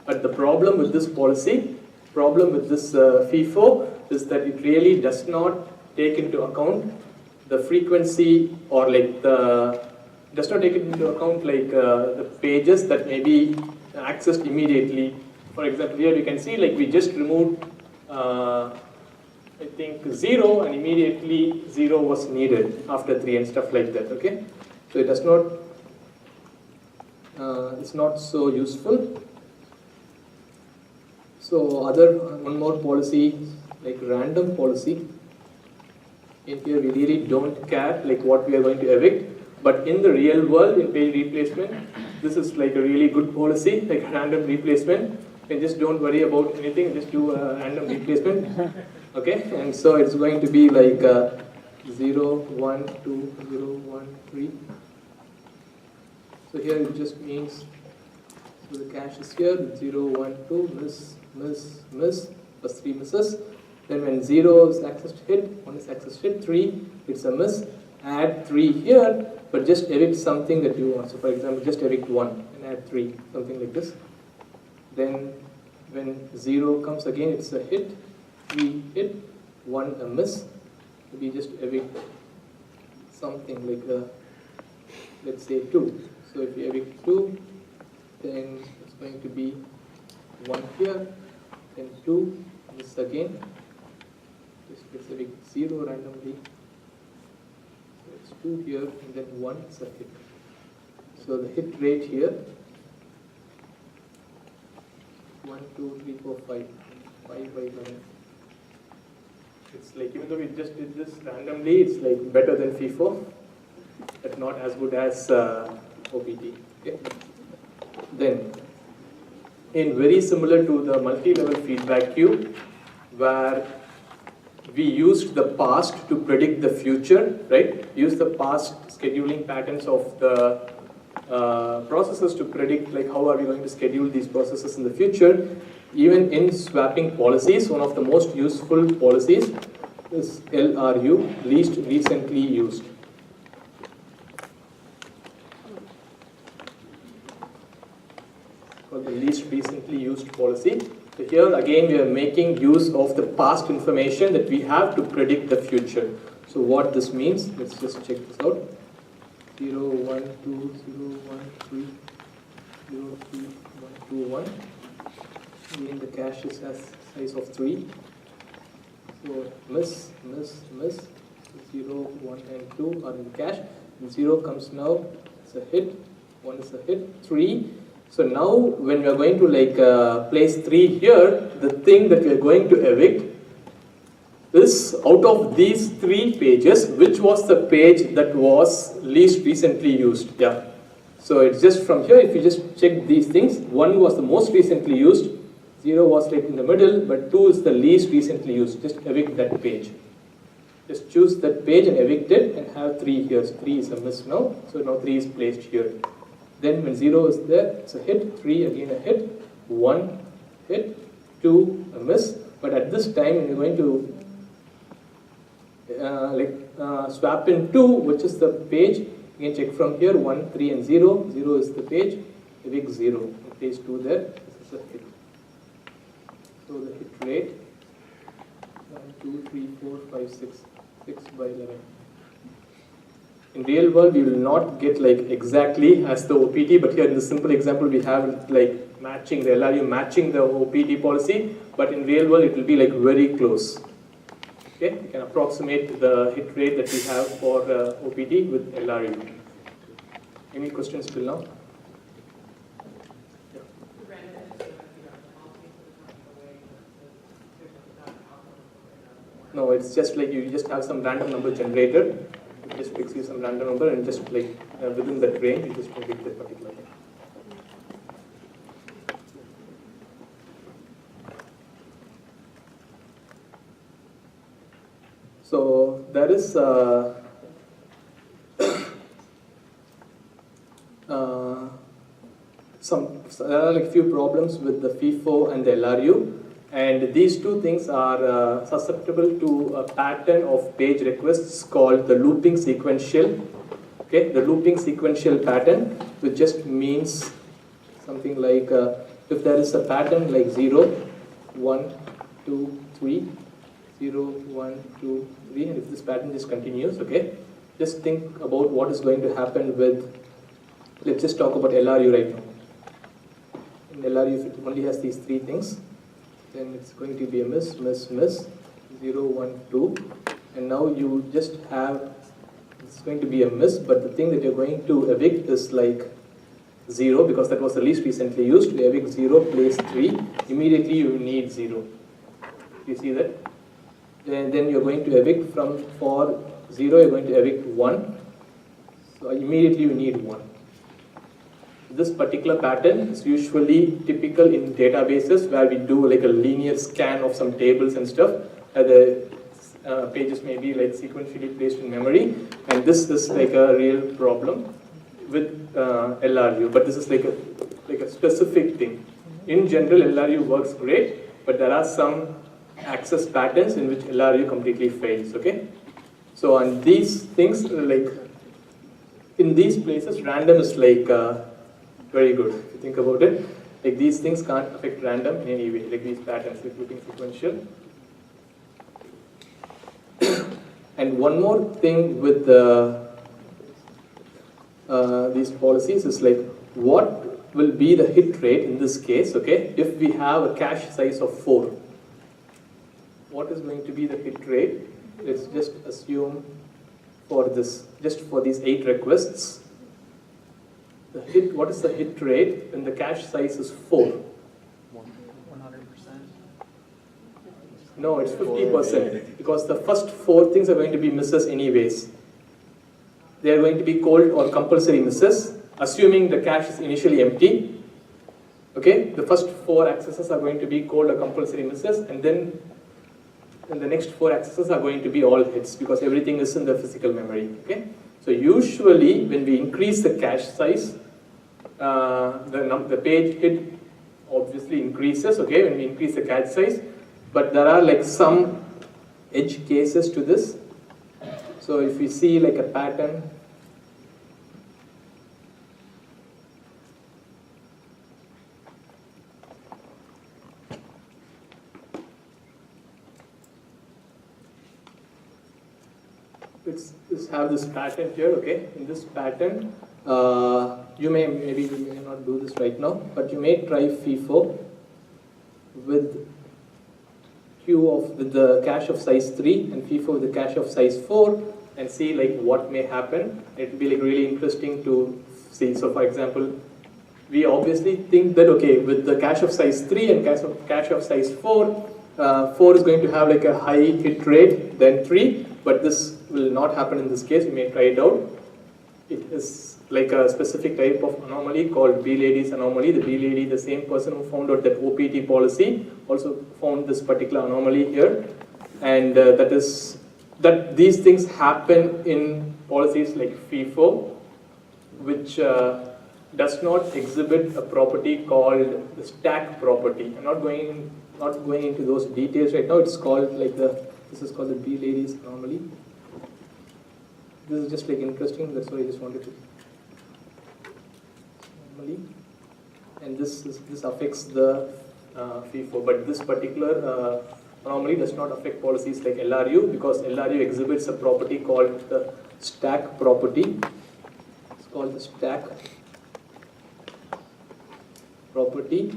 But the problem with this policy, problem with this FIFO is that it really does not take into account the frequency or like does not take into account like the pages that may be accessed immediately. For example, here you can see like we just removed I think 0 and immediately 0 was needed after 3 and stuff like that, okay? So it does not, it's not so useful. So one more policy like random policy. In here we really don't care like what we are going to evict, but in the real world in page replacement, this is like a really good policy, like random replacement. And just don't worry about anything, just do a random replacement. Okay, and so it's going to be like 0, 1, 2, 0, 1, 3. So here it just means, so the cache is here, 0, 1, 2, miss, miss, miss, plus 3 misses. Then when 0 is accessed hit, 1 is accessed hit, 3, it's a miss. Add 3 here, but just evict something that you want. So for example, just evict 1 and add 3, something like this. Then when 0 comes again, it's a hit, 3 hit, 1 a miss. We just evict something like let's say 2. So if you evict 2, then it's going to be 1 here, then 2, this again. Just let's evict 0 randomly. So it's 2 here, and then 1 is a hit. So the hit rate here, 1, 2, 3, 4, 5, 5 by 11. It's like, even though we just did this randomly, it's like better than FIFO, but not as good as OPT. Okay? Then, in very similar to the multi-level feedback queue, where we used the past to predict the future, right? Use the past scheduling patterns of the processes to predict like how are we going to schedule these processes in the future. Even in swapping policies, one of the most useful policies is LRU, least recently used. Called the least recently used policy. So here again we are making use of the past information that we have to predict the future. So what this means, let's just check this out. 0, 1, 2, 0, 1, 3, 0, 3, 1, 2, 1. Again the cache is as size of 3. So miss, miss, miss. 0, 1 and 2 are in cache. And 0 comes now, it's a hit. 1 is a hit. 3. So now when we are going to like place 3 here, the thing that we are going to evict is out of these 3 pages, which was the page that was least recently used. Yeah. So it's just from here, if you just check these things, 1 was the most recently used, 0 was like in the middle, but 2 is the least recently used. Just evict that page. Just choose that page and evict it and have 3 here. So 3 is a miss now, so now 3 is placed here. Then when 0 is there, it's a hit, 3 again a hit, 1 hit, 2 a miss. But at this time, when you're going to swap in 2, which is the page, you can check from here, 1, 3 and 0. 0 is the page, evict 0. Place 2 there, this is a hit. So the hit rate, 1, 2, 3, 4, 5, 6, 6 by 11. In real world, we will not get like exactly as the OPT, but here in the simple example, we have like matching the LRU matching the OPT policy, but in real world, it will be like very close. Okay, you can approximate the hit rate that we have for OPT with LRU. Any questions till now? No, it's just like you just have some random number generator. You just fix you some random number and just like within that range, you just predict that particular thing. So there is there are like few problems with the FIFO and the LRU. And these two things are susceptible to a pattern of page requests called the looping sequential. Okay, the looping sequential pattern, which just means something like if there is a pattern like 0, 1, 2, 3, 0, 1, 2, 3, and if this pattern just continues, okay, just think about what is going to happen with, let's just talk about LRU right now. In LRU, if it only has these three things, then it's going to be a miss, miss, miss, 0, 1, 2, and now you just have, it's going to be a miss, but the thing that you're going to evict is like 0, because that was the least recently used. We evict 0, place 3, immediately you need 0. You see that? Then you're going to evict for 0, you're going to evict 1, so immediately you need 1. This particular pattern is usually typical in databases where we do like a linear scan of some tables and stuff. The pages may be like sequentially placed in memory, and this is like a real problem with LRU. But this is like a specific thing. In general, LRU works great, but there are some access patterns in which LRU completely fails. Okay, so on these things, like in these places, random is like very good. If you think about it, like these things can't affect random in any way, like these patterns, including sequential. And one more thing with these policies is like, what will be the hit rate in this case, okay, if we have a cache size of 4? What is going to be the hit rate? Let's just assume for this, just for these 8 requests, what is the hit rate when the cache size is 4? 100%. No, it's 50%, because the first 4 things are going to be misses anyways. They are going to be called or compulsory misses, assuming the cache is initially empty. Okay, the first 4 accesses are going to be called or compulsory misses, and then the next 4 accesses are going to be all hits, because everything is in the physical memory. Okay, so usually when we increase the cache size, the page hit obviously increases. Okay, when we increase the cache size, but there are like some edge cases to this. So if we see like a pattern, let's have this pattern here. Okay, in this pattern, you may not do this right now, but you may try FIFO with with the cache of size 3 and FIFO with the cache of size 4, and see like what may happen. It will be like really interesting to see. So for example, we obviously think that okay, with the cache of size 3 and cache of size 4, 4 is going to have like a high hit rate than 3, but this will not happen in this case. You may try it out. It is like a specific type of anomaly called B-Lady's anomaly. The B-Lady, the same person who found out that OPT policy, also found this particular anomaly here. And that these things happen in policies like FIFO, which does not exhibit a property called the stack property. I'm not going into those details right now. It's called like this is called the B-Lady's anomaly. This is just like interesting, that's why I just wanted to anomaly. And this affects the FIFO, but this particular anomaly does not affect policies like LRU, because LRU exhibits a property called the stack property. It's called the stack property,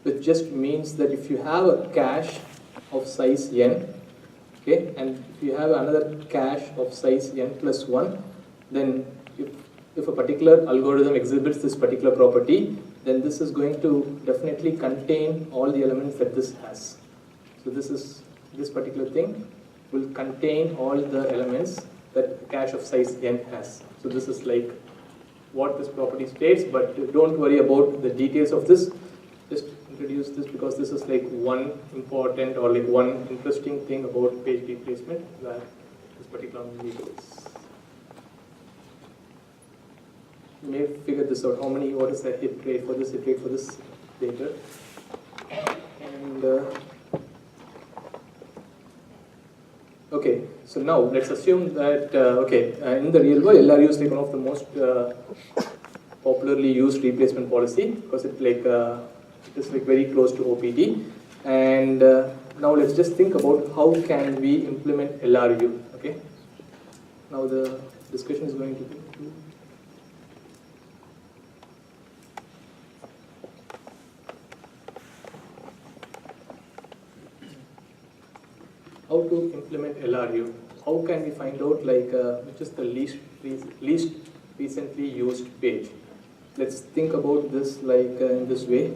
which just means that if you have a cache of size n, okay, and if you have another cache of size n plus 1, then if a particular algorithm exhibits this particular property, then this is going to definitely contain all the elements that this has. So this particular thing will contain all the elements that a cache of size n has. So this is like what this property states, but don't worry about the details of this. Just introduce this because this is like one important or like one interesting thing about page replacement where this particular anomaly is. You may figure this out. What is the hit rate for this later. And okay, so now let's assume that in the real world, LRU is like one of the most popularly used replacement policy because it is like very close to OPT, and now let's just think about how can we implement LRU, okay? Now the discussion is going to be how to implement LRU. How can we find out which is the least recently used page? Let's think about this in this way.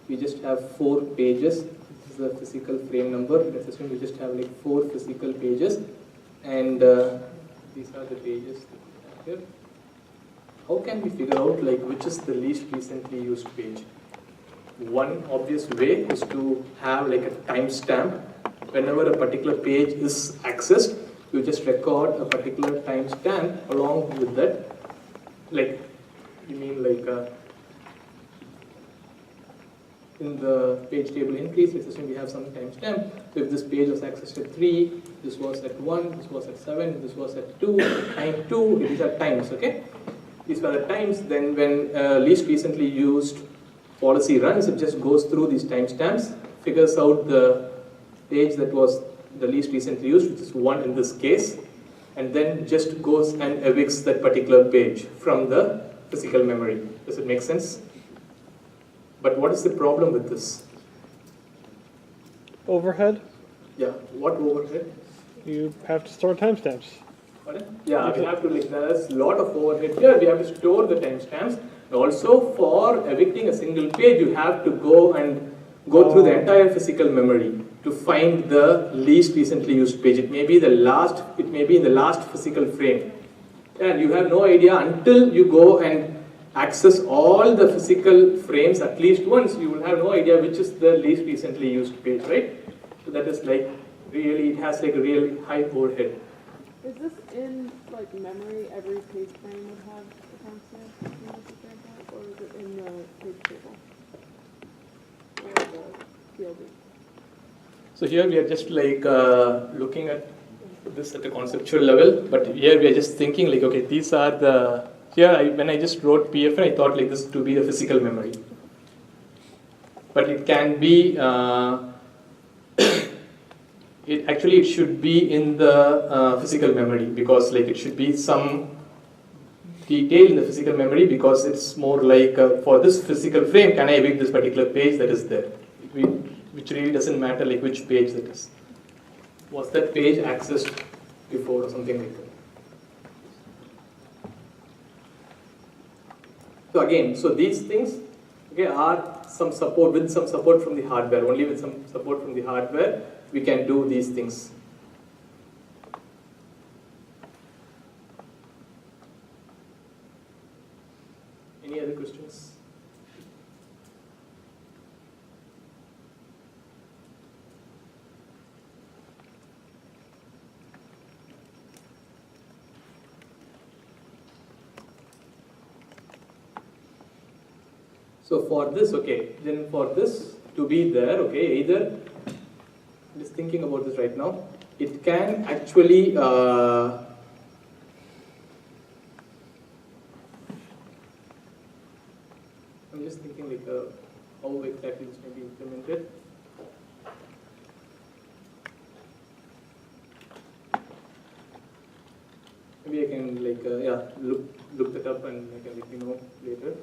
We just have 4 pages. This is the physical frame number. Let's assume we just have 4 physical pages, and these are the pages that we have here. How can we figure out which is the least recently used page? One obvious way is to have a timestamp. Whenever a particular page is accessed, you just record a particular timestamp along with that. In the page table entries, let's assume we have some timestamp. So if this page was accessed at 3, this was at 1, this was at 7, this was at 2, time 2, these are times, okay? These are the times. Then when least recently used policy runs, it just goes through these timestamps, figures out the page that was the least recently used, which is 1 in this case, and then just goes and evicts that particular page from the physical memory. Does it make sense? But what is the problem with this? Overhead? Yeah, what overhead? You have to store timestamps. Pardon? Yeah, we have to, there's a lot of overhead here. We have to store the timestamps. Also, for evicting a single page, you have to go through the entire physical memory to find the least recently used page. It may be in the last physical frame. And you have no idea until you go and access all the physical frames at least once. You will have no idea which is the least recently used page, right? So that is really, it has a really high overhead. Is this in memory? Every page frame would have a timestamp, or is it in the page table or the PLD? So here we are just looking at this at a conceptual level, but here we are just thinking okay, these are the, when I just wrote PFN, I thought this to be the physical memory. But it can be, it should be in the physical memory, because it should be some detail in the physical memory, because it's more for this physical frame, can I evict this particular page that is there? Which really doesn't matter which page that is. Was that page accessed before or something like that? So again, these things are some support from the hardware. Only with some support from the hardware we can do these things. Any other questions? So for this, then for this to be there, either, I'm just thinking about this right now, it can actually, I'm just thinking how exactly this may be implemented. Maybe I can look that up and I can let you know later.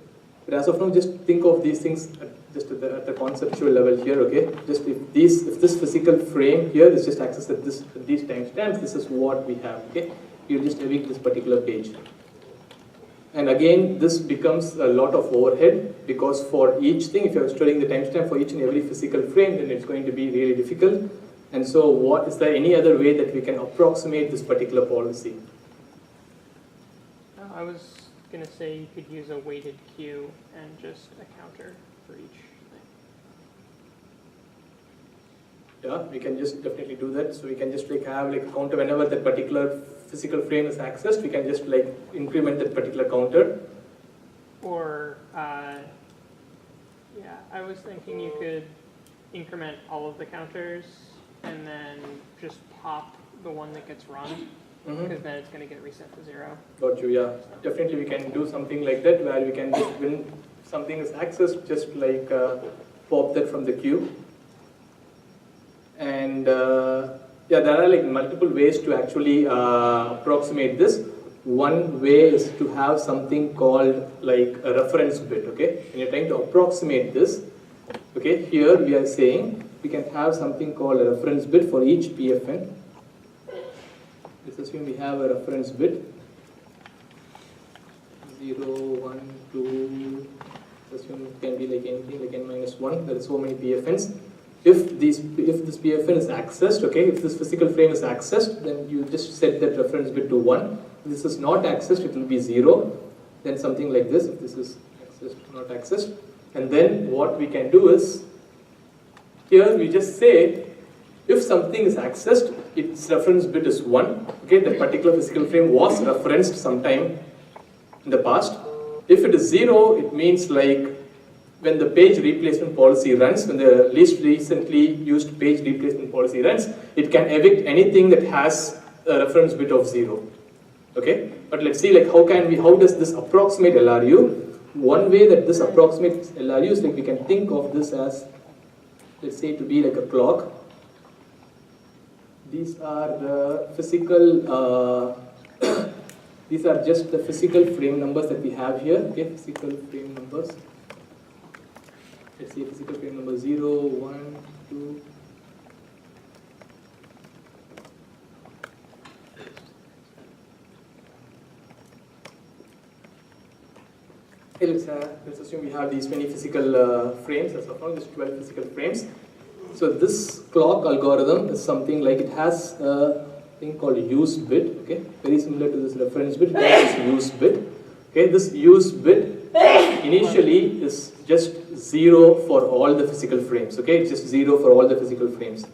But as of now, just think of these things just at the conceptual level here, okay? Just if this physical frame here is just accessed at these timestamps, this is what we have, okay? You just evict this particular page. And again, this becomes a lot of overhead, because for each thing, if you're storing the timestamp for each and every physical frame, then it's going to be really difficult. And so is there any other way that we can approximate this particular policy? I was going to say you could use a weighted queue and just a counter for each thing. Yeah, we can just definitely do that. So we can just have a counter whenever that particular physical frame is accessed. We can just increment that particular counter. Or yeah, I was thinking you could increment all of the counters and then just pop the one that gets run. Because then it's going to get reset to 0. Got you, yeah. Definitely we can do something like that, where we can just, when something is accessed, just pop that from the queue. And yeah, there are like multiple ways to actually approximate this. One way is to have something called like a reference bit, okay? When you're trying to approximate this, okay, here we are saying we can have something called a reference bit for each PFN. Let's assume we have a reference bit 0, 1, 2, let's assume it can be like anything like n minus 1. There are so many PFNs. If this PFN is accessed, okay, if this physical frame is accessed, then you just set that reference bit to 1. If this is not accessed, it will be 0. Then something like this, if this is accessed, not accessed. And then what we can do is, here we just say, if something is accessed, its reference bit is 1. Okay, that particular physical frame was referenced sometime in the past. If it is 0, it means like when the page replacement policy runs, when the least recently used page replacement policy runs, it can evict anything that has a reference bit of 0. Okay, but let's see like how does this approximate LRU? One way that this approximates LRU is like we can think of this as, let's say, to be like a clock. These are the physical, these are just the physical frame numbers that we have here. Okay, physical frame numbers. Let's say physical frame number 0, 1, 2. Okay, let's assume we have these many physical frames as of now, just 12 physical frames. So this clock algorithm is something like it has a thing called use bit, okay, very similar to this reference bit, it has this use bit. Okay, this use bit initially is just 0 for all the physical frames, okay, it's just 0 for all the physical frames.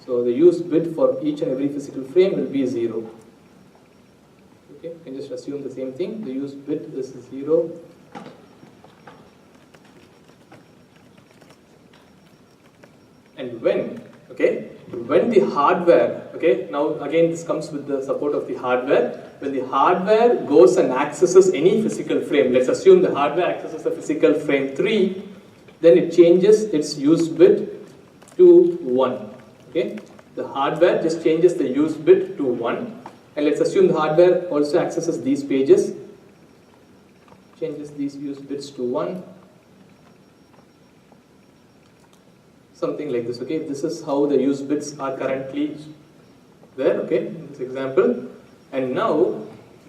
So the use bit for each and every physical frame will be 0. Okay, you can just assume the same thing, the use bit is 0. And when the hardware, okay, now again this comes with the support of the hardware, when the hardware goes and accesses any physical frame, let's assume the hardware accesses a physical frame 3, then it changes its use bit to 1, okay, the hardware just changes the use bit to 1, and let's assume the hardware also accesses these pages, changes these use bits to 1. Something like this, okay, this is how the use bits are currently there, okay, in this example. And now,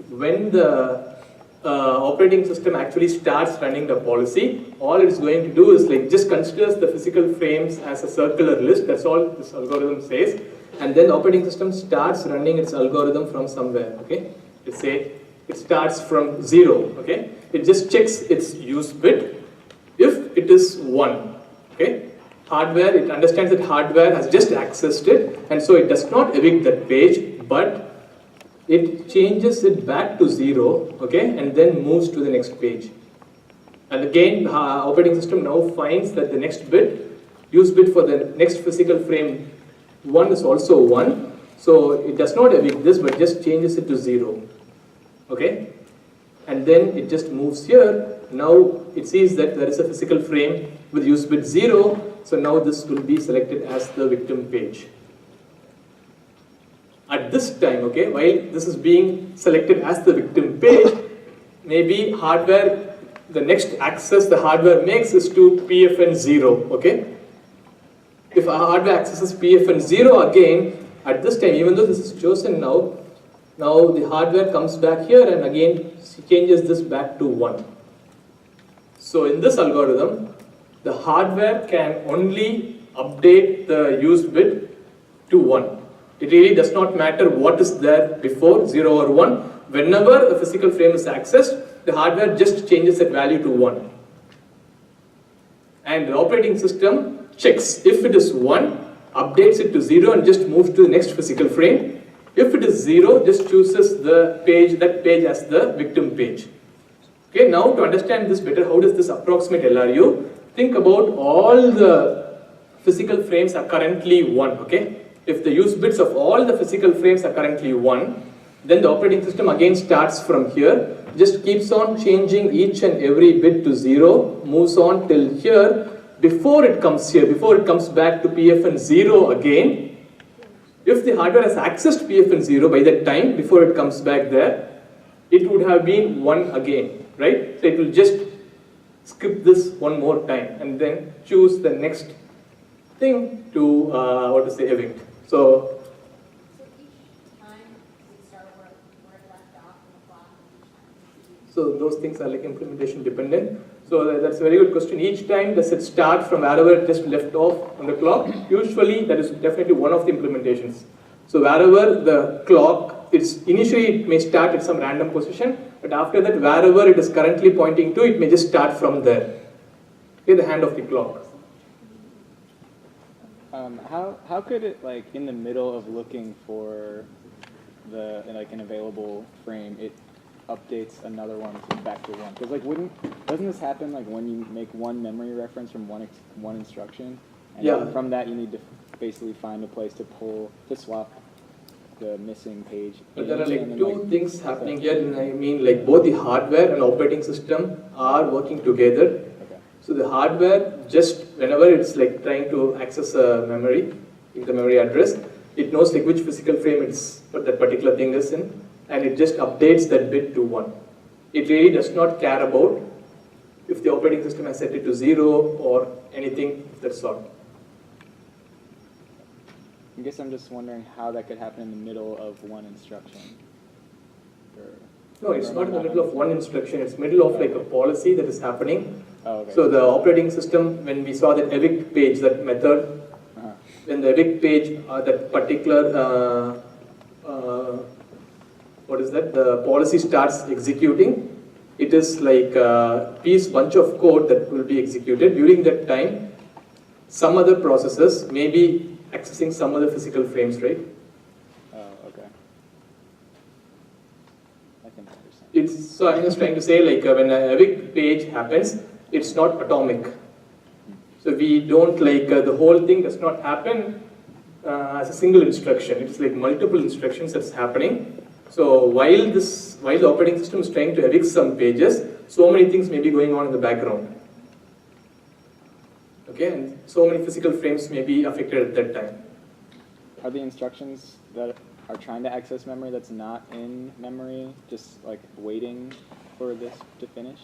when the operating system actually starts running the policy, all it's going to do is like just considers the physical frames as a circular list, that's all this algorithm says, and then the operating system starts running its algorithm from somewhere, okay. Let's say it starts from 0, okay, it just checks its use bit. If it is 1, okay, hardware, it understands that hardware has just accessed it, and so it does not evict that page, but it changes it back to 0, okay, and then moves to the next page. And again, the operating system now finds that the next bit, use bit for the next physical frame 1 is also 1, so it does not evict this, but just changes it to 0, okay, and then it just moves here. Now it sees that there is a physical frame with use bit 0, so now this will be selected as the victim page. At this time, okay, while this is being selected as the victim page, maybe hardware, the next access the hardware makes is to PFN 0, okay. If a hardware accesses PFN 0 again, at this time, even though this is chosen now the hardware comes back here and again changes this back to 1. So in this algorithm, the hardware can only update the use bit to 1. It really does not matter what is there before, 0 or 1. Whenever a physical frame is accessed, the hardware just changes that value to 1. And the operating system checks. If it is 1, updates it to 0 and just moves to the next physical frame. If it is 0, just chooses the page, that page as the victim page. Okay, now to understand this better, how does this approximate LRU? Think about all the physical frames are currently 1, okay? If the use bits of all the physical frames are currently 1, then the operating system again starts from here, just keeps on changing each and every bit to 0, moves on till here, before it comes here, before it comes back to PFN 0 again, if the hardware has accessed PFN 0 by that time, before it comes back there, it would have been 1 again, right? So it will just skip this one more time and then choose the next thing to, evict. So each time we start where it left off in the block, each time. So those things are like implementation dependent. So that's a very good question. Each time does it start from wherever it just left off on the clock? Usually that is definitely one of the implementations. So wherever the clock, initially it may start at some random position, but after that wherever it is currently pointing to, it may just start from there. Okay, the hand of the clock. How could it, like, in the middle of looking for the an available frame, it updates another one back to 1? Because doesn't this happen like when you make one memory reference from one instruction, and then from that you need to basically find a place to swap the missing page. But there are like two things happening here. I mean, like both the hardware and operating system are working together. So the hardware, just whenever it's like trying to access a memory, the memory address, it knows like which physical frame that particular thing is in, and it just updates that bit to 1. It really does not care about if the operating system has set it to 0 or anything of that sort. I guess I'm just wondering how that could happen in the middle of one instruction. No, it's not in the middle of one instruction. It's middle of like a policy that is happening. Oh, okay. So the operating system, when we saw that evict page, that method, when the evict page, that particular, the policy starts executing, it is like a bunch of code that will be executed. During that time, some other processes may be accessing some other physical frames, right? Oh, okay. I think I understand. So I'm just trying to say, like when a evict page happens, it's not atomic. So we don't the whole thing does not happen as a single instruction. It's like multiple instructions that's happening. So while the operating system is trying to evict some pages, so many things may be going on in the background. Okay, and so many physical frames may be affected at that time. Are the instructions that are trying to access memory that's not in memory just like waiting for this to finish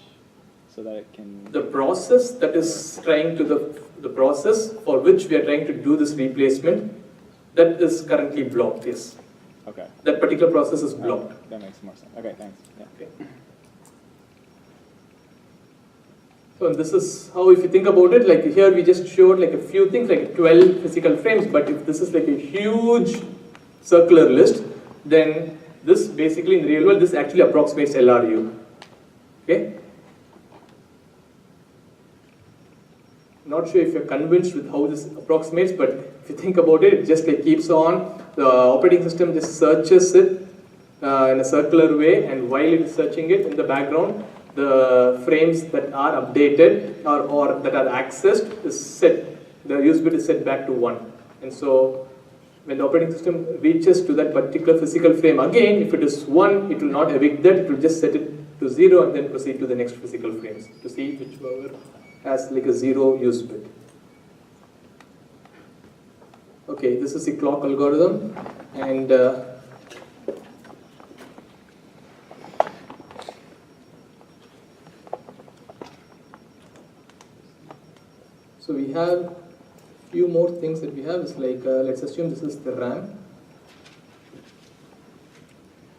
so that it can... The process that is trying to, the process for which we are trying to do this replacement, that is currently blocked, yes. Okay. That particular process is blocked. That makes more sense. Okay, thanks. Yeah. Okay. So this is how, if you think about it, like here we just showed like a few things, like 12 physical frames, but if this is like a huge circular list, then this basically in the real world, this actually approximates LRU. Okay? Not sure if you're convinced with how this approximates, but if you think about it, it just like keeps on, the operating system just searches it in a circular way, and while it is searching it in the background, the frames that are updated or that are accessed is set, the use bit is set back to 1. And so when the operating system reaches to that particular physical frame again, if it is 1, it will not evict that, it will just set it to 0 and then proceed to the next physical frames to see which one has like a 0 use bit. Okay, this is the clock algorithm, and so we have few more things that we have. Is like let's assume this is the RAM.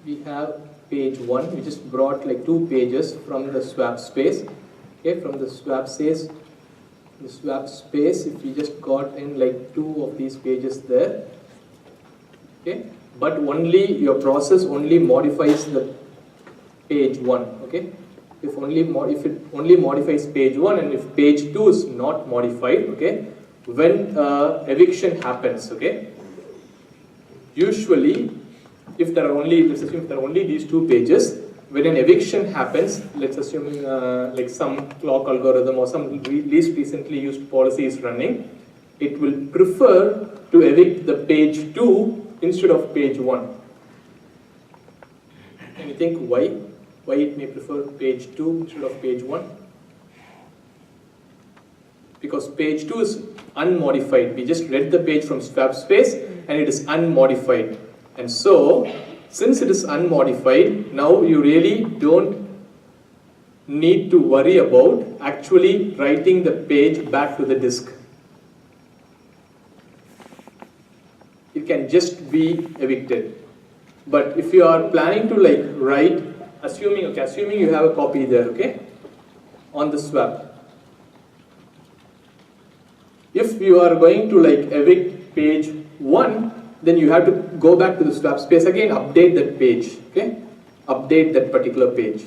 We have page 1. We just brought like 2 pages from the swap space. Okay, from the swap space. The swap space. If we just got in like 2 of these pages there. Okay, but only your process only modifies the page 1. Okay. If it only modifies page 1 and if page 2 is not modified, okay, when eviction happens, okay, usually if there are only, let's assume if there are only these 2 pages, when an eviction happens, let's assume like some clock algorithm or some least recently used policy is running, it will prefer to evict the page 2 instead of page 1. Can you think why? Why it may prefer page 2 instead of page 1? because page 2 is unmodified. We just read the page from swap space and it is unmodified. And so, since it is unmodified, now you really don't need to worry about actually writing the page back to the disk. It can just be evicted. But if you are planning to like write, assuming you have a copy there, okay, on the swap. If you are going to like evict page 1, then you have to go back to the swap space again, update that page, okay, update that particular page.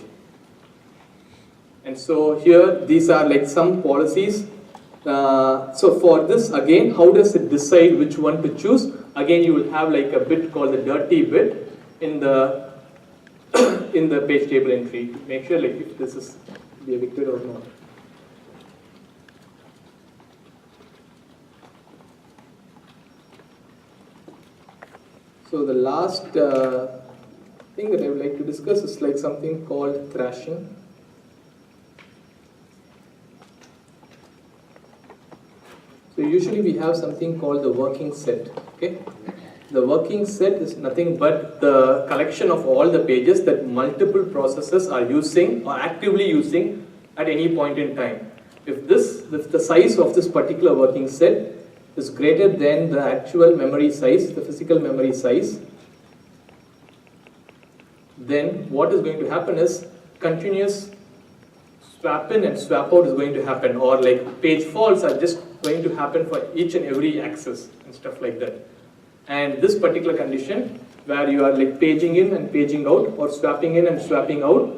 And so here, these are like some policies. So for this, again, how does it decide which one to choose? Again, you will have like a bit called the dirty bit in the in the page table entry to make sure like if this is be evicted or not. So the last thing that I would like to discuss is like something called thrashing. So usually we have something called the working set, okay? The working set is nothing but the collection of all the pages that multiple processes are using or actively using at any point in time. If the size of this particular working set is greater than the actual memory size, the physical memory size, then what is going to happen is continuous swap in and swap out is going to happen, or like page faults are just going to happen for each and every access and stuff like that. And this particular condition where you are like paging in and paging out or swapping in and swapping out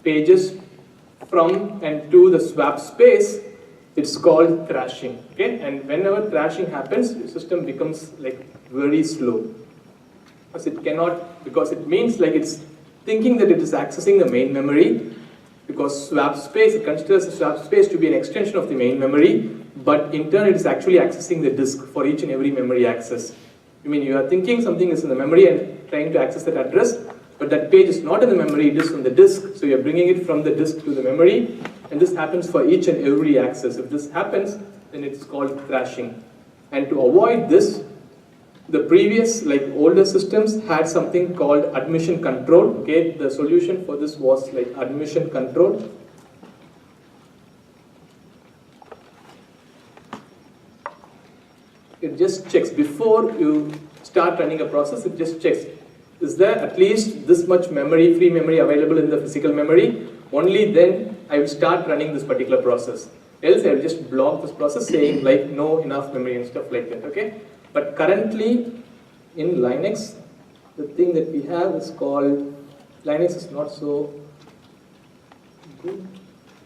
pages from and to the swap space, it's called thrashing, okay? And whenever thrashing happens, the system becomes like very slow. Because it means like it's thinking that it is accessing the main memory, because swap space, it considers the swap space to be an extension of the main memory, but in turn it is actually accessing the disk for each and every memory access. I mean, you are thinking something is in the memory and trying to access that address, but that page is not in the memory, it is on the disk, so you are bringing it from the disk to the memory, and this happens for each and every access. If this happens, then it's called thrashing. And to avoid this, the previous, like older systems had something called admission control, okay? The solution for this was like admission control. It just checks before you start running a process, it just checks, is there at least this much memory, free memory available in the physical memory? Only then I will start running this particular process. Else I will just block this process saying like no enough memory and stuff like that, okay? But currently in Linux, the thing that we have is called, Linux is not so good.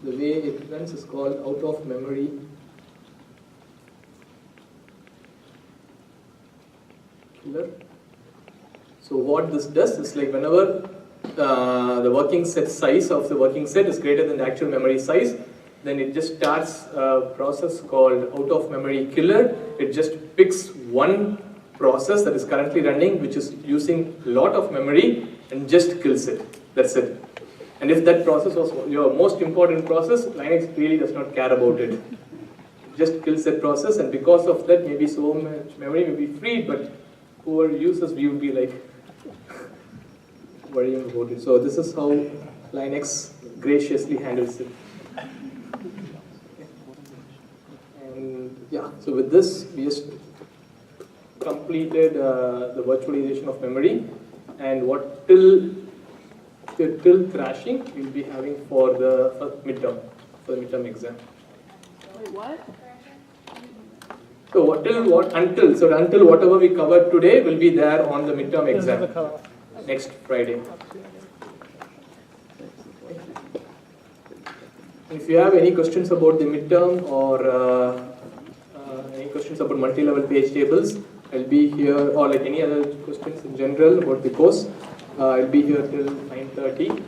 The way it runs is called out of memory. Killer. So what this does is like whenever the working set size of the working set is greater than the actual memory size, then it just starts a process called out of memory killer. It just picks one process that is currently running which is using a lot of memory and just kills it. That's it. And if that process was your most important process, Linux really does not care about it. It just kills that process, and because of that maybe so much memory may be freed, but poor users will be like worrying about it. So this is how Linux graciously handles it. And yeah, so with this we just completed the virtualization of memory, and what till thrashing we'll be having for the midterm exam. Wait, what? So until whatever we covered today will be there on the midterm This is the exam cutoff. next Friday. If you have any questions about the midterm or any questions about multi-level page tables, I'll be here, or like any other questions in general about the course, I'll be here till 9:30.